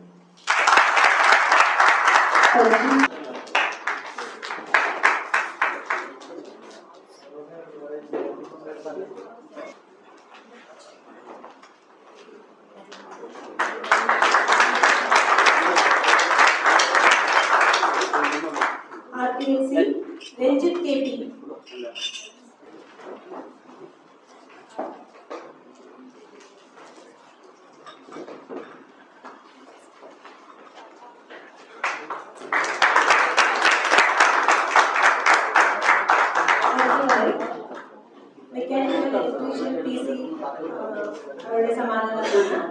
RTSC Ranjit KP. Mechanical electrician PC അവരുടെ സമ്മാനദാനമാണ്.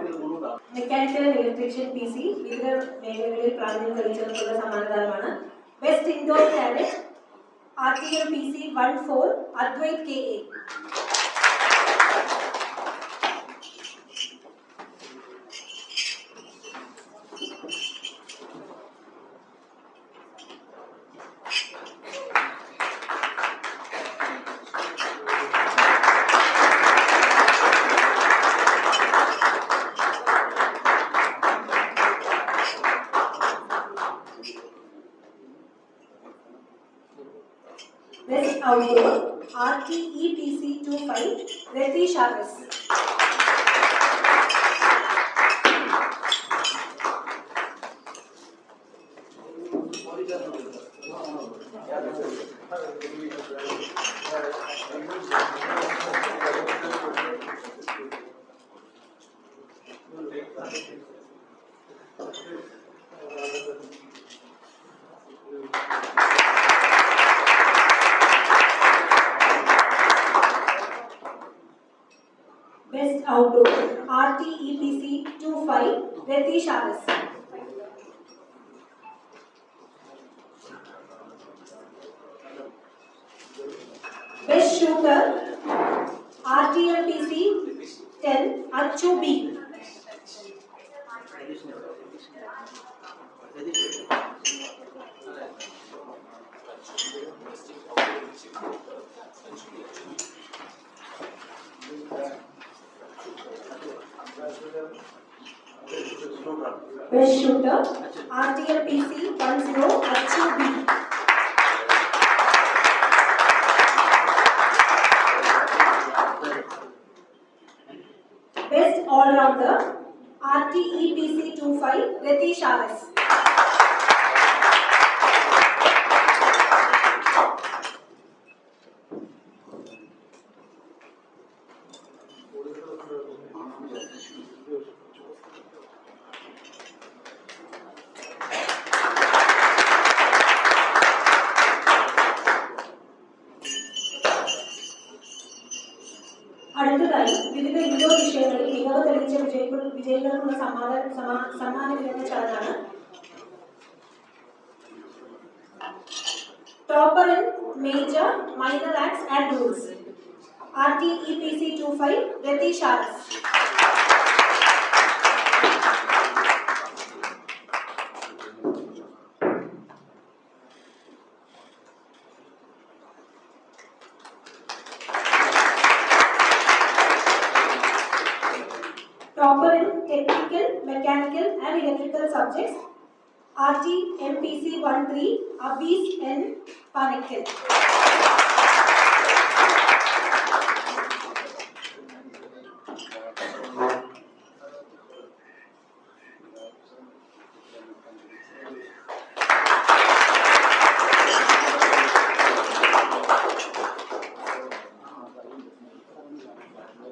മെക്കാനിക്കൽ ഇലക്ട്രീഷ്യൻ PC വിവിധ മേഖലകളിൽ പ്രാവീണ്യം തെളിയിച്ചവർക്കുള്ള സമ്മാനദാനമാണ്. Best indoor cadet RTL PC 14 Advaith KA. Best Outdoor RTEPC 25 Reti Chavez. Best Outdoor RTEPC 25 Reti Chavez. Best Shooter RTLPC 10 Achu B. Best Shooter RTLPC 10 Achu B. Best All-Rounder RTEPC 25 Reti Chavez. അടുത്തതായി വിവിധ indoor വിഷയങ്ങളിൽ മികവ് തെളിയിച്ച വിജയികൾക്കുള്ള സമ്മാന വിതരണ ചടങ്ങാണ്. Topper in major minor acts and rules RTEPC 25, Rati Sharas. Topper in technical, mechanical and electrical subjects, RTMPC 13, Abis N. Panikil.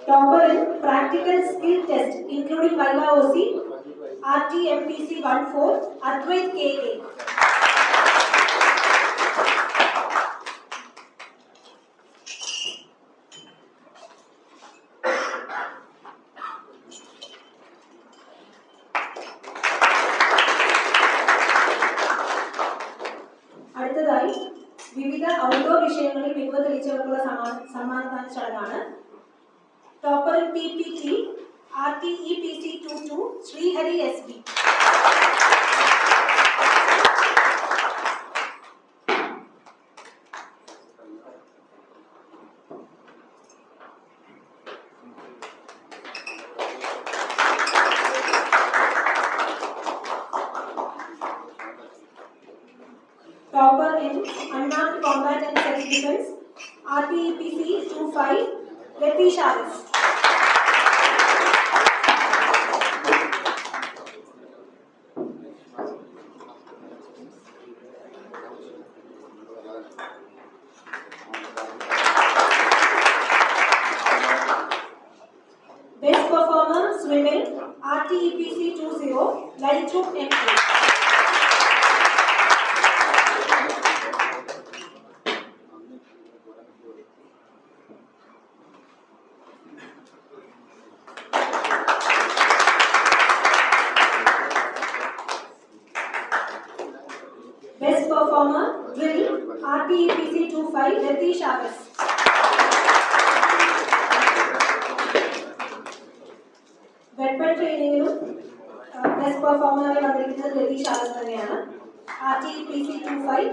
Topper in practical skill test, including Viva OC, RTMPC 14, Advait KA. അടുത്തതായി വിവിധ outdoor വിഷയങ്ങളിൽ മികവ് തെളിയിച്ചവർക്കുള്ള സമ്മാനദാന ചടങ്ങാണ്. Topper in PPT, RTEPC 22, Srihari SB. Topper in Unarmed Combat and Self-Defense, RTEPC 25, Rati Sharas. Best Performer Swimming, RTEPC 20, Lalichuk MP. Best Performer Drill, RTEPC 25, Rati Sharas. Weapon ട്രെയിനിങ്ങിലും best പെർഫോമറായി വന്നിരിക്കുന്നത് രതി ഷാരസ് തന്നെയാണ്. RTEPC 25,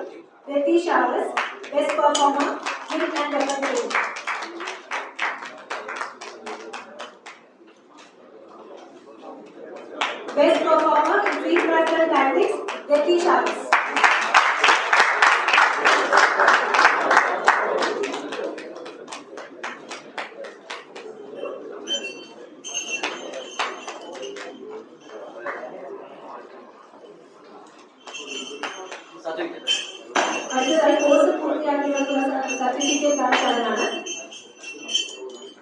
Rati Sharas, best performer drill and weapon training. Best performer in free fractal tactics, Rati Sharas. അടുത്തതായി course പൂർത്തിയാക്കിയവർക്കുള്ള certificate ദാനമാണ്.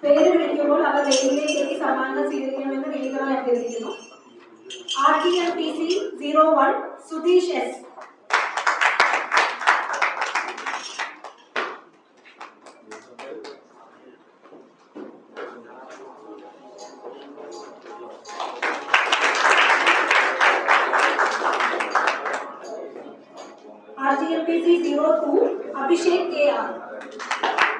പേര് വിളിക്കുമ്പോൾ അവർ വേദിയിലേക്ക് എത്തി സമ്മാനങ്ങൾ സ്വീകരിക്കണമെന്ന് വിനീതമായി അഭ്യർത്ഥിക്കുന്നു. RTMPC 01, Sudhish S. RTMPC 02, Abhishek KR.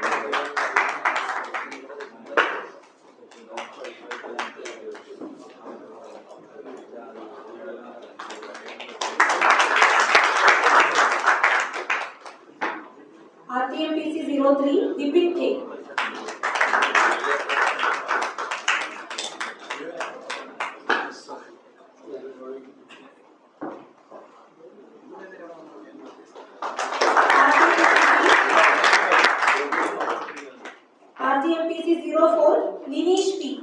RTMPC 03, Vipin K. RTMPC 04, Ninish P.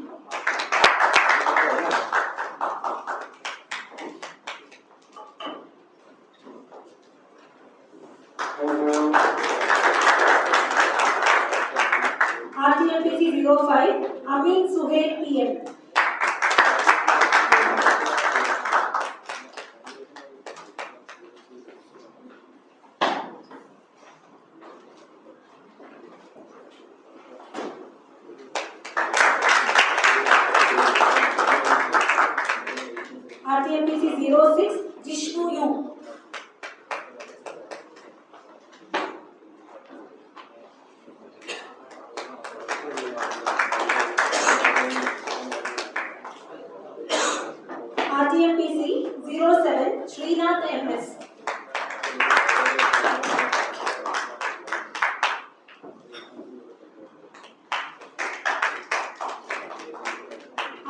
RTMPC 05, Amin Suhail PM. RTMPC 06, Jishnu U. Srinath MS.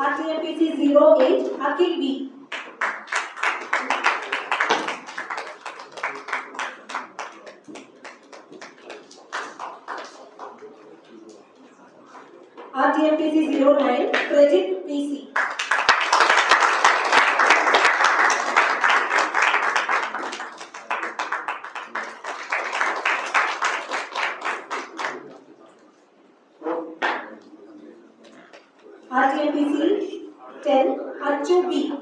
RTMPC 08 Akil B. RTMPC 09 Prajit PC. RTMPC 10 Achu B.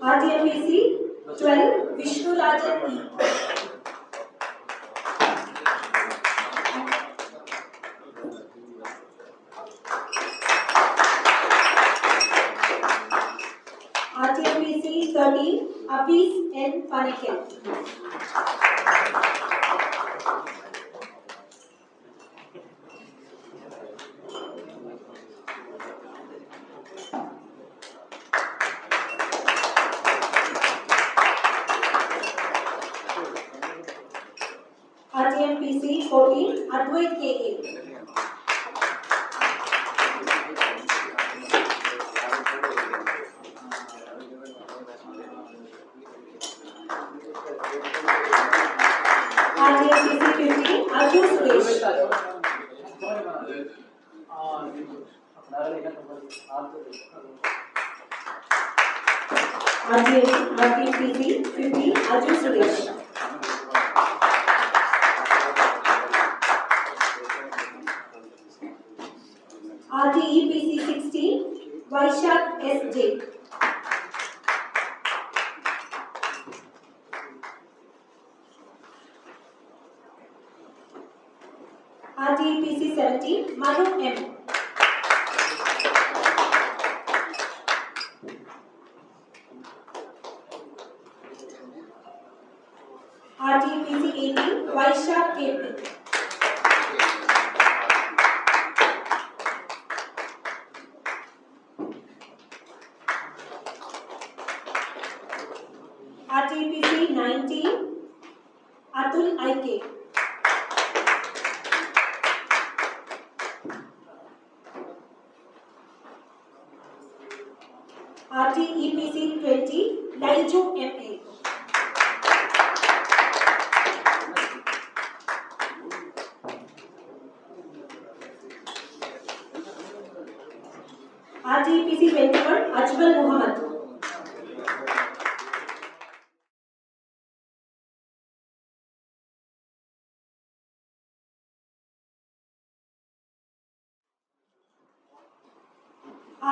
RTMPC 12 Vishnu Rajan E. RTMPC 13 Apis N Panikel. RTMPC 14 Advait KA. RTMPC 15 Arju Suresh. RTMPC 15 Arju Suresh. RTEPC 16 Vaishak SJ. RTEPC 17 Manu M. RTEPC 18 Vaishak KP. RTPC 19 Atul IK. RTEPC 20 Laiju MA. RTEPC 21 Ajmal Muhammad.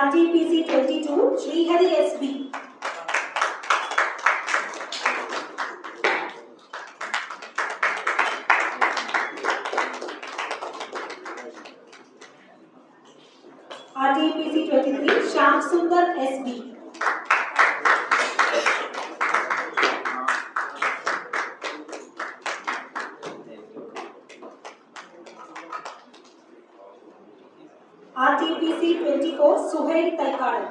RTPC 22 Srihari SB. RTPC 23 Shyam Sundar SB. RTPC 24 Suhail Taikad.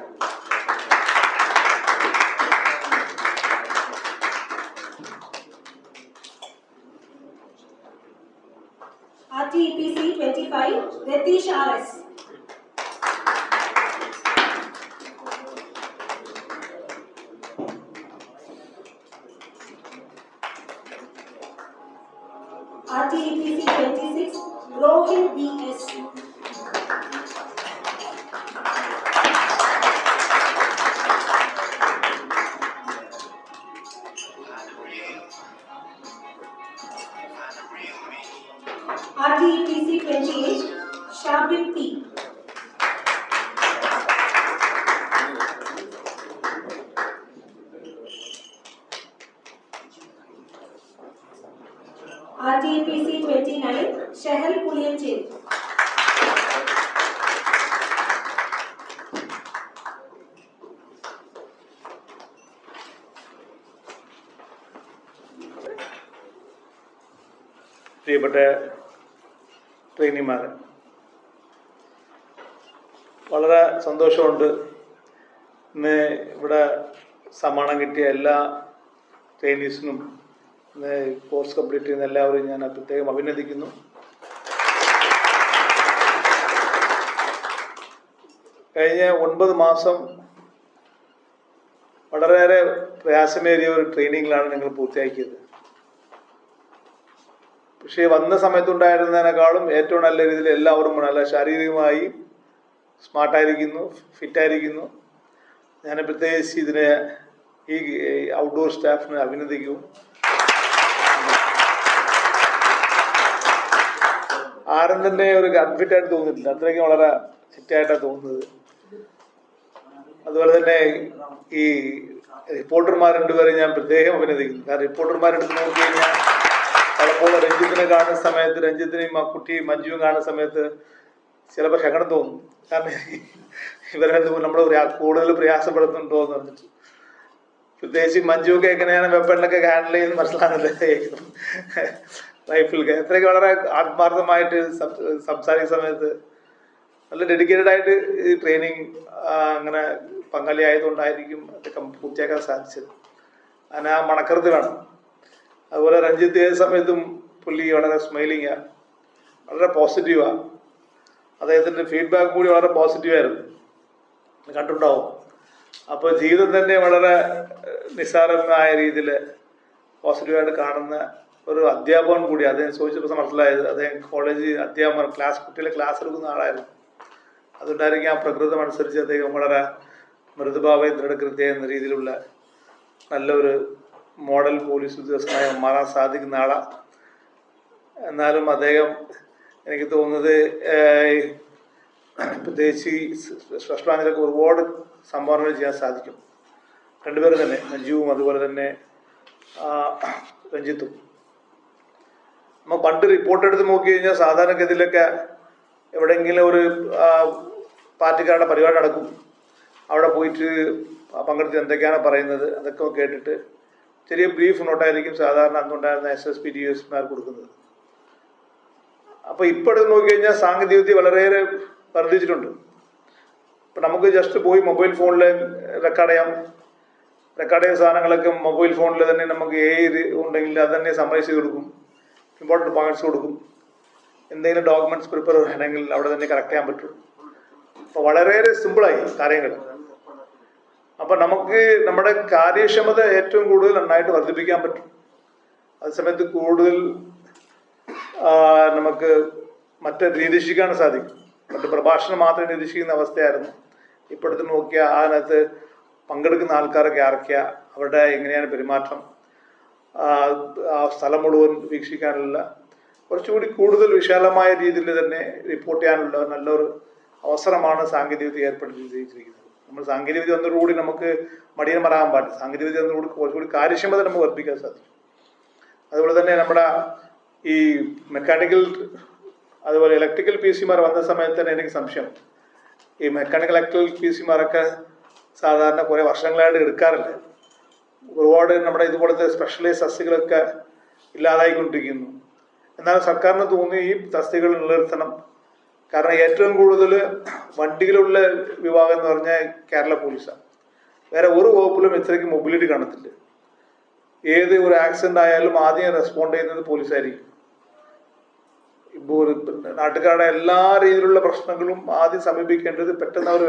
RTPC 25 Retish RS. RTPC 26 Rohit BS. RTPC 28 Shabir P. RTPC 29 Shahal Pulianche. പ്രിയപ്പെട്ട ട്രെയിനിമാർ. വളരെ സന്തോഷമുണ്ട്. ഇന്ന് ഇവിടെ സമ്മാനം കിട്ടിയ എല്ലാ ട്രെയിനീസിനും ഇന്ന് course complete ചെയ്യുന്ന എല്ലാവരെയും ഞാൻ പ്രത്യേകം അഭിനന്ദിക്കുന്നു. കഴിഞ്ഞ 9 മാസം വളരെയേറെ പ്രയാസമേറിയ ഒരു ട്രെയിനിങ്ങിലാണ് നിങ്ങൾ പൂർത്തിയാക്കിയത്. പക്ഷേ വന്ന സമയത്തുണ്ടായിരുന്നതിനേക്കാളും ഏറ്റവും നല്ല രീതിയിൽ എല്ലാവരും നല്ല ശാരീരികമായി സ്മാർട്ടായിരിക്കുന്നു, ഫിറ്റായിരിക്കുന്നു. ഞാൻ പ്രത്യേകിച്ച് ഇതിനെ ഈ ഔട്ട്ഡോർ സ്റ്റാഫിനെ അഭിനന്ദിക്കും. ആരും തന്നെ ഒരു അൺഫിറ്റായിട്ട് തോന്നിയിട്ടില്ല, അത്രയ്ക്കും വളരെ ഫിറ്റായിട്ടാണ് തോന്നുന്നത്. അതുപോലെ തന്നെ ഈ റിപ്പോർട്ടർമാർ രണ്ടുപേരെ ഞാൻ പ്രത്യേകം അഭിനന്ദിക്കുന്നു. കാരണം റിപ്പോർട്ടർമാരെടുത്ത് നോക്കി കഴിഞ്ഞാൽ പലപ്പോഴും രഞ്ജിത്തിനെ കാണുന്ന സമയത്ത്, രഞ്ജിത്തിനെയും ആ കുട്ടിയും മഞ്ജുവും കാണുന്ന സമയത്ത് ചിലപ്പോൾ ശകടം തോന്നും. കാരണം ഇവരെ നമ്മൾ കൂടുതൽ പ്രയാസപ്പെടുത്തുന്നുണ്ടോ എന്ന് പറഞ്ഞിട്ട്. പ്രത്യേകിച്ച് മഞ്ജുവൊക്കെ എങ്ങനെയാണ് വെപ്പണിലൊക്കെ ഹാൻഡിൽ ചെയ്യുന്നത് മനസ്സിലാകുന്നില്ല. ലൈഫിലൊക്കെ എത്രയൊക്കെ വളരെ ആത്മാർത്ഥമായിട്ട് സംസാരിക്കുന്ന സമയത്ത് നല്ല ഡെഡിക്കേറ്റഡ് ആയിട്ട് ഈ ട്രെയിനിങ് അങ്ങനെ പങ്കാളിയായതുകൊണ്ടായിരിക്കും അതൊക്കെ പൂർത്തിയാക്കാൻ സാധിച്ചത്. അതിന് ആ മണക്കറുത്ത് വേണം. അതുപോലെ രഞ്ജിത്ത് ഏത് സമയത്തും പുള്ളി വളരെ സ്മൈലിങ്ങാണ്, വളരെ പോസിറ്റീവാണ്. അദ്ദേഹത്തിൻ്റെ ഫീഡ്ബാക്ക് കൂടി വളരെ പോസിറ്റീവായിരുന്നു, കണ്ടിട്ടുണ്ടാവും. അപ്പോൾ ജീവിതം തന്നെ വളരെ നിസ്സാരമായ രീതിയിൽ പോസിറ്റീവായിട്ട് കാണുന്ന ഒരു അധ്യാപകൻ കൂടി. അദ്ദേഹം ചോദിച്ചപ്പോൾ മനസ്സിലായത് അദ്ദേഹം കോളേജ് അധ്യാപകൻ, കുട്ടികളെ ക്ലാസ് എടുക്കുന്ന ആളായിരുന്നു. അതുകൊണ്ടായിരിക്കും ആ പ്രകൃതം അനുസരിച്ച് അദ്ദേഹം വളരെ മൃദുഭാവം ദൃഢകൃത്യ എന്ന രീതിയിലുള്ള നല്ലൊരു മോഡൽ പോലീസ് ഉദ്യോഗസ്ഥനായി മാറാൻ സാധിക്കുന്ന ആളാണ്. എന്നാലും അദ്ദേഹം എനിക്ക് തോന്നുന്നത് പ്രത്യേകിച്ച് സ്പെഷ്യൽ ബ്രാഞ്ചിലൊക്കെ ഒരുപാട് സംഭാവനകൾ ചെയ്യാൻ സാധിക്കും. രണ്ടുപേരും തന്നെ, മഞ്ജുവും അതുപോലെ തന്നെ രഞ്ജിത്തും. നമ്മൾ പണ്ട് റിപ്പോർട്ട് എടുത്ത് നോക്കി കഴിഞ്ഞാൽ സാധാരണഗതിയിലൊക്കെ എവിടെയെങ്കിലും ഒരു പാർട്ടിക്കാരുടെ പരിപാടി നടക്കും, അവിടെ പോയിട്ട് പങ്കെടുത്ത് എന്തൊക്കെയാണ് പറയുന്നത് അതൊക്കെ കേട്ടിട്ട് ചെറിയ ബ്രീഫ് നോട്ടായിരിക്കും സാധാരണ അന്നുണ്ടായിരുന്ന SSP DSPമാർ കൊടുക്കുന്നത്. അപ്പോൾ ഇപ്പോഴത്തെ നോക്കി കഴിഞ്ഞാൽ സാങ്കേതികവിദ്യ വളരെയേറെ വർദ്ധിച്ചിട്ടുണ്ട്. ഇപ്പം നമുക്ക് ജസ്റ്റ് പോയി മൊബൈൽ ഫോണിൽ റെക്കോർഡ് ചെയ്യാം. റെക്കോർഡ് ചെയ്ത സാധനങ്ങളൊക്കെ മൊബൈൽ ഫോണിൽ തന്നെ നമുക്ക് ഉണ്ടെങ്കിൽ അത് തന്നെ സമ്മറൈസ് ചെയ്ത് കൊടുക്കും, ഇമ്പോർട്ടൻറ്റ് പോയിന്റ്സ് കൊടുക്കും. എന്തെങ്കിലും ഡോക്യുമെന്റ്സ് പ്രിപ്പയർ ചെയ്യണമെങ്കിൽ അവിടെ തന്നെ കറക്റ്റ് ചെയ്യാൻ പറ്റും. അപ്പോൾ വളരെയേറെ സിമ്പിളായി കാര്യങ്ങൾ. അപ്പം നമുക്ക് നമ്മുടെ കാര്യക്ഷമത ഏറ്റവും കൂടുതൽ നന്നായിട്ട് വർദ്ധിപ്പിക്കാൻ പറ്റും. അതേസമയത്ത് കൂടുതൽ നമുക്ക് മറ്റേ നിരീക്ഷിക്കാൻ സാധിക്കും. മറ്റ് പ്രഭാഷണം മാത്രം നിരീക്ഷിക്കുന്ന അവസ്ഥയായിരുന്നു. ഇപ്പോഴത്തെ നോക്കിയാൽ അതിനകത്ത് പങ്കെടുക്കുന്ന ആൾക്കാരൊക്കെ ആർക്കുക, അവരുടെ എങ്ങനെയാണ് പെരുമാറ്റം, ആ സ്ഥലം മുഴുവൻ വീക്ഷിക്കാനുള്ള കുറച്ചുകൂടി കൂടുതൽ വിശാലമായ രീതിയിൽ തന്നെ റിപ്പോർട്ട് ചെയ്യാനുള്ള നല്ലൊരു അവസരമാണ് സാങ്കേതികവിദ്യ ഏർപ്പെടുത്തിയിരിക്കുന്നത്. നമ്മൾ സാങ്കേതികവിദ്യ വന്നതോടുകൂടി നമുക്ക് മടിയൻ പറയാൻ പാടില്ല. സാങ്കേതികവിദ്യ വന്നതോടുകൂടി കുറച്ചുകൂടി കാര്യക്ഷമത നമുക്ക് വർദ്ധിക്കാൻ സാധിക്കും. അതുപോലെ തന്നെ നമ്മുടെ ഈ മെക്കാനിക്കൽ അതുപോലെ ഇലക്ട്രിക്കൽ PC-മാർ വന്ന സമയത്ത് തന്നെ എനിക്ക് സംശയം, ഈ മെക്കാനിക്കൽ ഇലക്ട്രിക്കൽ PC-മാരൊക്കെ സാധാരണ കുറേ വർഷങ്ങളായിട്ട് എടുക്കാറില്ല. ഒരുപാട് നമ്മുടെ ഇതുപോലത്തെ സ്പെഷ്യലൈസ് തസ്തികളൊക്കെ ഇല്ലാതായിക്കൊണ്ടിരിക്കുന്നു. എന്നാൽ സർക്കാരിന് തോന്നി ഈ തസ്തികൾ നിലനിർത്തണം. കാരണം ഏറ്റവും കൂടുതൽ വണ്ടികളുള്ള വിഭാഗം എന്ന് പറഞ്ഞാൽ കേരള പോലീസാണ്. വേറെ ഒരു വകുപ്പിലും ഇത്രയ്ക്ക് മൊബിലിറ്റി കാണത്തില്ല. ഏത് ഒരു ആക്സിഡന്റ് ആയാലും ആദ്യം റെസ്പോണ്ട് ചെയ്യുന്നത് പോലീസായിരിക്കും. ഇപ്പോൾ ഒരു നാട്ടുകാരുടെ എല്ലാ രീതിയിലുള്ള പ്രശ്നങ്ങളും ആദ്യം സമീപിക്കേണ്ടത്, പെട്ടെന്ന് അവർ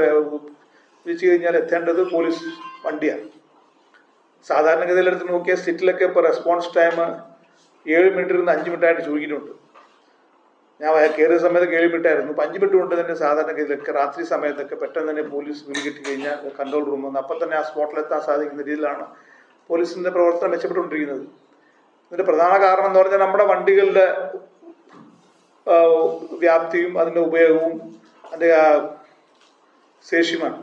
വിളിച്ചു കഴിഞ്ഞാൽ എത്തേണ്ടത് പോലീസ് വണ്ടിയാണ്. സാധാരണഗതിയിലെടുത്ത് നോക്കിയാൽ സിറ്റിലൊക്കെ ഇപ്പോൾ റെസ്പോൺസ് ടൈം 7 മിനിറ്റിൽ നിന്ന് 5 മിനിറ്റായിട്ട് ചുരുക്കിയിട്ടുണ്ട്. ഞാൻ കയറിയ സമയത്ത് 7 മിനിറ്റായിരുന്നു. 5 മിനിറ്റ് കൊണ്ട് തന്നെ സാധാരണഗതിയിലൊക്കെ രാത്രി സമയത്തൊക്കെ പെട്ടെന്ന് തന്നെ പോലീസ് വിളികിട്ടി കഴിഞ്ഞാൽ കൺട്രോൾ റൂം വന്ന് അപ്പം തന്നെ ആ സ്പോട്ടിലെത്താൻ സാധിക്കുന്ന രീതിയിലാണ് പോലീസിൻ്റെ പ്രവർത്തനം മെച്ചപ്പെട്ടുകൊണ്ടിരിക്കുന്നത്. ഇതിൻ്റെ പ്രധാന കാരണം എന്ന് പറഞ്ഞാൽ നമ്മുടെ വണ്ടികളുടെ വ്യാപ്തിയും അതിൻ്റെ ഉപയോഗവും അതിൻ്റെ ശേഷിയുമാണ്.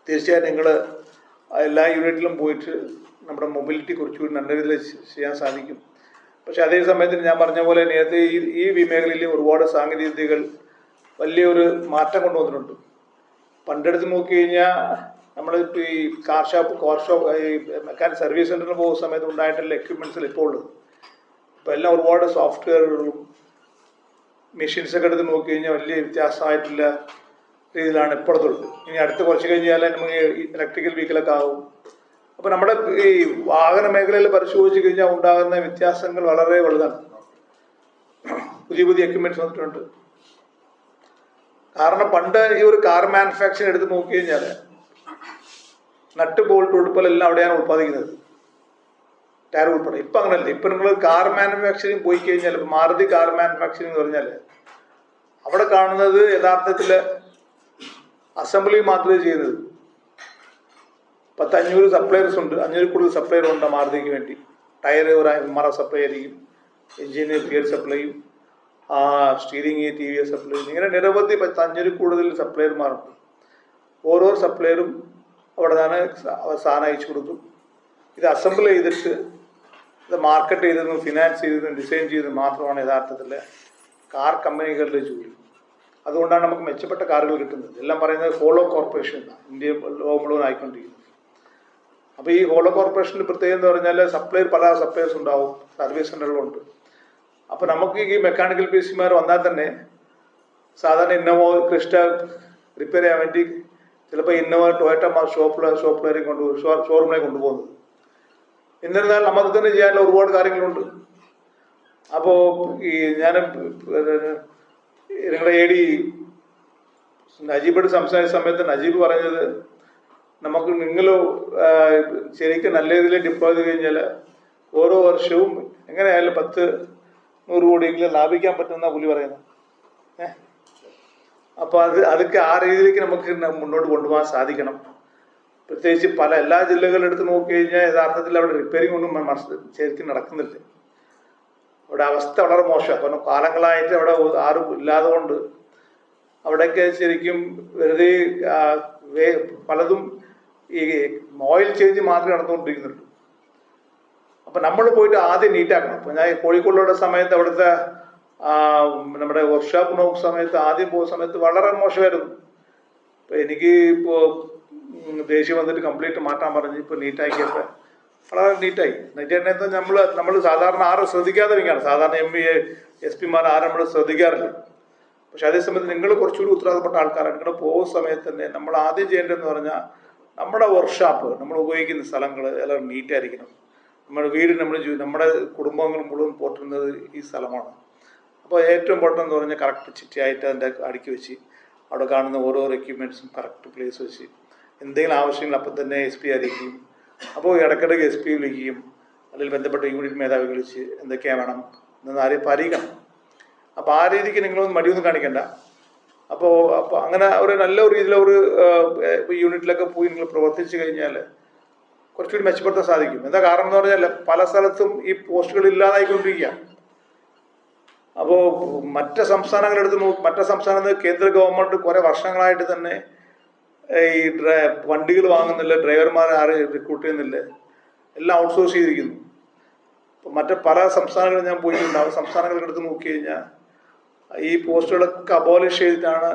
തീർച്ചയായും നിങ്ങൾ എല്ലാ യൂണിറ്റിലും പോയിട്ട് നമ്മുടെ മൊബിലിറ്റി കുറച്ചുകൂടി നല്ല രീതിയിൽ ചെയ്യാൻ സാധിക്കും. പക്ഷെ അതേ സമയത്ത് ഞാൻ പറഞ്ഞ പോലെ നേരത്തെ ഈ മേഖലയിൽ ഒരുപാട് സാങ്കേതികവിദ്യകൾ വലിയൊരു മാറ്റം കൊണ്ടുവന്നിട്ടുണ്ട്. പണ്ടെടുത്ത് നോക്കി കഴിഞ്ഞാൽ നമ്മളിപ്പോൾ ഈ കാർ ഷോപ്പ് ഈ മെക്കാനിക് സർവീസ് സെൻ്ററിൽ പോകുന്ന സമയത്ത് ഉണ്ടായിട്ടുള്ള എക്യുപ്മെൻറ്റ്സിൽ ഇപ്പോൾ ഉള്ളത് ഇപ്പോൾ എല്ലാം ഒരുപാട് സോഫ്റ്റ്വെയറുകളും മെഷീൻസൊക്കെ എടുത്ത് നോക്കി കഴിഞ്ഞാൽ വലിയ വ്യത്യാസമായിട്ടുള്ള രീതിയിലാണ് ഇപ്പോഴത്തുള്ളത്. ഇനി അടുത്ത് കുറച്ച് കഴിഞ്ഞാൽ നമുക്ക് ഇലക്ട്രിക്കൽ വെഹിക്കിളൊക്കെ ആവും. അപ്പോൾ നമ്മുടെ ഈ വാഹന മേഖലയിൽ പരിശോധിച്ച് കഴിഞ്ഞാൽ ഉണ്ടാകുന്ന വ്യത്യാസങ്ങൾ വളരെ വലുതാണ്. പുതിയ പുതിയ എക്യുപ്മെന്റ്സ് വന്നിട്ടുണ്ട്. കാരണം പണ്ട് ഈ ഒരു കാർ മാനുഫാക്ചറിങ് എടുത്ത് നോക്കി കഴിഞ്ഞാൽ നട്ട് ബോൾട്ട് ഉൾപ്പെടെല്ലാം അവിടെയാണ് ഉത്പാദിക്കുന്നത്, ടയർ ഉൾപ്പെടെ. ഇപ്പം അങ്ങനല്ല. ഇപ്പം നിങ്ങൾ കാർ മാനുഫാക്ചറിങ് പോയി കഴിഞ്ഞാൽ, ഇപ്പം മാരുതി കാർ മാനുഫാക്ചറിങ് എന്ന് പറഞ്ഞാൽ അവിടെ കാണുന്നത് യഥാർത്ഥത്തിൽ അസംബ്ലി മാത്രമേ ചെയ്യുന്നത്. 500 സപ്ലയേഴ്സ് ഉണ്ട്, 500 കൂടുതൽ സപ്ലയർ ഉണ്ട് മാരുതിക്ക് വേണ്ടി. ടയർ മറ സപ്ലൈ ആയിരിക്കും, എഞ്ചിന് ഫ്യൂൽ സപ്ലൈയും, സ്റ്റീറിങ് ടി വി സപ്ലൈ, ഇങ്ങനെ നിരവധി 500 കൂടുതൽ സപ്ലയർമാരുണ്ട്. ഓരോ സപ്ലയറും അവിടെ നിന്നാണ് സാധനം അയച്ചു കൊടുക്കും. ഇത് അസംബിൾ ചെയ്തിട്ട് ഇത് മാർക്കറ്റ് ചെയ്തതും ഫിനാൻസ് ചെയ്തതും ഡിസൈൻ ചെയ്തതും മാത്രമാണ് യഥാർത്ഥത്തിൽ കാർ കമ്പനികളുടെ ജോലി. അതുകൊണ്ടാണ് നമുക്ക് മെച്ചപ്പെട്ട കാറുകൾ കിട്ടുന്നത്. എല്ലാം പറയുന്നത് ഹോളോ കോർപ്പറേഷൻ എന്നാണ് ഇന്ത്യ ലോകം മുഴുവൻ ആയിക്കൊണ്ടിരിക്കുന്നത്. അപ്പോൾ ഈ ഹോളോ കോർപ്പറേഷൻ്റെ പ്രത്യേകത എന്ന് പറഞ്ഞാൽ പല സപ്ലയേഴ്സ് ഉണ്ടാവും, സർവീസ് സെൻ്ററുകളുണ്ട്. അപ്പോൾ നമുക്ക് ഈ മെക്കാനിക്കൽ പീസിമാർ വന്നാൽ തന്നെ സാധാരണ ഇന്നോവ ക്രിസ്റ്റ റിപ്പയർ ചെയ്യാൻ വേണ്ടി ചിലപ്പോൾ ഇന്നോവ ടൊയോട്ട ഷോപ്പിലേക്ക് ഷോറൂമിലേക്ക് കൊണ്ടുപോകുന്നത്. എന്നിരുന്നാൽ നമുക്ക് തന്നെ ചെയ്യാനുള്ള ഒരുപാട് കാര്യങ്ങളുണ്ട്. അപ്പോൾ ഈ ഞാൻ നിങ്ങളുടെ AD നജീബോട് സംസാരിച്ച സമയത്ത് നജീബ് പറഞ്ഞത്, നമുക്ക് നിങ്ങൾ ശരിക്കും നല്ല രീതിയിൽ ഡിപ്ലോയ് ചെയ്ത് കഴിഞ്ഞാൽ ഓരോ വർഷവും എങ്ങനെയായാലും 10-100 കോടിയെങ്കിലും ലാഭിക്കാൻ പറ്റുന്ന പുള്ളി പറയുന്നത്. അപ്പോൾ അതൊക്കെ ആ രീതിയിലേക്ക് നമുക്ക് മുന്നോട്ട് കൊണ്ടുപോകാൻ സാധിക്കണം. പ്രത്യേകിച്ച് എല്ലാ ജില്ലകളും എടുത്ത് നോക്കി കഴിഞ്ഞാൽ യഥാർത്ഥത്തിൽ അവിടെ റിപ്പയറിംഗ് ഒന്നും ശരിക്കും നടക്കുന്നില്ല. അവിടെ അവസ്ഥ വളരെ മോശമാണ്. കാരണം കാലങ്ങളായിട്ട് അവിടെ ആരും ഇല്ലാതെ കൊണ്ട് അവിടെയൊക്കെ ശരിക്കും വെറുതെ പലതും ഈ ഓയിൽ ചേഞ്ച് മാത്രമേ നടന്നുകൊണ്ടിരിക്കുന്നുള്ളൂ. അപ്പം നമ്മൾ പോയിട്ട് ആദ്യം നീറ്റാക്കണം. അപ്പോൾ ഞാൻ കോഴിക്കോടുള്ള സമയത്ത് അവിടുത്തെ നമ്മുടെ വർക്ക്ഷോപ്പ് നോക്കുന്ന സമയത്ത് ആദ്യം പോകുന്ന സമയത്ത് വളരെ മോശമായിരുന്നു. അപ്പോൾ എനിക്ക് ഇപ്പോൾ ദേഷ്യം വന്നിട്ട് കംപ്ലീറ്റ് മാറ്റാൻ പറഞ്ഞ് ഇപ്പോൾ നീറ്റാക്കിയപ്പോൾ വളരെ നീറ്റായി. നീറ്റായിട്ട് നമ്മൾ സാധാരണ ആരും ശ്രദ്ധിക്കാതെ വയ്ക്കുകയാണ്. സാധാരണ MB SP ആരും നമ്മൾ ശ്രദ്ധിക്കാറില്ല. പക്ഷെ അതേസമയത്ത് നിങ്ങൾ കുറച്ചുകൂടി ഉത്തരവാദപ്പെട്ട ആൾക്കാരാണ്. നിങ്ങൾ പോകുന്ന സമയത്ത് തന്നെ നമ്മൾ ആദ്യം ചെയ്യേണ്ടതെന്ന് പറഞ്ഞാൽ നമ്മുടെ വർക്ക്ഷോപ്പ്, നമ്മൾ ഉപയോഗിക്കുന്ന സ്ഥലങ്ങൾ എല്ലാം നീറ്റായിരിക്കണം. നമ്മുടെ വീട് നമ്മുടെ കുടുംബങ്ങൾ മുഴുവൻ പോറ്റുന്നത് ഈ സ്ഥലമാണ്. അപ്പോൾ ഏറ്റവും ഇമ്പോർട്ടൻ്റ് എന്ന് പറഞ്ഞാൽ കറക്റ്റ് ചിട്ടയായിട്ട് അതിൻ്റെ അടുക്കി വെച്ച് അവിടെ കാണുന്ന ഓരോ എക്യുപ്മെൻറ്റ്സും കറക്റ്റ് പ്ലേസ് വെച്ച് എന്തെങ്കിലും ആവശ്യങ്ങൾ അപ്പം തന്നെ SP അറിയിക്കുകയും, അപ്പോൾ ഇടയ്ക്കിടയ്ക്ക് SP വിളിക്കുകയും അല്ലെങ്കിൽ ബന്ധപ്പെട്ട യൂണിറ്റ് മേധാവി വിളിച്ച് എന്തൊക്കെയാണ് വേണം എന്ന് അറിയിക്കണം. അപ്പോൾ ആ രീതിക്ക് നിങ്ങളൊന്നും മടിയൊന്നും കാണിക്കണ്ട. അപ്പോൾ അങ്ങനെ ഒരു നല്ല രീതിയിൽ യൂണിറ്റിലൊക്കെ പോയി നിങ്ങൾ പ്രവർത്തിച്ചു കഴിഞ്ഞാൽ കുറച്ചുകൂടി മെച്ചപ്പെടുത്താൻ സാധിക്കും. എന്താ കാരണം എന്ന് പറഞ്ഞാൽ പല സ്ഥലത്തും ഈ പോസ്റ്റുകൾ ഇല്ലാതായിക്കൊണ്ടിരിക്കുക. അപ്പോൾ മറ്റ് സംസ്ഥാനത്തിൽ കേന്ദ്ര ഗവൺമെൻറ് കുറേ വർഷങ്ങളായിട്ട് തന്നെ ഈ വണ്ടികൾ വാങ്ങുന്നില്ല, ഡ്രൈവർമാരെ ആരും റിക്രൂട്ട് ചെയ്യുന്നില്ല, എല്ലാം ഔട്ട്സോഴ്സ് ചെയ്തിരിക്കുന്നു. അപ്പോൾ മറ്റ് പല സംസ്ഥാനങ്ങളിൽ ഞാൻ പോയിട്ടുണ്ട്. ആ സംസ്ഥാനങ്ങളിൽ എടുത്ത് നോക്കി കഴിഞ്ഞാൽ ഈ പോസ്റ്റുകളൊക്കെ അബോളിഷ് ചെയ്തിട്ടാണ്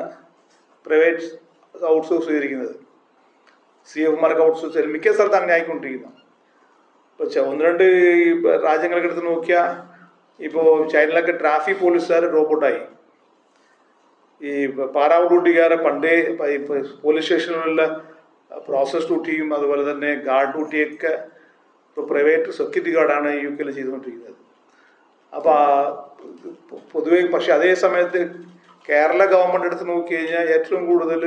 പ്രൈവറ്റ് ഔട്ട്സോഴ്സ് ചെയ്തിരിക്കുന്നത്. CFമാർക്ക് ഔട്ട്സോഴ്സ് ചെയ്ത് മിക്ക സ്ഥലത്ത് അങ്ങനെ ആയിക്കൊണ്ടിരിക്കുന്നു. ഇപ്പോൾ 1-2 രാജ്യങ്ങളൊക്കെ എടുത്ത് നോക്കിയാൽ ഇപ്പോൾ ചൈനയിലൊക്കെ ട്രാഫിക് പോലീസുകാർ റോബോട്ടായി. ഈ പാരാ ഡ്യൂട്ടിക്കാരെ പണ്ടേ പോലീസ് സ്റ്റേഷനിലുള്ള പ്രോസസ് ഡ്യൂട്ടിയും അതുപോലെ തന്നെ ഗാർഡ് ഡ്യൂട്ടിയൊക്കെ ഇപ്പോൾ പ്രൈവറ്റ് സെക്യൂരിറ്റി ഗാർഡാണ് UK ചെയ്തുകൊണ്ടിരിക്കുന്നത്. അപ്പോൾ പൊതുവെ പക്ഷെ അതേ സമയത്ത് കേരള ഗവൺമെൻറ് എടുത്ത് നോക്കി കഴിഞ്ഞാൽ ഏറ്റവും കൂടുതൽ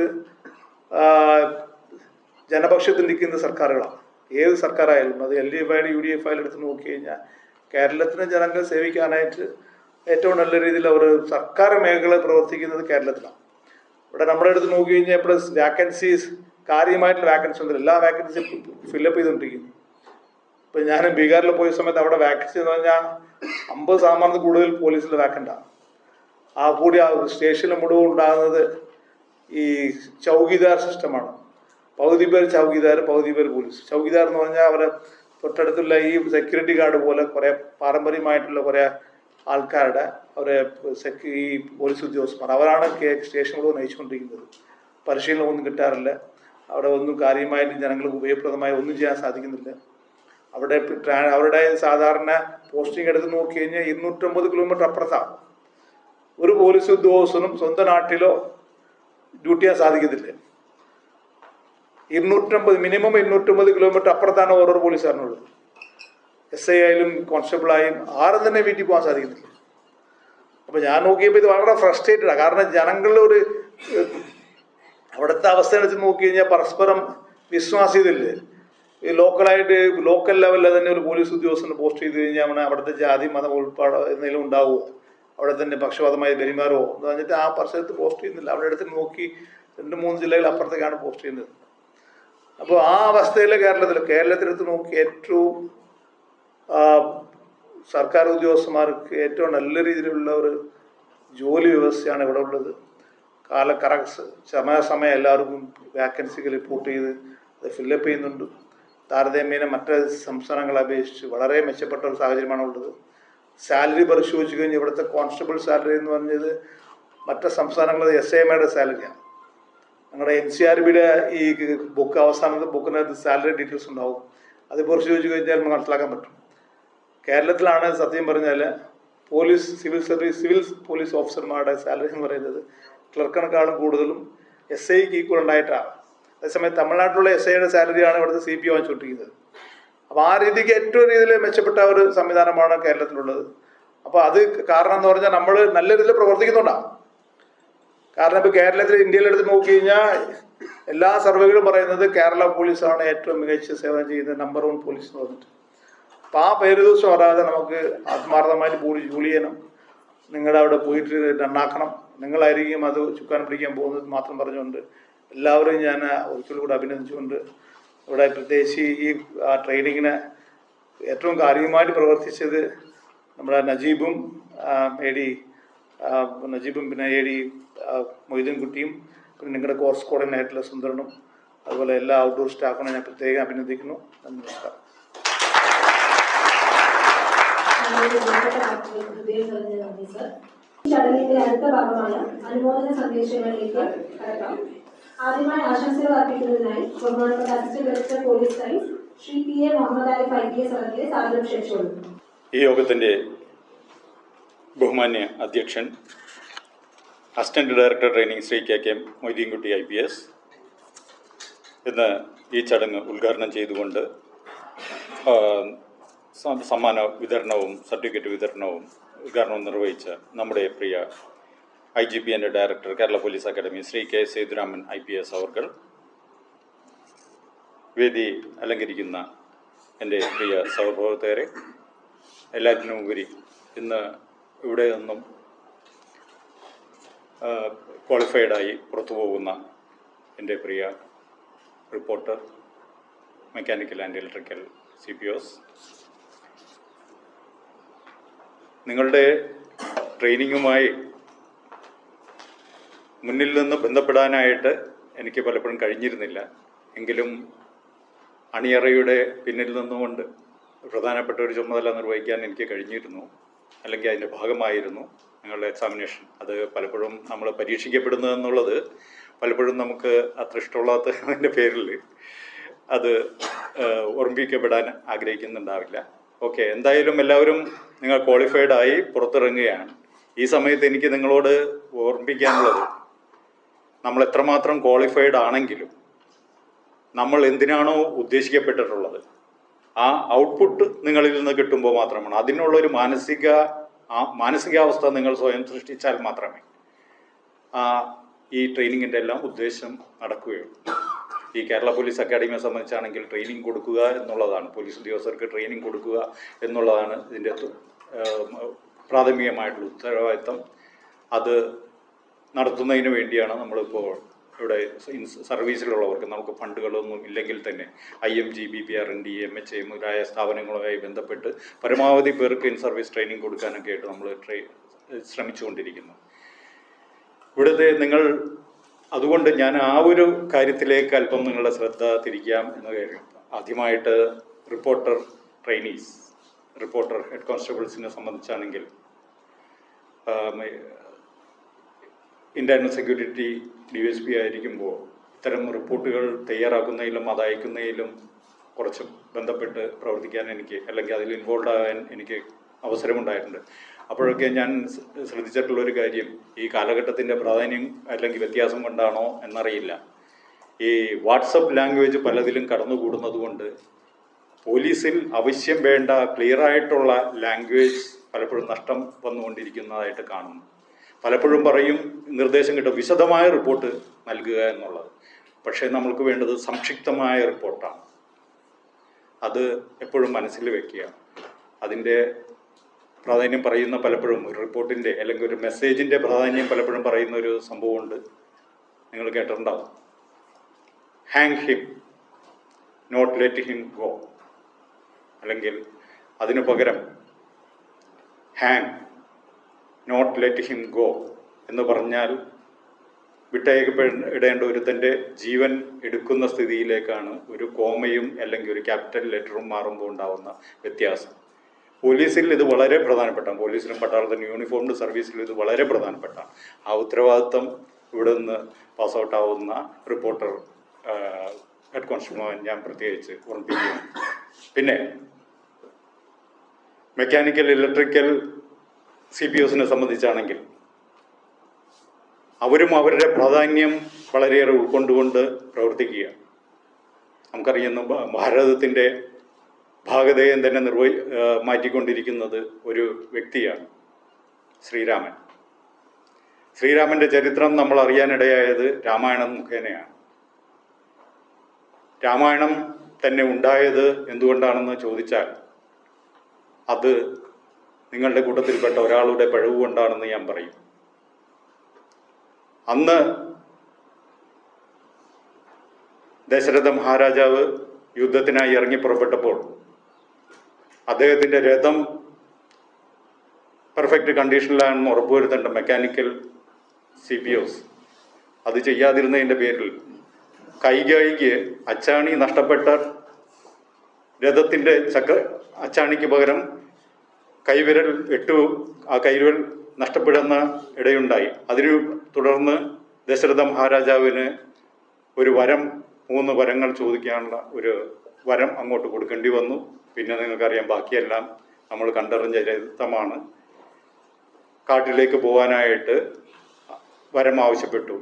ജനപക്ഷത്തിൽ നിൽക്കുന്ന സർക്കാരുകളാണ്. ഏത് സർക്കാരായാലും അത് LDF ആയാലും UDF ആയാലും എടുത്ത് നോക്കി കഴിഞ്ഞാൽ കേരളത്തിലെ ജനങ്ങളെ സേവിക്കാനായിട്ട് ഏറ്റവും നല്ല രീതിയിൽ അവർ സർക്കാർ മേഖല പ്രവർത്തിക്കുന്നത് കേരളത്തിലാണ്. ഇവിടെ നമ്മുടെ അടുത്ത് നോക്കി കഴിഞ്ഞാൽ ഇപ്പോൾ വാക്കൻസീസ് കാര്യമായിട്ടുള്ള വാക്കൻസി ഒന്നുമില്ല. എല്ലാ വാക്കൻസിയും ഫില്ലപ്പ് ചെയ്തുകൊണ്ടിരിക്കുന്നു. ഇപ്പം ഞാൻ ബീഹാറിൽ പോയ സമയത്ത് അവിടെ വാക്കൻസി എന്ന് പറഞ്ഞാൽ 50% കൂടുതൽ പോലീസിൽ വാക്കൻ്റാണ്. ആ കൂടി ആ സ്റ്റേഷനിൽ മുഴുവൻ ഉണ്ടാകുന്നത് ഈ ചൗകിദാർ സിസ്റ്റമാണ്. പകുതി പേർ ചൗകിദാർ, പകുതി പേർ പോലീസ്. ചൗകിദാർ എന്ന് പറഞ്ഞാൽ അവരെ തൊട്ടടുത്തുള്ള ഈ സെക്യൂരിറ്റി ഗാർഡ് പോലെ കുറേ പാരമ്പര്യമായിട്ടുള്ള കുറേ ആൾക്കാരുടെ ഈ പോലീസ് ഉദ്യോഗസ്ഥന്മാർ അവരാണ് സ്റ്റേഷൻ മുഴുവൻ നയിച്ചുകൊണ്ടിരിക്കുന്നത്. പരിശീലനം ഒന്നും കിട്ടാറില്ല. അവിടെ ഒന്നും കാര്യമായിട്ട് ജനങ്ങൾക്ക് ഉപയോഗപ്രദമായി ഒന്നും ചെയ്യാൻ സാധിക്കുന്നില്ല. അവരുടെ സാധാരണ പോസ്റ്റിംഗ് എടുത്ത് നോക്കി കഴിഞ്ഞാൽ 250 കിലോമീറ്റർ അപ്പുറത്താണ്. ഒരു പോലീസ് ഉദ്യോഗസ്ഥനും സ്വന്തം നാട്ടിലോ ഡ്യൂട്ടി ചെയ്യാൻ സാധിക്കത്തില്ല. 250 മിനിമം 250 കിലോമീറ്റർ അപ്പുറത്താണ് ഓരോ പോലീസുകാരനുള്ളത്. SI ആയാലും കോൺസ്റ്റബിൾ ആയും ആരും തന്നെ വീട്ടിൽ പോകാൻ സാധിക്കുന്നില്ല. അപ്പോൾ ഞാൻ നോക്കിയപ്പോൾ ഇത് വളരെ ഫ്രസ്ട്രേറ്റഡാണ്. കാരണം ജനങ്ങളുടെ ഒരു അവിടുത്തെ അവസ്ഥ വെച്ച് നോക്കി കഴിഞ്ഞാൽ പരസ്പരം വിശ്വാസ്യതയില്ലേ. ഈ ലോക്കൽ ലെവലിൽ തന്നെ ഒരു പോലീസ് ഉദ്യോഗസ്ഥനെ പോസ്റ്റ് ചെയ്ത് കഴിഞ്ഞാൽ അവിടുത്തെ ജാതി മതം ഉൾപ്പെടെ എന്തെങ്കിലും ഉണ്ടാവുമോ, അവിടെ തന്നെ പക്ഷപാതമായി പെരുമാറുമോ എന്ന് പറഞ്ഞിട്ട് ആ പരിസരത്ത് പോസ്റ്റ് ചെയ്യുന്നില്ല. അവിടെ അടുത്ത് നോക്കി 2-3 ജില്ലകൾ അപ്പുറത്തേക്കാണ് പോസ്റ്റ് ചെയ്യുന്നത്. അപ്പോൾ ആ അവസ്ഥയിൽ കേരളത്തിലെടുത്ത് നോക്കി ഏറ്റവും സർക്കാർ ഉദ്യോഗസ്ഥന്മാർക്ക് ഏറ്റവും നല്ല രീതിയിലുള്ള ഒരു ജോലി വ്യവസ്ഥയാണ് ഇവിടെ ഉള്ളത്. സമയാസമയം എല്ലാവർക്കും വാക്കൻസികൾ റിപ്പോർട്ട് ചെയ്ത് അത് ഫില്ലപ്പ് ചെയ്യുന്നുണ്ട്. താരതമ്യേന മറ്റ് സംസ്ഥാനങ്ങളെ അപേക്ഷിച്ച് വളരെ മെച്ചപ്പെട്ട ഒരു സാഹചര്യമാണ് ഉള്ളത്. സാലറി പരിശോധിച്ച് കഴിഞ്ഞാൽ ഇവിടുത്തെ കോൺസ്റ്റബിൾ സാലറി എന്ന് പറഞ്ഞത് മറ്റ് സംസ്ഥാനങ്ങളിൽ SIMയുടെ സാലറിയാണ്. ഞങ്ങളുടെ NCRBയുടെ ഈ ബുക്ക് അവസാനത്തെ ബുക്കിനകത്ത് സാലറി ഡീറ്റെയിൽസ് ഉണ്ടാവും. അത് പരിശോധിച്ച് കഴിഞ്ഞാൽ നമുക്ക് മനസ്സിലാക്കാൻ പറ്റും. കേരളത്തിലാണ് സത്യം പറഞ്ഞാൽ സിവിൽ പോലീസ് ഓഫീസർമാരുടെ സാലറി എന്ന് പറയുന്നത് ക്ലർക്കിനെക്കാളും കൂടുതലും SIക്ക് ഈക്വലൻ്റായിട്ടാണ്. അതേസമയം തമിഴ്നാട്ടിലുള്ള SIയുടെ സാലറിയാണ് ഇവിടുത്തെ CP വാങ്ങിച്ചുകൊണ്ടിരിക്കുന്നത്. അപ്പോൾ ആ രീതിക്ക് ഏറ്റവും രീതിയിൽ മെച്ചപ്പെട്ട ഒരു സംവിധാനമാണ് കേരളത്തിലുള്ളത്. അപ്പോൾ അത് കാരണം എന്ന് പറഞ്ഞാൽ നമ്മൾ നല്ല രീതിയിൽ പ്രവർത്തിക്കുന്നുണ്ടാണ്. കാരണം ഇപ്പോൾ ഇന്ത്യയിലെടുത്ത് നോക്കി കഴിഞ്ഞാൽ എല്ലാ സർവേകളും പറയുന്നത് കേരള പോലീസാണ് ഏറ്റവും മികച്ച സേവനം ചെയ്യുന്ന നമ്പർ 1 പോലീസ് എന്ന് പറഞ്ഞിട്ട്. അപ്പോൾ ആ പേര് ദിവസം വരാതെ നമുക്ക് ആത്മാർത്ഥമായിട്ട് ജോലി ചെയ്യണം. നിങ്ങളുടെ അവിടെ പോയിട്ട് നന്നാക്കണം. നിങ്ങളായിരിക്കും അത് ചുക്കാൻ പിടിക്കാൻ പോകുന്നത് മാത്രം പറഞ്ഞുകൊണ്ട് എല്ലാവരെയും ഞാൻ ഒരിക്കലും കൂടെ അഭിനന്ദിച്ചുകൊണ്ട് ഇവിടെ പ്രത്യേകിച്ച് ഈ ട്രെയിനിങ്ങിന് ഏറ്റവും കാര്യമായിട്ട് പ്രവർത്തിച്ചത് നമ്മുടെ നജീബും പിന്നെ AD മൊയ്തീൻ കുട്ടിയും പിന്നെ നിങ്ങളുടെ കോഴ്സ് കോർഡിനേറ്ററുള്ള സുന്ദരനും അതുപോലെ എല്ലാ ഔട്ട്ഡോർ സ്റ്റാഫിനെ ഞാൻ പ്രത്യേകം അഭിനന്ദിക്കുന്നു. നമസ്കാരം. ചടങ്ങിന്റെ അടുത്ത ഭാഗമായ അനുമോദന സന്ദേശങ്ങളിലേക്ക് കടക്കാം. ആദ്യമായി ആശംസകൾ അർപ്പിക്കുന്നതിനായി ബഹുമാനപ്പെട്ട assistant director police science Shri PA Muhammad Arif IPS അവരുടെ സാദരം ക്ഷണിച്ചുകൊള്ളുന്നു. ഈ യോഗത്തിന്റെ ബഹുമാന്യ അധ്യക്ഷൻ assistant director training Shri KK Moideenkutty IPS ഇന്ന് ഈ ചടങ്ങ് ഉദ്ഘാടനം ചെയ്തുകൊണ്ട് സമ്മാന വിതരണവും സർട്ടിഫിക്കറ്റ് വിതരണവും ഉദ്ഘാടനവും നിർവഹിച്ച നമ്മുടെ പ്രിയ IGP and director Kerala police academy Shri K. Sethuraman IPS അവർ, വേദി അലങ്കരിക്കുന്ന എൻ്റെ പ്രിയ സഹപ്രവർത്തകരെ, എല്ലാറ്റിനുമുപരി ഇന്ന് ഇവിടെ നിന്നും ക്വാളിഫൈഡായി പുറത്തു പോകുന്ന എൻ്റെ പ്രിയ reporter, mechanical and electrical CPOs, നിങ്ങളുടെ ട്രെയിനിങ്ങുമായി മുന്നിൽ നിന്ന് ബന്ധപ്പെടാനായിട്ട് എനിക്ക് പലപ്പോഴും കഴിഞ്ഞിരുന്നില്ല. എങ്കിലും അണിയറയുടെ പിന്നിൽ നിന്നുകൊണ്ട് പ്രധാനപ്പെട്ട ഒരു ചുമതല നിർവഹിക്കാൻ എനിക്ക് കഴിഞ്ഞിരുന്നു, അല്ലെങ്കിൽ അതിൻ്റെ ഭാഗമായിരുന്നു നിങ്ങളുടെ എക്സാമിനേഷൻ. അത് പലപ്പോഴും നമ്മൾ പരീക്ഷിക്കപ്പെടുന്നതെന്നുള്ളത് പലപ്പോഴും നമുക്ക് അത്ര ഇഷ്ടമുള്ളതിൻ്റെ പേരിൽ അത് ഓർമ്മിക്കപ്പെടാൻ ആഗ്രഹിക്കുന്നുണ്ടാവില്ല. ഓക്കെ, എന്തായാലും എല്ലാവരും നിങ്ങൾ ക്വാളിഫൈഡായി പുറത്തിറങ്ങുകയാണ്. ഈ സമയത്ത് എനിക്ക് നിങ്ങളോട് ഓർമ്മിപ്പിക്കാനുള്ളത്, നമ്മൾ എത്രമാത്രം ക്വാളിഫൈഡ് ആണെങ്കിലും നമ്മൾ എന്തിനാണോ ഉദ്ദേശിക്കപ്പെട്ടിട്ടുള്ളത് ആ ഔട്ട്പുട്ട് നിങ്ങളിൽ നിന്ന് കിട്ടുമ്പോൾ മാത്രമാണ് അതിനുള്ളൊരു മാനസികാവസ്ഥ നിങ്ങൾ സ്വയം സൃഷ്ടിച്ചാൽ മാത്രമേ ഈ ട്രെയിനിങ്ങിൻ്റെ എല്ലാം ഉദ്ദേശം നടക്കുകയുള്ളൂ. ഈ കേരള പോലീസ് അക്കാദമിയെ സംബന്ധിച്ചാണെങ്കിൽ ട്രെയിനിങ് കൊടുക്കുക എന്നുള്ളതാണ്, പോലീസ് ഉദ്യോഗസ്ഥർക്ക് ട്രെയിനിങ് കൊടുക്കുക എന്നുള്ളതാണ് ഇതിൻ്റെ പ്രാഥമികമായിട്ടുള്ള ഉത്തരവാദിത്തം. അത് നടത്തുന്നതിന് വേണ്ടിയാണ് നമ്മളിപ്പോൾ ഇവിടെ സർവീസിലുള്ളവർക്ക് നമുക്ക് ഫണ്ടുകളൊന്നും ഇല്ലെങ്കിൽ തന്നെ IMG, BPR, NDA, MHA മുതലായ സ്ഥാപനങ്ങളുമായി ബന്ധപ്പെട്ട് പരമാവധി പേർക്ക് ഇൻ സർവീസ് ട്രെയിനിങ് കൊടുക്കാനൊക്കെ ആയിട്ട് നമ്മൾ ശ്രമിച്ചുകൊണ്ടിരിക്കുന്നു. ഇവിടുത്തെ നിങ്ങൾ അതുകൊണ്ട് ഞാൻ ആ ഒരു കാര്യത്തിലേക്ക് അല്പം നിങ്ങളുടെ ശ്രദ്ധ തിരിക്കാം എന്ന് കാര്യം. ആദ്യമായിട്ട് റിപ്പോർട്ടർ ഹെഡ് കോൺസ്റ്റബിൾസിനെ സംബന്ധിച്ചാണെങ്കിൽ ഇന്റേണൽ സെക്യൂരിറ്റി DSP ആയിരിക്കുമ്പോൾ ഇത്തരം റിപ്പോർട്ടുകൾ തയ്യാറാക്കുന്നതിലും അത് അയക്കുന്നതിലും കുറച്ച് ബന്ധപ്പെട്ട് പ്രവർത്തിക്കാൻ എനിക്ക്, അല്ലെങ്കിൽ അതിൽ ഇൻവോൾവ് ആകാൻ എനിക്ക് അവസരമുണ്ടായിട്ടുണ്ട്. അപ്പോഴൊക്കെ ഞാൻ ശ്രദ്ധിച്ചിട്ടുള്ളൊരു കാര്യം, ഈ കാലഘട്ടത്തിൻ്റെ പ്രാധാന്യം അല്ലെങ്കിൽ വ്യത്യാസം കൊണ്ടാണോ എന്നറിയില്ല, ഈ വാട്സപ്പ് ലാംഗ്വേജ് പലതിലും കടന്നുകൂടുന്നത് കൊണ്ട് പോലീസിൽ ആവശ്യം വേണ്ട ക്ലിയറായിട്ടുള്ള ലാംഗ്വേജ് പലപ്പോഴും നഷ്ടം വന്നുകൊണ്ടിരിക്കുന്നതായിട്ട് കാണുന്നു. പലപ്പോഴും പറയും, നിർദ്ദേശം കിട്ടും, വിശദമായ റിപ്പോർട്ട് നൽകുക എന്നുള്ളത്. പക്ഷേ നമ്മൾക്ക് വേണ്ടത് സംക്ഷിപ്തമായ റിപ്പോർട്ടാണ്. അത് എപ്പോഴും മനസ്സിൽ വെക്കുക. അതിൻ്റെ പ്രാധാന്യം പറയുന്ന പലപ്പോഴും ഒരു റിപ്പോർട്ടിൻ്റെ അല്ലെങ്കിൽ ഒരു മെസ്സേജിൻ്റെ പ്രാധാന്യം പലപ്പോഴും പറയുന്ന ഒരു സംഭവമുണ്ട്, നിങ്ങൾ കേട്ടിട്ടുണ്ടാവും. Hang him, not let him go. അല്ലെങ്കിൽ അതിനു പകരം hang, not let him go എന്ന് പറഞ്ഞാൽ വിട്ടയക്കപ്പെടേണ്ട ഒരുത്തൻ്റെ ജീവൻ എടുക്കുന്ന സ്ഥിതിയിലേക്കാണ് ഒരു കോമയും അല്ലെങ്കിൽ ഒരു ക്യാപിറ്റൽ ലെറ്ററും മാറുമ്പോൾ ഉണ്ടാകുന്ന വ്യത്യാസം. പോലീസിൽ ഇത് വളരെ പ്രധാനപ്പെട്ട, പോലീസിലും പട്ടാളത്തിനും യൂണിഫോംഡ് സർവീസിലും ഇത് വളരെ പ്രധാനപ്പെട്ട ആ ഉത്തരവാദിത്വം ഇവിടെ നിന്ന് പാസ് ഔട്ടാവുന്ന റിപ്പോർട്ടർ ഹെഡ് കോൺസ്റ്റബിൾ ഞാൻ പ്രത്യേകിച്ച് ഓർമ്മിപ്പിക്കുന്നു. പിന്നെ മെക്കാനിക്കൽ, ഇലക്ട്രിക്കൽ CPOസിനെ സംബന്ധിച്ചാണെങ്കിൽ അവരും അവരുടെ പ്രാധാന്യം വളരെയേറെ ഉൾക്കൊണ്ടുകൊണ്ട് പ്രവർത്തിക്കുക. നമുക്കറിയുന്ന ഭാരതത്തിൻ്റെ ഭാഗധേയം തന്നെ മാറ്റിക്കൊണ്ടിരിക്കുന്നത് ഒരു വ്യക്തിയാണ്, ശ്രീരാമൻ. ശ്രീരാമൻ്റെ ചരിത്രം നമ്മൾ അറിയാനിടയായത് രാമായണം മുഖേനയാണ്. രാമായണം തന്നെ ഉണ്ടായത് എന്തുകൊണ്ടാണെന്ന് ചോദിച്ചാൽ അത് നിങ്ങളുടെ കൂട്ടത്തിൽപ്പെട്ട ഒരാളുടെ പിഴവ് കൊണ്ടാണെന്ന് ഞാൻ പറയും. അന്ന് ദശരഥ മഹാരാജാവ് യുദ്ധത്തിനായി ഇറങ്ങി പുറപ്പെട്ടപ്പോൾ അദ്ദേഹത്തിൻ്റെ രഥം പെർഫെക്റ്റ് കണ്ടീഷനിലാണെന്ന് ഉറപ്പുവരുത്തേണ്ട മെക്കാനിക്കൽ CPOs അത് ചെയ്യാതിരുന്നതിൻ്റെ പേരിൽ കൈകായിക്ക് അച്ചാണി നഷ്ടപ്പെട്ട രഥത്തിൻ്റെ അച്ചാണിക്ക് പകരം കൈവിരൽ ആ കൈവിരൽ നഷ്ടപ്പെടുന്ന ഇടയുണ്ടായി. അതിനു തുടർന്ന് ദശരഥ മഹാരാജാവിന് ഒരു വരം, 3 വരങ്ങൾ ചോദിക്കാനുള്ള ഒരു വരം അങ്ങോട്ട് കൊടുക്കേണ്ടി വന്നു. പിന്നെ നിങ്ങൾക്കറിയാം, ബാക്കിയെല്ലാം നമ്മൾ കണ്ടറിഞ്ഞ ചരിത്രമാണ്. കാട്ടിലേക്ക് പോകാനായിട്ട് വരം ആവശ്യപ്പെട്ടു.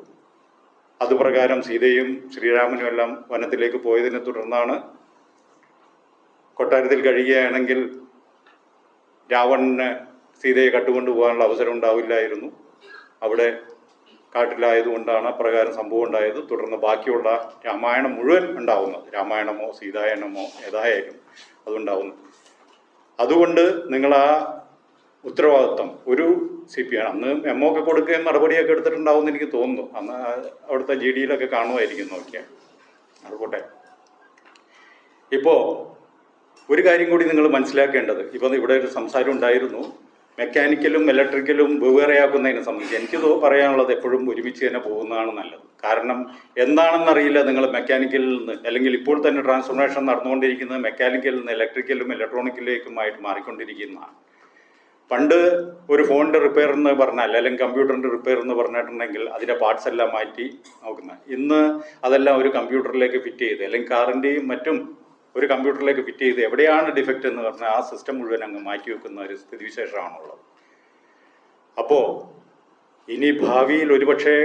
അതുപ്രകാരം സീതയും ശ്രീരാമനും എല്ലാം വനത്തിലേക്ക് പോയതിനെ തുടർന്നാണ് കൊട്ടാരത്തിൽ കഴിയുകയാണെങ്കിൽ രാവണന് സീതയെ കട്ടുകൊണ്ടു പോകാനുള്ള അവസരം ഉണ്ടാവില്ലായിരുന്നു. അവിടെ കാട്ടിലായതുകൊണ്ടാണ് അപ്രകാരം സംഭവം ഉണ്ടായത്. തുടർന്ന് ബാക്കിയുള്ള രാമായണം മുഴുവൻ ഉണ്ടാവുന്നത്, രാമായണമോ സീതായനമോ ഏതായാലും അതുണ്ടാവുന്നു. അതുകൊണ്ട് നിങ്ങൾ ആ ഉത്തരവാദിത്വം ഒരു CP ആണ്. അന്ന് മെമ്മോ ഒക്കെ കൊടുക്കുകയും നടപടിയൊക്കെ എടുത്തിട്ടുണ്ടാവുമെന്ന് എനിക്ക് തോന്നുന്നു. അന്ന് അവിടുത്തെ GDയിലൊക്കെ കാണുമായിരിക്കും, നോക്കിയാൽ. അതുകൊട്ടെ, ഇപ്പോൾ ഒരു കാര്യം കൂടി നിങ്ങൾ മനസ്സിലാക്കേണ്ടത്, ഇപ്പം ഇവിടെ ഒരു സംസാരം ഉണ്ടായിരുന്നു, മെക്കാനിക്കലും ഇലക്ട്രിക്കലും വെവ്വേറെയാക്കുന്നതിനെ സംബന്ധിച്ച്. എനിക്ക് പറയാനുള്ളത് എപ്പോഴും ഒരുമിച്ച് തന്നെ പോകുന്നതാണ് നല്ലത്. കാരണം എന്താണെന്നറിയില്ല, നിങ്ങൾ മെക്കാനിക്കലിൽ നിന്ന്, അല്ലെങ്കിൽ ഇപ്പോൾ തന്നെ ട്രാൻസ്ഫോർമേഷൻ നടന്നുകൊണ്ടിരിക്കുന്നത് മെക്കാനിക്കലിൽ നിന്ന് ഇലക്ട്രിക്കലും ഇലക്ട്രോണിക്കലിലേക്കുമായിട്ട് മാറിക്കൊണ്ടിരിക്കുന്നതാണ്. പണ്ട് ഒരു ഫോണിൻ്റെ റിപ്പയർ എന്ന് പറഞ്ഞാൽ, അല്ലെങ്കിൽ കമ്പ്യൂട്ടറിൻ്റെ റിപ്പയർ എന്ന് പറഞ്ഞിട്ടുണ്ടെങ്കിൽ അതിൻ്റെ പാർട്സ് എല്ലാം മാറ്റി നോക്കുന്നത്. ഇന്ന് അതെല്ലാം ഒരു കമ്പ്യൂട്ടറിലേക്ക് ഫിറ്റ് ചെയ്ത്, അല്ലെങ്കിൽ കാറിൻ്റെയും മറ്റും ഒരു കമ്പ്യൂട്ടറിലേക്ക് ഫിറ്റ് ചെയ്ത് എവിടെയാണ് ഡിഫക്റ്റ് എന്ന് പറഞ്ഞാൽ ആ സിസ്റ്റം മുഴുവൻ അങ്ങ് മാറ്റി വെക്കുന്ന ഒരു സ്ഥിതിവിശേഷമാണുള്ളത്. അപ്പോൾ ഇനി ഭാവിയിൽ ഒരുപക്ഷെ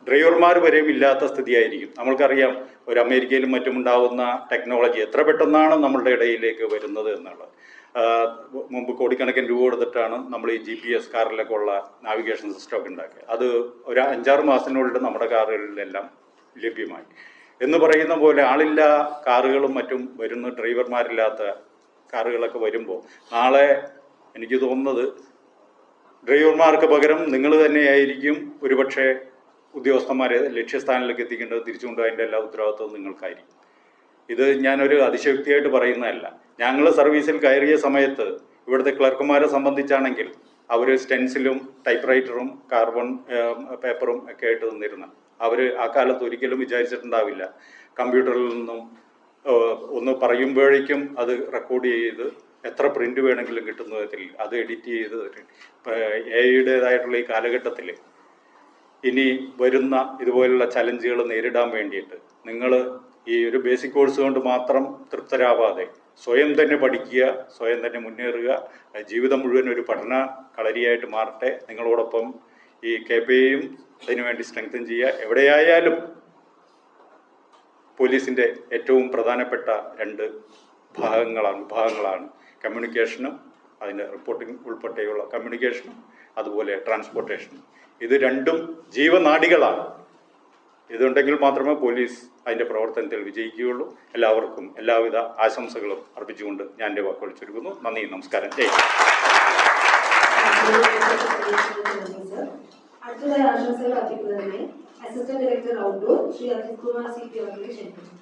ഡ്രൈവർമാർ വരെയും ഇല്ലാത്ത സ്ഥിതിയായിരിക്കും. നമ്മൾക്കറിയാം, ഒരു അമേരിക്കയിലും മറ്റും ഉണ്ടാകുന്ന ടെക്നോളജി എത്ര പെട്ടെന്നാണ് നമ്മളുടെ ഇടയിലേക്ക് വരുന്നത് എന്നുള്ളത്. മുമ്പ് കോടിക്കണക്കിന് രൂപ കൊടുത്തിട്ടാണ് നമ്മൾ ഈ GPS കാറിലൊക്കെ ഉള്ള നാവിഗേഷൻ സിസ്റ്റമൊക്കെ ഉണ്ടാക്കിയത്. അത് ഒരു 5-6 മാസത്തിനുള്ളിൽ നമ്മുടെ കാറുകളിലെല്ലാം ലഭ്യമായി. എന്ന് പറയുന്ന പോലെ ആളില്ല കാറുകളും മറ്റും വരുന്ന, ഡ്രൈവർമാരില്ലാത്ത കാറുകളൊക്കെ വരുമ്പോൾ നാളെ എനിക്ക് തോന്നുന്നത് ഡ്രൈവർമാർക്ക് പകരം നിങ്ങൾ തന്നെയായിരിക്കും ഒരുപക്ഷെ ഉദ്യോഗസ്ഥന്മാരെ ലക്ഷ്യസ്ഥാനത്തിലേക്ക് എത്തിക്കേണ്ടത്. തിരിച്ചുകൊണ്ട് അതിൻ്റെ എല്ലാ ഉത്തരവാദിത്വവും നിങ്ങൾക്കായിരിക്കും. ഇത് ഞാനൊരു അതിശയോക്തിയായിട്ട് പറയുന്നതല്ല. ഞങ്ങൾ സർവീസിൽ കയറിയ സമയത്ത് ഇവിടുത്തെ ക്ലർക്കുമാരെ സംബന്ധിച്ചാണെങ്കിൽ അവർ സ്റ്റെൻസിലും ടൈപ്പ് റൈറ്ററും കാർബൺ പേപ്പറും ഒക്കെ ആയിട്ട് നിന്നിരുന്നു. അവർ ആ കാലത്ത് ഒരിക്കലും വിചാരിച്ചിട്ടുണ്ടാവില്ല കമ്പ്യൂട്ടറിൽ നിന്നും ഒന്ന് പറയുമ്പോഴേക്കും അത് റെക്കോർഡ് ചെയ്ത് എത്ര പ്രിൻ്റ് വേണമെങ്കിലും കിട്ടുന്ന വിധത്തിൽ അത് എഡിറ്റ് ചെയ്ത് AI-യുടേതായിട്ടുള്ള ഈ കാലഘട്ടത്തിൽ ഇനി വരുന്ന ഇതുപോലുള്ള ചലഞ്ചുകൾ നേരിടാൻ വേണ്ടിയിട്ട് നിങ്ങൾ ഈ ഒരു ബേസിക് കോഴ്സ് കൊണ്ട് മാത്രം തൃപ്തരാവാതെ സ്വയം തന്നെ പഠിക്കുക, സ്വയം തന്നെ മുന്നേറുക, ജീവിതം മുഴുവൻ ഒരു പഠന കളരിയായിട്ട് മാറട്ടെ. നിങ്ങളോടൊപ്പം ഈ KPIയും അതിനുവേണ്ടി സ്ട്രെങ്തൻ ചെയ്യുക. എവിടെയായാലും പോലീസിൻ്റെ ഏറ്റവും പ്രധാനപ്പെട്ട 2 വിഭാഗങ്ങളാണ് കമ്മ്യൂണിക്കേഷനും, അതിൻ്റെ റിപ്പോർട്ടിംഗ് ഉൾപ്പെടെയുള്ള കമ്മ്യൂണിക്കേഷനും, അതുപോലെ ട്രാൻസ്പോർട്ടേഷനും. ഇത് രണ്ടും ജീവനാഡികളാണ്. ഇതുണ്ടെങ്കിൽ മാത്രമേ പോലീസ് അതിൻ്റെ പ്രവർത്തനത്തിൽ വിജയിക്കുകയുള്ളൂ. എല്ലാവർക്കും എല്ലാവിധ ആശംസകളും അർപ്പിച്ചുകൊണ്ട് ഞാൻ എൻ്റെ വാക്കുകൾ ചുരുക്കുന്നു. നന്ദി, നമസ്കാരം. ജയ്. അടുത്തതായി ആശംസകൾ അർപ്പിക്കുന്നതിന് assistant director outdoor Shri Ajith Kumar CP അവരെ ക്ഷണിക്കുന്നു.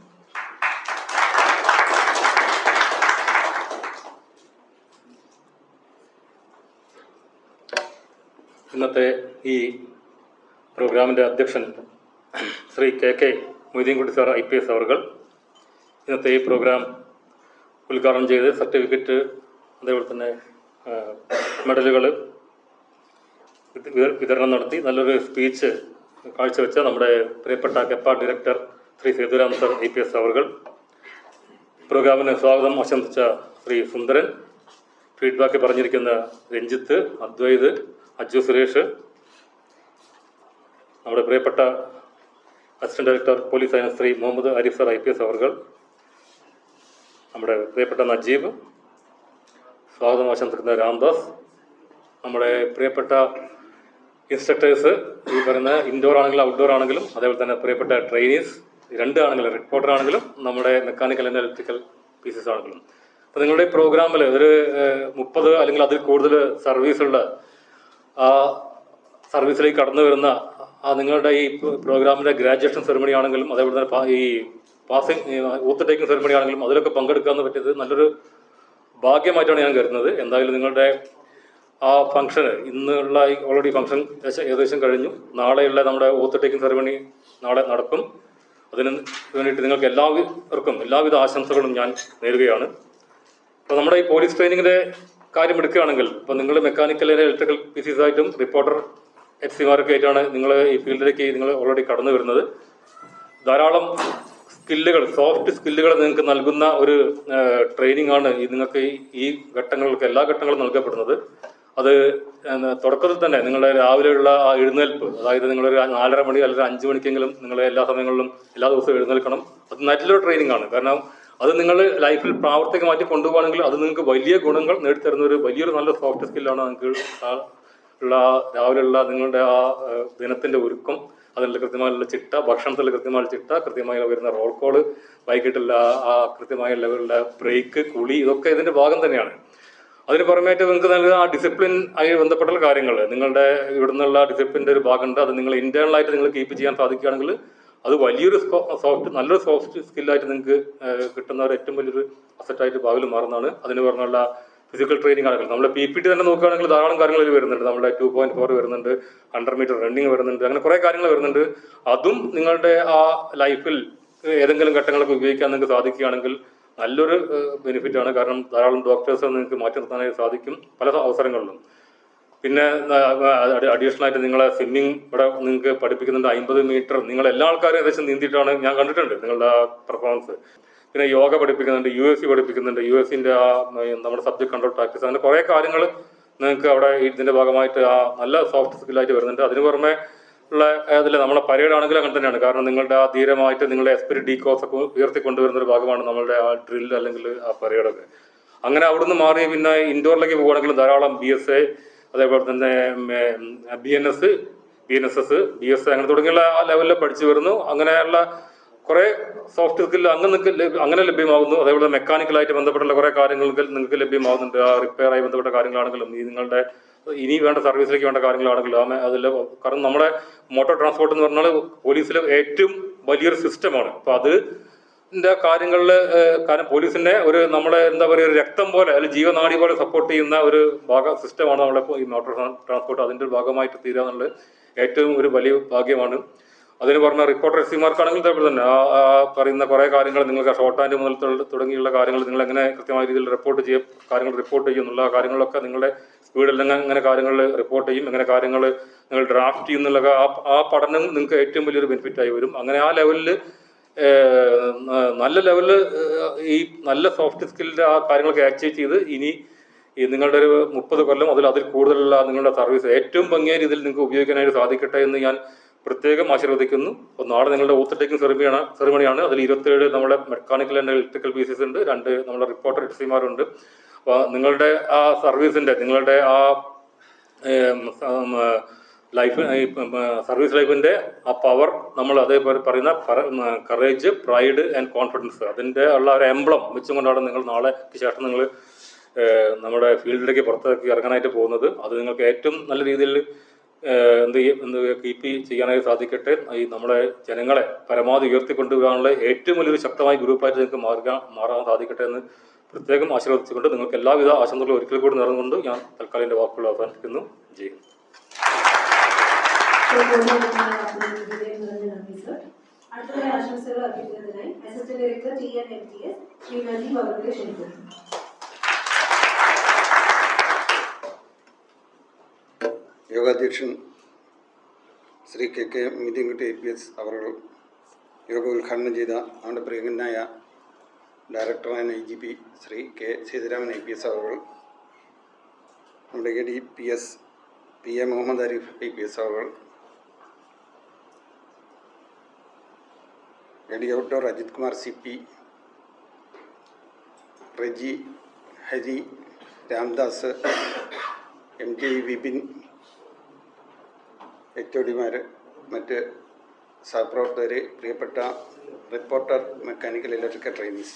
ഇന്നത്തെ ഈ പ്രോഗ്രാമിൻ്റെ അധ്യക്ഷൻ Shri KK Moideenkutty sir IPS അവർകൾ ഇന്നത്തെ ഈ പ്രോഗ്രാം ഉദ്ഘാടനം ചെയ്ത് സർട്ടിഫിക്കറ്റ്, അതേപോലെ തന്നെ മെഡലുകൾ വിതരണം നടത്തി നല്ലൊരു സ്പീച്ച് കാഴ്ചവെച്ച നമ്മുടെ പ്രിയപ്പെട്ട KEPA director Shri Sethuraman sir IPS അവർകൾ, പ്രോഗ്രാമിന് സ്വാഗതം ആശംസിച്ച ശ്രീ സുന്ദരൻ, ഫീഡ്ബാക്ക് പറഞ്ഞിരിക്കുന്ന രഞ്ജിത്ത്, അദ്വൈത്, അജു സുരേഷ്, നമ്മുടെ പ്രിയപ്പെട്ട assistant director police science Shri Mohammed Arif sir IPS അവർകൾ, നമ്മുടെ പ്രിയപ്പെട്ട നജീബ്, സ്വാഗതം ആശംസിക്കുന്ന രാംദാസ്, നമ്മുടെ പ്രിയപ്പെട്ട ഇൻസ്ട്രക്ടേഴ്സ്, ഈ പറയുന്ന ഇൻഡോർ ആണെങ്കിലും ഔട്ട്ഡോർ ആണെങ്കിലും, അതേപോലെ തന്നെ പ്രിയപ്പെട്ട ട്രെയിനീസ് 2 ആണെങ്കിലും, റിപ്പോർട്ടർ ആണെങ്കിലും, നമ്മുടെ മെക്കാനിക്കൽ ആൻഡ് ഇലക്ട്രിക്കൽ പീസസ് ആണെങ്കിലും. അപ്പോൾ നിങ്ങളുടെ ഈ പ്രോഗ്രാമിൽ ഒരു 30 അല്ലെങ്കിൽ അതിൽ കൂടുതൽ സർവീസുള്ള ആ സർവീസിലേക്ക് കടന്നു വരുന്ന നിങ്ങളുടെ ഈ പ്രോഗ്രാമിൻ്റെ ഗ്രാജുവേഷൻ സെറിമണി ആണെങ്കിലും, അതേപോലെ തന്നെ ഈ പാസിംഗ് ഊത്ത് ടേക്കിംഗ് സെറിമണി ആണെങ്കിലും അതിലൊക്കെ പങ്കെടുക്കാൻ പറ്റിയത് നല്ലൊരു ഭാഗ്യമായിട്ടാണ് ഞാൻ കരുതുന്നത്. എന്തായാലും നിങ്ങളുടെ ആ ഫംഗ്ഷന് ഇന്നുള്ള ഓൾറെഡി ഫംഗ്ഷൻ ഏകദേശം കഴിഞ്ഞു. നാളെയുള്ള നമ്മുടെ ഊത്ത് ടേക്കിംഗ് സെറിമണി നാളെ നടക്കും. അതിന് വേണ്ടിയിട്ട് നിങ്ങൾക്ക് എല്ലാവർക്കും എല്ലാവിധ ആശംസകളും ഞാൻ നേരുകയാണ്. അപ്പോൾ നമ്മുടെ ഈ പോലീസ് ട്രെയിനിങ്ങിൻ്റെ കാര്യം എടുക്കുകയാണെങ്കിൽ, ഇപ്പോൾ നിങ്ങൾ മെക്കാനിക്കൽ ഇലക്ട്രിക്കൽ പീസസ് ആയിട്ടും റിപ്പോർട്ടർ HCമാരൊക്കെ ആയിട്ടാണ് നിങ്ങൾ ഈ ഫീൽഡിലേക്ക് നിങ്ങൾ ഓൾറെഡി കടന്നു വരുന്നത്. ധാരാളം സ്കില്ലുകൾ, സോഫ്റ്റ് സ്കില്ലുകൾ നിങ്ങൾക്ക് നൽകുന്ന ഒരു ട്രെയിനിങ് ആണ് നിങ്ങൾക്ക് ഈ ഘട്ടങ്ങൾക്ക് എല്ലാ ഘട്ടങ്ങളും നൽകപ്പെടുന്നത്. അത് തുടക്കത്തിൽ തന്നെ നിങ്ങളുടെ രാവിലെയുള്ള ആ എഴുന്നേൽപ്പ്, അതായത് നിങ്ങളൊരു 4:30 മണി അല്ലെങ്കിൽ 5 മണിക്കെങ്കിലും നിങ്ങൾ എല്ലാ സമയങ്ങളിലും എല്ലാ ദിവസവും എഴുന്നേൽക്കണം. അത് നല്ലൊരു ട്രെയിനിങ് ആണ്. കാരണം അത് നിങ്ങൾ ലൈഫിൽ പ്രാവർത്തികമായിട്ട് കൊണ്ടുപോകുകയാണെങ്കിൽ അത് നിങ്ങൾക്ക് വലിയ ഗുണങ്ങൾ നേടിത്തരുന്ന വലിയൊരു നല്ല സോഫ്റ്റ് സ്കില്ലാണ് നിങ്ങൾക്ക് ഉള്ള രാവിലെയുള്ള നിങ്ങളുടെ ആ ദിനത്തിൻ്റെ ഒരുക്കം, അതിനുള്ള കൃത്യമായുള്ള ചിട്ട, ഭക്ഷണത്തിൽ കൃത്യമായ ചിട്ട, കൃത്യമായി വരുന്ന റോൾ കോള്, വൈകിട്ടുള്ള ആ കൃത്യമായ ലെവലുള്ള ബ്രേക്ക്, കുളി, ഇതൊക്കെ ഇതിൻ്റെ ഭാഗം തന്നെയാണ്. അതിന് പുറമേറ്റ് നിങ്ങൾക്ക് നൽകുന്ന ആ ഡിസിപ്ലിൻ ആയി ബന്ധപ്പെട്ട കാര്യങ്ങൾ, നിങ്ങളുടെ ഇവിടെ നിന്നുള്ള ഡിസിപ്ലിൻ്റെ ഒരു ഭാഗമുണ്ട്. അത് നിങ്ങൾ ഇന്റേണലായിട്ട് നിങ്ങൾ കീപ്പ് ചെയ്യാൻ സാധിക്കുകയാണെങ്കിൽ അത് വലിയൊരു നല്ലൊരു സോഫ്റ്റ് സ്കില്ലായിട്ട് നിങ്ങൾക്ക് കിട്ടുന്ന ഒരു ഏറ്റവും വലിയൊരു അസറ്റായിട്ട് ഭാവിയിൽ മാറുന്നതാണ്. അതിന് പറഞ്ഞുള്ള ഫിസിക്കൽ ട്രെയിനിങ് ആണെങ്കിൽ നമ്മുടെ PPT തന്നെ നോക്കുകയാണെങ്കിൽ ധാരാളം കാര്യങ്ങൾ വരുന്നുണ്ട്. നമ്മുടെ 2.4 വരുന്നുണ്ട്, 100 മീറ്റർ റണ്ണിങ് വരുന്നുണ്ട്, അങ്ങനെ കുറേ കാര്യങ്ങൾ വരുന്നുണ്ട്. അതും നിങ്ങളുടെ ആ ലൈഫിൽ ഏതെങ്കിലും ഘട്ടങ്ങളൊക്കെ ഉപയോഗിക്കാൻ നിങ്ങൾക്ക് സാധിക്കുകയാണെങ്കിൽ നല്ലൊരു ബെനിഫിറ്റാണ്. കാരണം ധാരാളം ഡോക്ടേഴ്സ് നിങ്ങൾക്ക് മാറ്റി നിർത്താനായി സാധിക്കും പല അവസരങ്ങളിലും. പിന്നെ അഡീഷണൽ ആയിട്ട് നിങ്ങളെ സ്വിമ്മിങ് ഇവിടെ നിങ്ങൾക്ക് പഠിപ്പിക്കുന്നുണ്ട്. 50 മീറ്റർ നിങ്ങൾ എല്ലാ ആൾക്കാരും ഏകദേശം നീന്തിയിട്ടാണ് ഞാൻ കണ്ടിട്ടുണ്ട് നിങ്ങളുടെ ആ പെർഫോമൻസ്. പിന്നെ യോഗ പഠിപ്പിക്കുന്നുണ്ട്, USC പഠിപ്പിക്കുന്നുണ്ട്, USCൻ്റെ ആ നമ്മുടെ സബ്ജക്ട് കൺട്രോൾ പ്രാക്ടീസ്, അങ്ങനെ കുറേ കാര്യങ്ങൾ നിങ്ങൾക്ക് അവിടെ ഇതിൻ്റെ ഭാഗമായിട്ട് ആ നല്ല സോഫ്റ്റ് സ്കില്ലായിട്ട് വരുന്നുണ്ട്. അതിന് പുറമെ ഉള്ള അതിൽ നമ്മളെ പരേഡ് ആണെങ്കിലും അങ്ങനെ തന്നെയാണ്. കാരണം നിങ്ങളുടെ ആ ധീരമായിട്ട് നിങ്ങളുടെ എസ്പിരിറ്റ് ഡീകോസ് ഒക്കെ ഉയർത്തിക്കൊണ്ടുവരുന്ന ഒരു ഭാഗമാണ് നമ്മളുടെ ആ ഡ്രിൽ അല്ലെങ്കിൽ ആ പരേഡൊക്കെ. അങ്ങനെ അവിടുന്ന് മാറി പിന്നെ ഇൻഡോറിലേക്ക് പോകുകയാണെങ്കിൽ ധാരാളം BSA, അതേപോലെ തന്നെ BNS, BNSS, BSA അങ്ങനെ തുടങ്ങിയുള്ള ആ ലെവലിൽ പഠിച്ചു വരുന്നു. അങ്ങനെയുള്ള കുറേ സോഫ്റ്റ് സ്കിൽ അങ്ങനെ ലഭ്യമാകുന്നു. അതേപോലെ മെക്കാനിക്കലായിട്ട് ബന്ധപ്പെട്ടുള്ള കുറേ കാര്യങ്ങൾ നിങ്ങൾക്ക് ലഭ്യമാകുന്നുണ്ട്. ആ റിപ്പയറായി ബന്ധപ്പെട്ട കാര്യങ്ങളാണെങ്കിലും ഈ നിങ്ങളുടെ ഇനി വേണ്ട സർവീസിലേക്ക് വേണ്ട കാര്യങ്ങളാണെങ്കിലും അതിൽ കാരണം നമ്മുടെ മോട്ടോർ ട്രാൻസ്പോർട്ട് എന്ന് പറഞ്ഞാൽ പോലീസിലെ ഏറ്റവും വലിയൊരു സിസ്റ്റമാണ്. അപ്പോൾ അതിൻ്റെ കാര്യങ്ങളിൽ കാരണം പോലീസിൻ്റെ ഒരു നമ്മളെ എന്താ പറയുക ഒരു രക്തം പോലെ അല്ലെങ്കിൽ ജീവനാടി പോലെ സപ്പോർട്ട് ചെയ്യുന്ന ഒരു സിസ്റ്റമാണ് നമ്മളിപ്പോൾ ഈ മോട്ടോർ ട്രാൻസ്പോർട്ട്. അതിൻ്റെ ഒരു ഭാഗമായിട്ട് തീരുക എന്നുള്ളത് ഏറ്റവും ഒരു വലിയ ഭാഗ്യമാണ്. അതിന് പറഞ്ഞ റിപ്പോർട്ടർ SCമാർക്കാണെങ്കിൽ ഇതേപോലെ തന്നെ ആ പറയുന്ന കുറേ കാര്യങ്ങൾ നിങ്ങൾക്ക് ഷോർട്ട് ഹാൻഡ് മുതൽ തുടങ്ങിയുള്ള കാര്യങ്ങൾ നിങ്ങൾ എങ്ങനെ കൃത്യമായ രീതിയിൽ കാര്യങ്ങൾ റിപ്പോർട്ട് ചെയ്യും എന്നുള്ള കാര്യങ്ങളൊക്കെ നിങ്ങളുടെ സ്പീഡിലെങ്ങനെ എങ്ങനെ കാര്യങ്ങൾ റിപ്പോർട്ട് ചെയ്യും, എങ്ങനെ കാര്യങ്ങൾ നിങ്ങൾ ഡ്രാഫ്റ്റ് ചെയ്യുന്നുള്ള ആ പഠനം നിങ്ങൾക്ക് ഏറ്റവും വലിയൊരു ബെനിഫിറ്റായി വരും. അങ്ങനെ ആ ലെവലിൽ നല്ല ലെവലിൽ ഈ നല്ല സോഫ്റ്റ് സ്കില്ലിൻ്റെ ആ കാര്യങ്ങളൊക്കെ അച്ചീവ് ചെയ്ത് ഇനി ഈ നിങ്ങളുടെ ഒരു 30 കൊല്ലം അതിൽ കൂടുതലുള്ള നിങ്ങളുടെ സർവീസ് ഏറ്റവും ഭംഗിയായ രീതിയിൽ നിങ്ങൾക്ക് ഉപയോഗിക്കാനായിട്ട് സാധിക്കട്ടെ എന്ന് ഞാൻ പ്രത്യേകം ആശീർവദിക്കുന്നു. അപ്പോൾ നാളെ നിങ്ങളുടെ ഓത്ത് ടേക്കിംഗ് സെറിമണിയാണ്. അതിൽ 27 നമ്മുടെ മെക്കാനിക്കൽ ആൻഡ് ഇലക്ട്രിക്കൽ പീസസ് ഉണ്ട്, 2 നമ്മുടെ റിപ്പോർട്ടർ എക്സിമാരുണ്ട്. അപ്പോൾ നിങ്ങളുടെ ആ സർവീസിൻ്റെ നിങ്ങളുടെ ആ ലൈഫ് സർവീസ് ലൈഫിൻ്റെ ആ പവർ നമ്മൾ അതേപോലെ പറയുന്ന കറേജ്, പ്രൈഡ് ആൻഡ് കോൺഫിഡൻസ് അതിൻ്റെ ഉള്ള ഒരു എംബ്ലം വെച്ചുകൊണ്ടാണ് നിങ്ങൾ നാളെക്ക് ശേഷം നിങ്ങൾ നമ്മുടെ ഫീൽഡിലേക്ക് പുറത്തേക്ക് ഇറങ്ങാനായിട്ട് പോകുന്നത്. അത് നിങ്ങൾക്ക് ഏറ്റവും നല്ല രീതിയിൽ കീപ്പ് ചെയ്യാനായിട്ട് സാധിക്കട്ടെ. ഈ നമ്മുടെ ജനങ്ങളെ പരമാവധി ഉയർത്തിക്കൊണ്ടുപോകാനുള്ള ഏറ്റവും വലിയൊരു ശക്തമായ ഗ്രൂപ്പായിട്ട് നിങ്ങൾക്ക് മാറാൻ സാധിക്കട്ടെ എന്ന് പ്രത്യേകം ആശീർവദിച്ചുകൊണ്ട് നിങ്ങൾക്ക് എല്ലാവിധ ആശംസകളും ഒരിക്കൽ കൂടി നേർന്നുകൊണ്ട് ഞാൻ തൽക്കാലം എൻ്റെ വാക്കുകൾ അവസാനിപ്പിക്കുന്നു. ജയ്. അടുത്തതായി ആശംസകൾ അർപ്പിക്കുന്നതിനായി assistant director TNMTS Shri Najeeb അവരുടെ ക്ഷണിക്കുന്നു. യോഗാധ്യക്ഷൻ ശ്രീ KK മീതിൻകുട്ടി IPS അവർ യോഗ ഉദ്ഘാടനം ചെയ്ത നമ്മുടെ പ്രിയങ്കനായ director and IGP Shri K Sethuraman IPS അവർ, നമ്മുടെ ADPS PA Muhammad Arif IPS അവർ, AD outdoor Ajith Kumar CP, Reji, Hari, Ramdas, MD Vipin, HOD-മാർ, മറ്റ് സഹപ്രവർത്തകർ, പ്രിയപ്പെട്ട reporter, mechanical electrical trainees.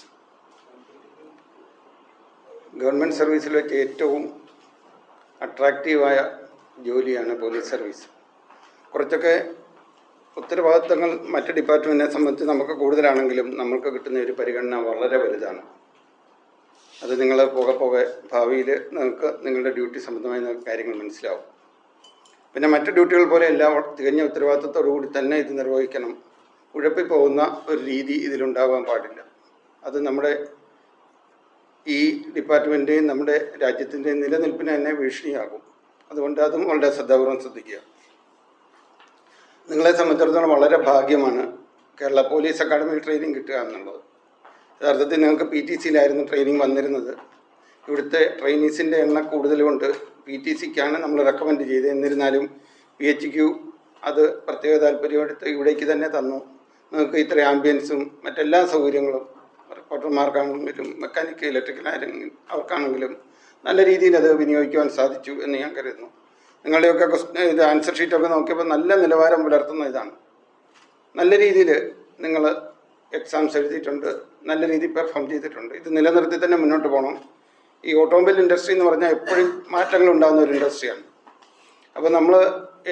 Government സർവീസിൽ വെച്ച് ഏറ്റവും അട്രാക്റ്റീവായ ജോലിയാണ് പോലീസ് സർവീസ്. കുറച്ചൊക്കെ ഉത്തരവാദിത്തങ്ങൾ മറ്റ് ഡിപ്പാർട്ട്മെൻറ്റിനെ സംബന്ധിച്ച് നമുക്ക് കൂടുതലാണെങ്കിലും നമ്മൾക്ക് കിട്ടുന്ന ഒരു പരിഗണന വളരെ വലുതാണ്. അത് നിങ്ങൾ പോകെ ഭാവിയിൽ നിങ്ങൾക്ക് നിങ്ങളുടെ ഡ്യൂട്ടി സംബന്ധമായ കാര്യങ്ങൾ മനസ്സിലാവും. പിന്നെ മറ്റ് ഡ്യൂട്ടികൾ പോലെ എല്ലാം തികഞ്ഞ ഉത്തരവാദിത്തത്തോടു കൂടി തന്നെ ഇത് നിർവഹിക്കണം. ഉഴപ്പിപ്പോകുന്ന ഒരു രീതി ഇതിലുണ്ടാകാൻ പാടില്ല. അത് നമ്മുടെ ഈ ഡിപ്പാർട്ട്മെൻറ്റേയും നമ്മുടെ രാജ്യത്തിൻ്റെയും നിലനിൽപ്പിന് തന്നെ ഭീഷണിയാകും. അതുകൊണ്ട് അതും വളരെ ശ്രദ്ധാപൂർവം ശ്രദ്ധിക്കുക. നിങ്ങളെ സംബന്ധിച്ചിടത്തോളം വളരെ ഭാഗ്യമാണ് കേരള പോലീസ് അക്കാഡമിയിൽ ട്രെയിനിങ് കിട്ടുക എന്നുള്ളത്. യഥാർത്ഥത്തിൽ നിങ്ങൾക്ക് PTC-യിലായിരുന്നു ട്രെയിനിങ് വന്നിരുന്നത്. ഇവിടുത്തെ ട്രെയിനീസിൻ്റെ എണ്ണം കൂടുതലുകൊണ്ട് PTC-ക്കാണ് നമ്മൾ റെക്കമെൻഡ് ചെയ്തത്. എന്നിരുന്നാലും PHQ അത് പ്രത്യേക താല്പര്യമെടുത്ത് ഇവിടേക്ക് തന്നെ തന്നു. നിങ്ങൾക്ക് ഇത്ര ആംബിയൻസും മറ്റെല്ലാ സൗകര്യങ്ങളും റിപ്പോർട്ടർമാർക്കാണെങ്കിലും മെക്കാനിക്കൽ ഇലക്ട്രിക്കൽ അവർക്കാണെങ്കിലും നല്ല രീതിയിൽ അത് വിനിയോഗിക്കുവാൻ സാധിച്ചു എന്ന് ഞാൻ കരുതുന്നു. നിങ്ങളുടെയൊക്കെ ഇത് ആൻസർ ഷീറ്റൊക്കെ നോക്കിയപ്പോൾ നല്ല നിലവാരം പുലർത്തുന്ന ഇതാണ്. നല്ല രീതിയിൽ നിങ്ങൾ എക്സാംസ് എഴുതിയിട്ടുണ്ട്, നല്ല രീതിയിൽ പെർഫോം ചെയ്തിട്ടുണ്ട്. ഇത് നിലനിർത്തി തന്നെ മുന്നോട്ട് പോകണം. ഈ ഓട്ടോമൊബൈൽ ഇൻഡസ്ട്രി എന്ന് പറഞ്ഞാൽ എപ്പോഴും മാറ്റങ്ങൾ ഉണ്ടാകുന്ന ഒരു ഇൻഡസ്ട്രിയാണ്. അപ്പോൾ നമ്മൾ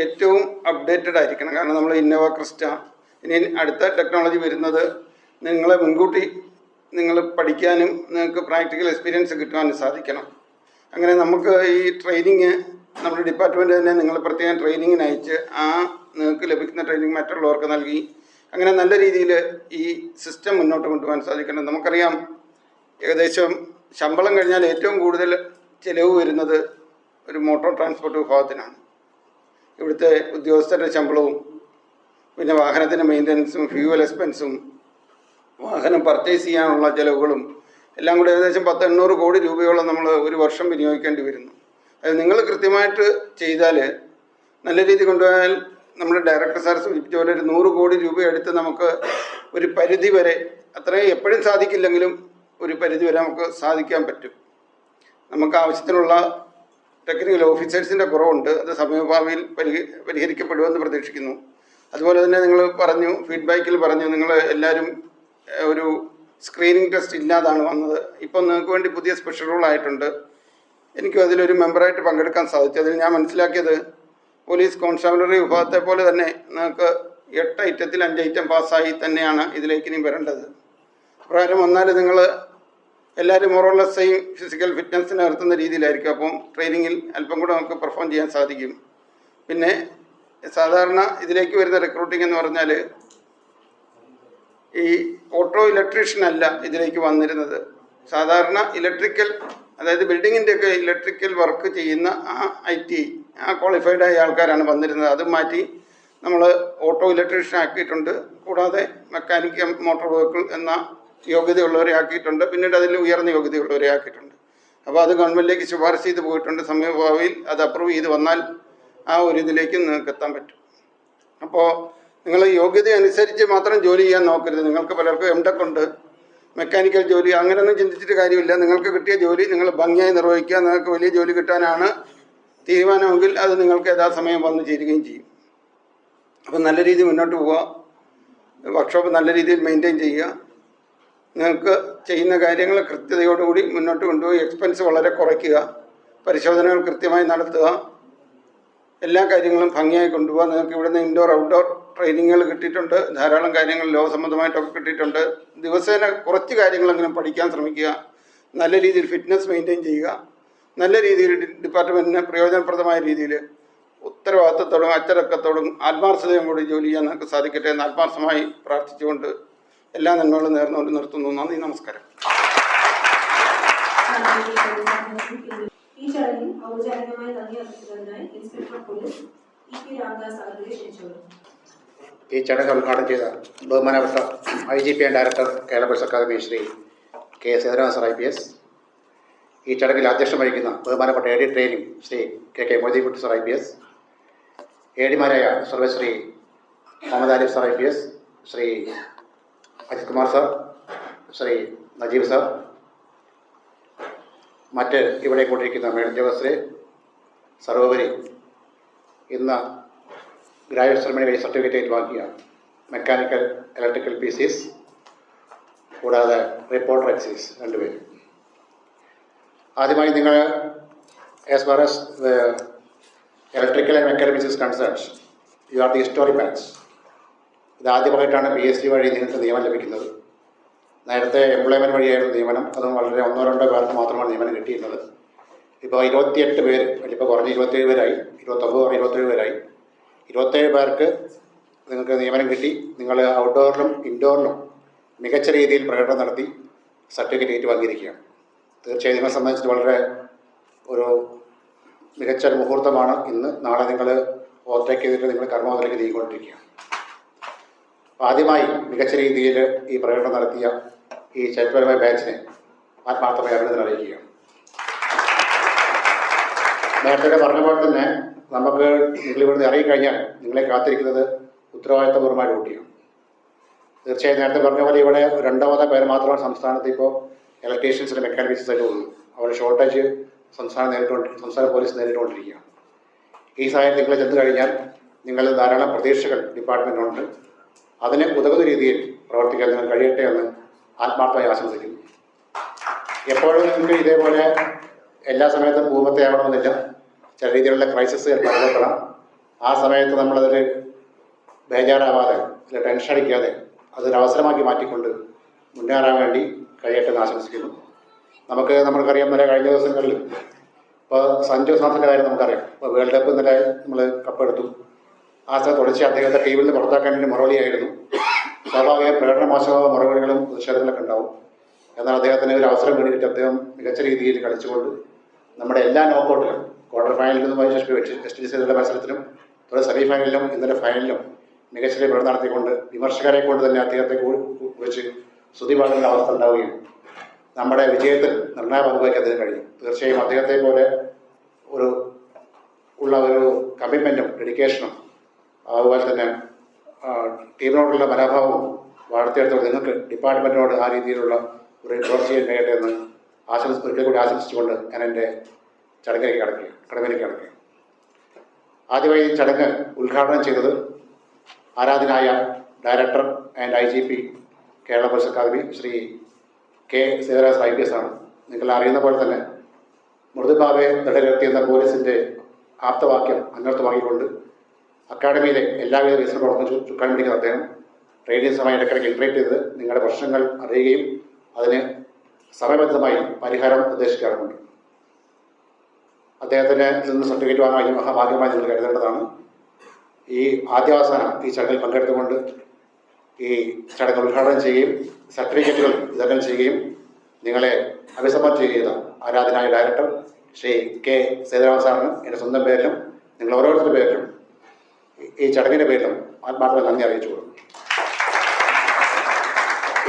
ഏറ്റവും അപ്ഡേറ്റഡ് ആയിരിക്കണം. കാരണം നമ്മൾ ഇന്നോവ ക്രിസ്റ്റ, ഇനി അടുത്ത ടെക്നോളജി വരുന്നത് നിങ്ങളെ മുൻകൂട്ടി നിങ്ങൾ പഠിക്കാനും നിങ്ങൾക്ക് പ്രാക്ടിക്കൽ എക്സ്പീരിയൻസ് കിട്ടുവാനും സാധിക്കണം. അങ്ങനെ നമുക്ക് ഈ ട്രെയിനിങ് നമ്മുടെ ഡിപ്പാർട്ട്മെൻറ്റ് തന്നെ നിങ്ങൾ പ്രത്യേകം ട്രെയിനിങ്ങിന് അയച്ച് നിങ്ങൾക്ക് ലഭിക്കുന്ന ട്രെയിനിങ് മറ്റുള്ളവർക്ക് നൽകി അങ്ങനെ നല്ല രീതിയിൽ ഈ സിസ്റ്റം മുന്നോട്ട് കൊണ്ടുപോകാൻ സാധിക്കണം. നമുക്കറിയാം ഏകദേശം ശമ്പളം കഴിഞ്ഞാൽ ഏറ്റവും കൂടുതൽ ചിലവ് വരുന്നത് ഒരു മോട്ടോർ ട്രാൻസ്പോർട്ട് വിഭാഗത്തിനാണ്. ഇവിടുത്തെ ഉദ്യോഗസ്ഥരുടെ ശമ്പളവും പിന്നെ വാഹനത്തിൻ്റെ മെയിൻ്റനൻസും ഫ്യൂവൽ എക്സ്പെൻസും വാഹനം പർച്ചേസ് ചെയ്യാനുള്ള ചിലവുകളും എല്ലാം കൂടി ഏകദേശം 100-800 കോടി രൂപയോളം നമ്മൾ ഒരു വർഷം വിനിയോഗിക്കേണ്ടി വരുന്നു. അത് നിങ്ങൾ കൃത്യമായിട്ട് ചെയ്താൽ നല്ല രീതി കൊണ്ടുപോയാൽ നമ്മുടെ ഡയറക്ടർ സാർ സൂചിപ്പിച്ച പോലെ ഒരു 100 കോടി രൂപ എടുത്ത് നമുക്ക് ഒരു പരിധി വരെ, അത്രയും എപ്പോഴും സാധിക്കില്ലെങ്കിലും ഒരു പരിധി വരെ നമുക്ക് സാധിക്കാൻ പറ്റും. നമുക്ക് ആവശ്യത്തിനുള്ള ടെക്നിക്കൽ ഓഫീസേഴ്സിൻ്റെ കുറവുണ്ട്. അത് സമീപഭാവിയിൽ പരിഹരിക്കപ്പെടുമെന്ന് പ്രതീക്ഷിക്കുന്നു. അതുപോലെ തന്നെ നിങ്ങൾ പറഞ്ഞു, ഫീഡ്ബാക്കിൽ പറഞ്ഞു, നിങ്ങൾ എല്ലാവരും ഒരു സ്ക്രീനിങ് ടെസ്റ്റ് ഇല്ലാതാണ് വന്നത്. ഇപ്പം നിങ്ങൾക്ക് വേണ്ടി പുതിയ സ്പെഷ്യൽ റൂൾ ആയിട്ടുണ്ട്. എനിക്കും അതിലൊരു മെമ്പറായിട്ട് പങ്കെടുക്കാൻ സാധിച്ചു. അതിൽ ഞാൻ മനസ്സിലാക്കിയത് പോലീസ് കോൺസ്റ്റാബിളറി വിഭാഗത്തെ പോലെ തന്നെ നിങ്ങൾക്ക് 8 ഐറ്റത്തിൽ 5 ഐറ്റം പാസ്സായി തന്നെയാണ് ഇതിലേക്ക് ഇനി വരേണ്ടത്. പ്രകാരം വന്നാൽ നിങ്ങൾ എല്ലാവരും മോറോലെസ് സെയിം ഫിസിക്കൽ ഫിറ്റ്നസ്സിന് നിർത്തുന്ന രീതിയിലായിരിക്കും. അപ്പം ട്രെയിനിങ്ങിൽ അല്പം കൂടെ നമുക്ക് പെർഫോം ചെയ്യാൻ സാധിക്കും. പിന്നെ സാധാരണ ഇതിലേക്ക് വരുന്ന റിക്രൂട്ടിംഗ് എന്ന് പറഞ്ഞാൽ ഈ ഓട്ടോ ഇലക്ട്രീഷ്യൻ അല്ല ഇതിലേക്ക് വന്നിരുന്നത്. സാധാരണ ഇലക്ട്രിക്കൽ, അതായത് ബിൽഡിങ്ങിൻ്റെയൊക്കെ ഇലക്ട്രിക്കൽ വർക്ക് ചെയ്യുന്ന IT ക്വാളിഫൈഡ് ആയ ആൾക്കാരാണ് വന്നിരുന്നത്. അത് മാറ്റി നമ്മൾ ഓട്ടോ ഇലക്ട്രീഷ്യൻ ആക്കിയിട്ടുണ്ട്. കൂടാതെ മെക്കാനിക്കൽ മോട്ടോർ വെഹിക്കിൾ എന്ന യോഗ്യതയുള്ളവരെ ആക്കിയിട്ടുണ്ട്. പിന്നീട് അതിൽ ഉയർന്ന യോഗ്യതയുള്ളവരെ ആക്കിയിട്ടുണ്ട്. അപ്പോൾ അത് ഗവൺമെൻറ്റിലേക്ക് ശുപാർശ ചെയ്ത് പോയിട്ടുണ്ട്. സമയഭാവിയിൽ അത് അപ്രൂവ് ചെയ്ത് വന്നാൽ ആ ഒരു ഇതിലേക്ക് നിങ്ങൾക്ക് എത്താൻ പറ്റും. അപ്പോൾ നിങ്ങൾ യോഗ്യത അനുസരിച്ച് മാത്രം ജോലി ചെയ്യാൻ നോക്കരുത്. നിങ്ങൾക്ക് പലർക്കും എംടെക് ഉണ്ട്, മെക്കാനിക്കൽ ജോലി, അങ്ങനെയൊന്നും ചിന്തിച്ചിട്ട് കാര്യമില്ല. നിങ്ങൾക്ക് കിട്ടിയ ജോലി നിങ്ങൾ ഭംഗിയായി നിർവഹിക്കുക. നിങ്ങൾക്ക് വലിയ ജോലി കിട്ടാനാണ് തീരുമാനമെങ്കിൽ അത് നിങ്ങൾക്ക് യഥാസമയം വന്നു ചേരുകയും ചെയ്യും. അപ്പം നല്ല രീതിയിൽ മുന്നോട്ട് പോവുക, വർക്ക്ഷോപ്പ് നല്ല രീതിയിൽ മെയിൻറ്റെയിൻ ചെയ്യുക. നിങ്ങൾക്ക് ചെയ്യുന്ന കാര്യങ്ങൾ കൃത്യതയോടുകൂടി മുന്നോട്ട് കൊണ്ടുപോയി എക്സ്പെൻസ് വളരെ കുറയ്ക്കുക, പരിശോധനകൾ കൃത്യമായി നടത്തുക, എല്ലാ കാര്യങ്ങളും ഭംഗിയായി കൊണ്ടുപോകുക. നിങ്ങൾക്ക് ഇവിടുന്ന് ഇൻഡോർ ഔട്ട്ഡോർ ട്രെയിനിങ്ങുകൾ കിട്ടിയിട്ടുണ്ട്, ധാരാളം കാര്യങ്ങൾ ലോകസംബന്ധമായിട്ടൊക്കെ കിട്ടിയിട്ടുണ്ട്. ദിവസേന കുറച്ച് കാര്യങ്ങളെങ്കിലും പഠിക്കാൻ ശ്രമിക്കുക, നല്ല രീതിയിൽ ഫിറ്റ്നസ് മെയിൻറ്റെയിൻ ചെയ്യുക, നല്ല രീതിയിൽ ഡിപ്പാർട്ട്മെൻറ്റിന് പ്രയോജനപ്രദമായ രീതിയിൽ ഉത്തരവാദിത്തത്തോടും അച്ചടക്കത്തോടും ആത്മാർത്ഥതയും കൂടി ജോലി ചെയ്യാൻ നിങ്ങൾക്ക് സാധിക്കട്ടെ എന്ന് ആത്മാർത്ഥമായി പ്രാർത്ഥിച്ചുകൊണ്ട് എല്ലാ നന്മകളും നേർന്നുകൊണ്ട് നിർത്തുന്നു. നന്ദി, നമസ്കാരം. ഈ ചടങ്ങിൽ ഔപചാരികമായി നന്ദി അർപ്പിക്കുന്നതിനായി ഇൻസ്പെക്ടർ പോലീസ് EP രാംദാസ് അവരെ ക്ഷണിച്ചു. ഈ ചടങ്ങ് ഉദ്ഘാടനം ചെയ്ത ബഹുമാനപ്പെട്ട IGP and director Kerala police academy Shri K. Sethuraman sir IPS, ഈ ചടങ്ങിൽ അധ്യക്ഷം വഹിക്കുന്ന ബഹുമാനപ്പെട്ട AD training Shri K. Moideenkutty sir IPS, AD-മാരായ സർവശ്രീ Muhammad Alif sir IPS, Shri Ajith Kumar sir, Shri Najeeb sir, മറ്റ് ഇവിടെ കൊണ്ടിരിക്കുന്ന മേലുദ്യോഗസ്ഥരെ, സർവോപരി ഇന്ന് ഗ്രാജുവേറ്റ് സെറമണി വഴി സർട്ടിഫിക്കറ്റ് ഏറ്റുവാങ്ങിയ മെക്കാനിക്കൽ ഇലക്ട്രിക്കൽ PCs, കൂടാതെ റിപ്പോർട്ടർ HCs രണ്ടുപേരും. ആദ്യമായി നിങ്ങൾ as far as electrical and mechanical PCs concerned, you are the historic batch. ഇത് ആദ്യമായിട്ടാണ് PSC വഴി നിങ്ങൾക്ക് നിയമനം ലഭിക്കുന്നത്. നേരത്തെ എംപ്ലോയ്മെൻറ്റ് വഴിയായിരുന്നു നിയമനം, അതും വളരെ 1-2 പേർക്ക് മാത്രമാണ് നിയമനം കിട്ടിയിരുന്നത്. ഇപ്പോൾ 28 പേര്, ഇപ്പോൾ കുറഞ്ഞ് 27 പേരായി, 29 കുറഞ്ഞ് 27 പേരായി. 27 പേർക്ക് നിങ്ങൾക്ക് നിയമനം കിട്ടി. നിങ്ങൾ ഔട്ട്ഡോറിലും ഇൻഡോറിലും മികച്ച രീതിയിൽ പ്രകടനം നടത്തി സർട്ടിഫിക്കറ്റ് ഏറ്റുവാങ്ങിയിരിക്കുകയാണ്. തീർച്ചയായും നിങ്ങളെ സംബന്ധിച്ച് വളരെ ഒരു മികച്ച ഒരു മുഹൂർത്തമാണ് ഇന്ന്. നാളെ നിങ്ങൾ ഓവർടേക്ക് ചെയ്തിട്ട് നിങ്ങൾ കർമ്മത്തിലേക്ക് നീങ്ങിക്കൊണ്ടിരിക്കുകയാണ്. ആദ്യമായി മികച്ച രീതിയിൽ ഈ പ്രകടനം നടത്തിയ ഈ ചരിത്രപരമായ ബാച്ചിനെ ആത്മാർത്ഥമായി അഭിനന്ദനം അറിയിക്കുകയാണ്. നേരത്തെ പറഞ്ഞ പോലെ തന്നെ നമുക്ക് നിങ്ങളിവിടുന്ന് ഇറങ്ങിക്കഴിഞ്ഞാൽ നിങ്ങളെ കാത്തിരിക്കുന്നത് ഉത്തരവാദിത്തപൂർവമായ ഡ്യൂട്ടിയാണ്. തീർച്ചയായും നേരത്തെ പറഞ്ഞ പോലെ ഇവിടെ 2 പേര് മാത്രമാണ് സംസ്ഥാനത്ത് ഇപ്പോൾ ഇലക്ട്രീഷ്യൻസിൻ്റെ മെക്കാനിക്സ് ആയിട്ട് ഉള്ളൂ. അവരുടെ ഷോർട്ടേജ് സംസ്ഥാന പോലീസ് നേരിട്ടുകൊണ്ടിരിക്കുകയാണ്. ഈ സാഹചര്യം നിങ്ങൾ ചെന്ന് കഴിഞ്ഞാൽ നിങ്ങൾ ധാരാളം പ്രതീക്ഷകൾ ഡിപ്പാർട്ട്മെൻറ്റിനുണ്ട്. അതിന് ഉതകുന്ന രീതിയിൽ പ്രവർത്തിക്കാൻ നിങ്ങൾ കഴിയട്ടെ എന്ന് ആത്മാർത്ഥമായി ആശംസിക്കുന്നു. എപ്പോഴും നിങ്ങൾക്ക് ഇതേപോലെ എല്ലാ സമയത്തും ഭൂമത്തെ ആവണമെന്നില്ല. ചില രീതിയിലുള്ള ക്രൈസിസ് അനുഭവപ്പെടാം. ആ സമയത്ത് നമ്മളതിൽ ബേജാറാവാതെ അല്ല ടെൻഷൻ അടിക്കാതെ അതൊരു അവസരമാക്കി മാറ്റിക്കൊണ്ട് മുന്നേറാൻ വേണ്ടി കഴിയട്ടെ എന്ന് ആശംസിക്കുന്നു. നമ്മൾക്കറിയാം ഇന്നലെ കഴിഞ്ഞ ദിവസങ്ങളിൽ ഇപ്പോൾ സഞ്ജു സാംസന്റെ കാര്യം നമുക്കറിയാം. ഇപ്പോൾ വേൾഡ് കപ്പ് ഇന്നലെ നമ്മൾ കപ്പെടുത്തു. ആ സ്ഥലത്ത് തുടർച്ച അദ്ദേഹത്തെ ടീമിൽ നിന്ന് പുറത്താക്കാൻ വേണ്ടി മറുപടിയായിരുന്നു. സ്വാഭാവിക പ്രകടന മോശമായ മറുപടികളും പ്രതിഷേധങ്ങളൊക്കെ ഉണ്ടാവും. എന്നാൽ അദ്ദേഹത്തിന് ഒരു അവസരം വേണ്ടിയിട്ട് അദ്ദേഹം മികച്ച രീതിയിൽ കളിച്ചുകൊണ്ട് നമ്മുടെ എല്ലാ നോക്കൗട്ടിലും ക്വാർട്ടർ ഫൈനലിൽ നിന്നും വെസ്റ്റ് ഇൻഡീസിലുള്ള മത്സരത്തിലും സെമി ഫൈനലിലും ഇന്നലെ ഫൈനലിലും മികച്ച പ്രകടനം നടത്തിക്കൊണ്ട് വിമർശകരെ കൊണ്ട് തന്നെ അദ്ദേഹത്തെ കുറിച്ച് സ്തുതി പാടുന്ന അവസ്ഥ ഉണ്ടാവുകയും നമ്മുടെ വിജയത്തിൽ നിർണായക പങ്ക് വഹിക്കാൻ കഴിയും. തീർച്ചയായും അദ്ദേഹത്തെ പോലെ ഉള്ള ഒരു കമ്മിറ്റ്മെൻറ്റും ഡെഡിക്കേഷനും അതുപോലെ തന്നെ ടീമിനോടുള്ള മനോഭാവവും വളർത്തിയെടുത്തോടെ നിങ്ങൾക്ക് ഡിപ്പാർട്ട്മെൻറ്റിനോട് ആ രീതിയിലുള്ള ഒരു പ്രവർത്തി കഴിയട്ടെ എന്ന് ഒരിക്കൽ കൂടി ആശംസിച്ചുകൊണ്ട് ഞാൻ എൻ്റെ കടമയിലേക്ക് കടക്കുക. ആദ്യമായി ഈ ചടങ്ങ് ഉദ്ഘാടനം ചെയ്തത് ആരാധനായ director and IGP Kerala police academy Shri K. Sethuraman IPS ആണ്. നിങ്ങൾ അറിയുന്ന പോലെ തന്നെ മൃദുഭാവെ ദൃഢകീർത്തി എന്ന പോലീസിൻ്റെ ആപ്തവാക്യം അന്വർത്ഥമാക്കിക്കൊണ്ട് അക്കാഡമിയിലെ എല്ലാവിധ വികസന പ്രവർത്തനം ചുക്കാൻ പിടിക്കുന്ന അദ്ദേഹം ട്രെയിനിങ് സമയം ഇടയ്ക്കിടയ്ക്ക് ഇൻട്രേറ്റ് ചെയ്ത് നിങ്ങളുടെ പ്രശ്നങ്ങൾ അറിയുകയും അതിന് സമയബദ്ധമായി പരിഹാരം നിർദ്ദേശിക്കാറുമുണ്ട്. അദ്ദേഹത്തിന് നിന്ന് സർട്ടിഫിക്കറ്റ് വാങ്ങാൻ മഹാഭാഗ്യമായി നിങ്ങൾ കരുതേണ്ടതാണ്. ഈ ആദ്യാവസാനം ഈ ചടങ്ങിൽ പങ്കെടുത്തുകൊണ്ട് ഈ ചടങ്ങ് ഉദ്ഘാടനം ചെയ്യുകയും സർട്ടിഫിക്കറ്റുകൾ വിതരണം ചെയ്യുകയും നിങ്ങളെ അഭിസംബോധന ചെയ്ത ആരാധനായ ഡയറക്ടർ ശ്രീ K. സേതുരാമൻ സാറിന് എൻ്റെ സ്വന്തം പേരിലും നിങ്ങൾ ഓരോരുത്തരുടെ പേരിലും ഈ ചടങ്ങിൻ്റെ പേരിലും ആത്മാർത്ഥ നന്ദി അറിയിച്ചു കൊടുക്കും.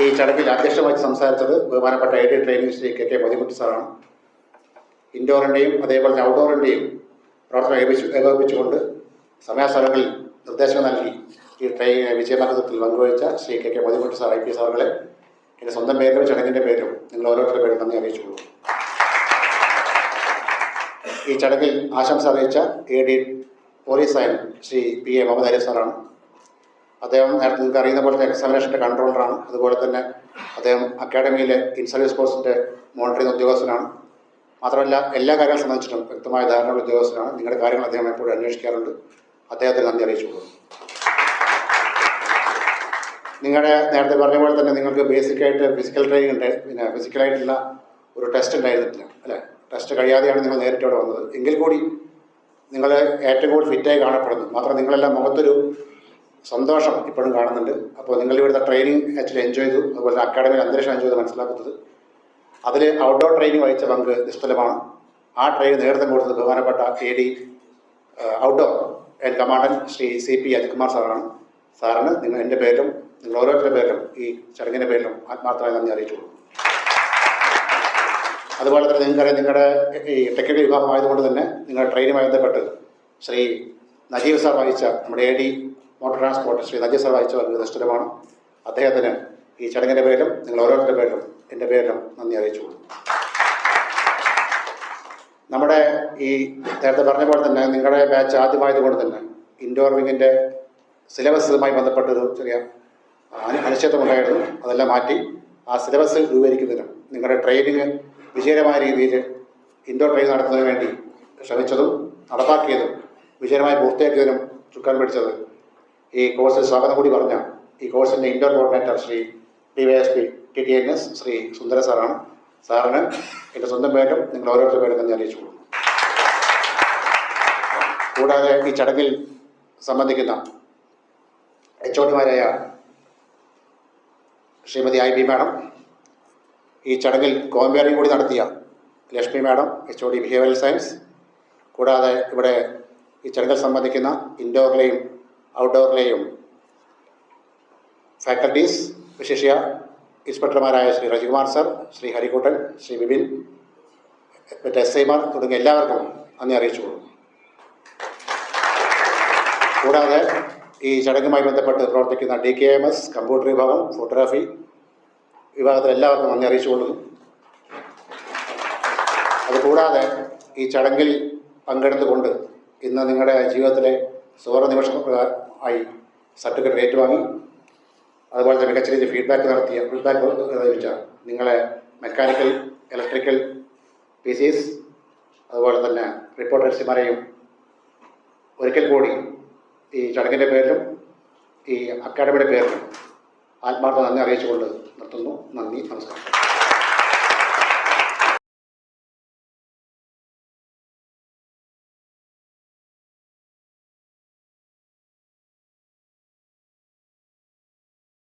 ഈ ചടങ്ങിൽ അധ്യക്ഷമായി സംസാരിച്ചത് ബഹുമാനപ്പെട്ട AD ട്രെയിനിങ് ശ്രീ KK മതിമുട്ടി സാറാണ്. ഇൻഡോറിൻ്റെയും അതേപോലെ തന്നെ ഔട്ട്ഡോറിൻ്റെയും പ്രവർത്തനം ഏകോപിപ്പിച്ചുകൊണ്ട് സമയാസമയങ്ങളിൽ നിർദ്ദേശങ്ങൾ നൽകി ഈ വിജയനഗരത്തിൽ പങ്കുവച്ച ശ്രീ KK മതിമുട്ടി സാർ IPS അവர்களെ എൻ്റെ സ്വന്തം പേരിലും ചടങ്ങിൻ്റെ പേരിലും നിങ്ങൾ ഓരോരുത്തരുടെ പേരും നന്ദി അറിയിച്ചു കൊടുക്കും. ഈ ചടങ്ങിൽ ആശംസ അറിയിച്ച AD police science Shri PA Mohammed Ali സാറാണ്. അദ്ദേഹം നേരത്തെ നിങ്ങൾക്ക് അറിയുന്ന പോലെ എക്സാമിനേഷൻ്റെ കൺട്രോളറാണ്. അതുപോലെ തന്നെ അദ്ദേഹം അക്കാഡമിയിലെ ഇൻ സർവീസ് കോഴ്സിൻ്റെ മോണിറ്ററിംഗ് ഉദ്യോഗസ്ഥനാണ്. മാത്രമല്ല എല്ലാ കാര്യങ്ങളും സംബന്ധിച്ചിട്ടും വ്യക്തമായ ധാരണയുള്ള ഉദ്യോഗസ്ഥനാണ്. നിങ്ങളുടെ കാര്യങ്ങൾ അദ്ദേഹം എപ്പോഴും അന്വേഷിക്കാറുണ്ട്. അദ്ദേഹത്തിന് നന്ദി അറിയിച്ചു കൊടുക്കും. നിങ്ങളുടെ നേരത്തെ പറഞ്ഞ പോലെ തന്നെ നിങ്ങൾക്ക് ബേസിക്കായിട്ട് ഫിസിക്കൽ ട്രെയിനിങ് ഉണ്ട്. പിന്നെ ഫിസിക്കലായിട്ടുള്ള ഒരു ടെസ്റ്റ് ഉണ്ടായിരുന്നില്ല അല്ലേ? ടെസ്റ്റ് കഴിയാതെയാണ് നിങ്ങൾ നേരിട്ട് ഇവിടെ വന്നത്. എങ്കിൽ കൂടി നിങ്ങൾ ഏറ്റവും കൂടുതൽ ഫിറ്റായി കാണപ്പെടുന്നു. മാത്രം നിങ്ങളെല്ലാം മുഖത്തൊരു സന്തോഷം ഇപ്പോഴും കാണുന്നുണ്ട്. അപ്പോൾ നിങ്ങൾ ഇവിടുത്തെ ട്രെയിനിങ് ആക്ച്വലി എൻജോയ് ചെയ്തു. അതുപോലെ അക്കാഡമിയിൽ അന്തരീക്ഷം എൻജോയ് ചെയ്ത് മനസ്സിലാക്കുന്നത് അതിൽ ഔട്ട്ഡോർ ട്രെയിനിങ് വഹിച്ച പങ്ക് നിസ്തുലമാണ്. ആ ട്രെയിനിങ് നേതൃത്വം കൊടുത്തത് ബഹുമാനപ്പെട്ട AD outdoor and commandant Shri CP Ajithkumar സാറാണ്. സാറിന് നിങ്ങൾ എൻ്റെ പേരിലും നിങ്ങൾ ഓരോരുത്തരുടെ പേരിലും ഈ ചടങ്ങിൻ്റെ പേരിലും ആത്മാർത്ഥമായി നന്ദി അറിയിച്ചു കൊടുക്കും. അതുപോലെ തന്നെ നിങ്ങൾക്കറിയാം, നിങ്ങളുടെ ഈ ടെക്നിക്കൽ വിഭാഗമായതുകൊണ്ട് തന്നെ നിങ്ങളുടെ ട്രെയിനുമായി ബന്ധപ്പെട്ട് ശ്രീ നജീബ് സാർ വഹിച്ച നമ്മുടെ AD motor transport Shri Najeeb sir വഹിച്ച പങ്ക് നിഷ്ഠുരമാണ്. അദ്ദേഹത്തിന് ഈ ചടങ്ങിൻ്റെ പേരിലും നിങ്ങൾ ഓരോരുത്തരുടെ പേരിലും എൻ്റെ പേരിലും നന്ദി അറിയിച്ചു കൊടുക്കും. നമ്മുടെ ഈ നേരത്തെ പറഞ്ഞ പോലെ തന്നെ നിങ്ങളുടെ ബാച്ച് ആദ്യമായതുകൊണ്ട് തന്നെ ഇൻഡോർ വിങ്ങിൻ്റെ സിലബസുമായി ബന്ധപ്പെട്ടൊരു ചെറിയ അനിശ്ചിതമുണ്ടായിരുന്നു. അതെല്ലാം മാറ്റി ആ സിലബസ് രൂപീകരിക്കുന്നതിനും നിങ്ങളുടെ ട്രെയിനിങ് വിജയകരമായ രീതിയിൽ ഇൻഡോർ ട്രെയിനിങ് നടത്തുന്നതിന് വേണ്ടി ശ്രമിച്ചതും നടപ്പാക്കിയതും വിജയകരമായി പൂർത്തിയാക്കിയതിനും ചുക്കാൻ പിടിച്ചത് ഈ കോഴ്സിൽ സ്വാഗതം കൂടി പറഞ്ഞ ഈ കോഴ്സിൻ്റെ indoor coordinator Shri DYSP TTNS Shri Sundara സാറാണ്. സാറിന് എൻ്റെ സ്വന്തം പേരിലും നിങ്ങൾ ഓരോരുത്തരുടെ പേരും തന്നെ അറിയിച്ചു കൊടുക്കും. കൂടാതെ ഈ ചടങ്ങിൽ സംബന്ധിക്കുന്ന HODമാരായ ശ്രീമതി IB മാഡം, ഈ ചടങ്ങിൽ കോമ്പയറിംഗ് കൂടി നടത്തിയ Lakshmi madam HOD behavioural science, കൂടാതെ ഇവിടെ ഈ ചടങ്ങിൽ സംബന്ധിക്കുന്ന ഇൻഡോറിലെയും ഔട്ട്ഡോറിലെയും ഫാക്കൽറ്റീസ്, വിശേഷ്യ ഇൻസ്പെക്ടർമാരായ ശ്രീ രജികുമാർ സർ, ശ്രീ ഹരിക്കുട്ടൻ, ശ്രീ ബിപിൻ, മറ്റ് SIമാർ തുടങ്ങിയ എല്ലാവർക്കും നന്ദി അറിയിച്ചു കൊടുക്കും. കൂടാതെ ഈ ചടങ്ങുമായി ബന്ധപ്പെട്ട് പ്രവർത്തിക്കുന്ന DKMS, കമ്പ്യൂട്ടർ വിഭാഗം, ഫോട്ടോഗ്രാഫി വിഭാഗത്തിൽ എല്ലാവർക്കും നന്ദി അറിയിച്ചു കൊള്ളുന്നു. അതുകൂടാതെ ഈ ചടങ്ങിൽ പങ്കെടുത്തുകൊണ്ട് ഇന്ന് നിങ്ങളുടെ ജീവിതത്തിലെ സുവർണ നിമിഷം ആയി സർട്ടിഫിക്കറ്റ് ഏറ്റുവാങ്ങി അതുപോലെ തന്നെ മികച്ച രീതിയിൽ ഫീഡ്ബാക്ക് ലഭിച്ച നിങ്ങളെ മെക്കാനിക്കൽ, ഇലക്ട്രിക്കൽ PCs അതുപോലെ തന്നെ റിപ്പോർട്ടേഴ്സുമാരെയും ഒരിക്കൽ കൂടി ഈ ചടങ്ങിൻ്റെ പേരിലും ഈ അക്കാഡമിയുടെ പേരിലും ആത്മാർത്ഥ നന്ദി അറിയിച്ചുകൊണ്ട് നിർത്തുന്നു. നന്ദി, നമസ്കാരം.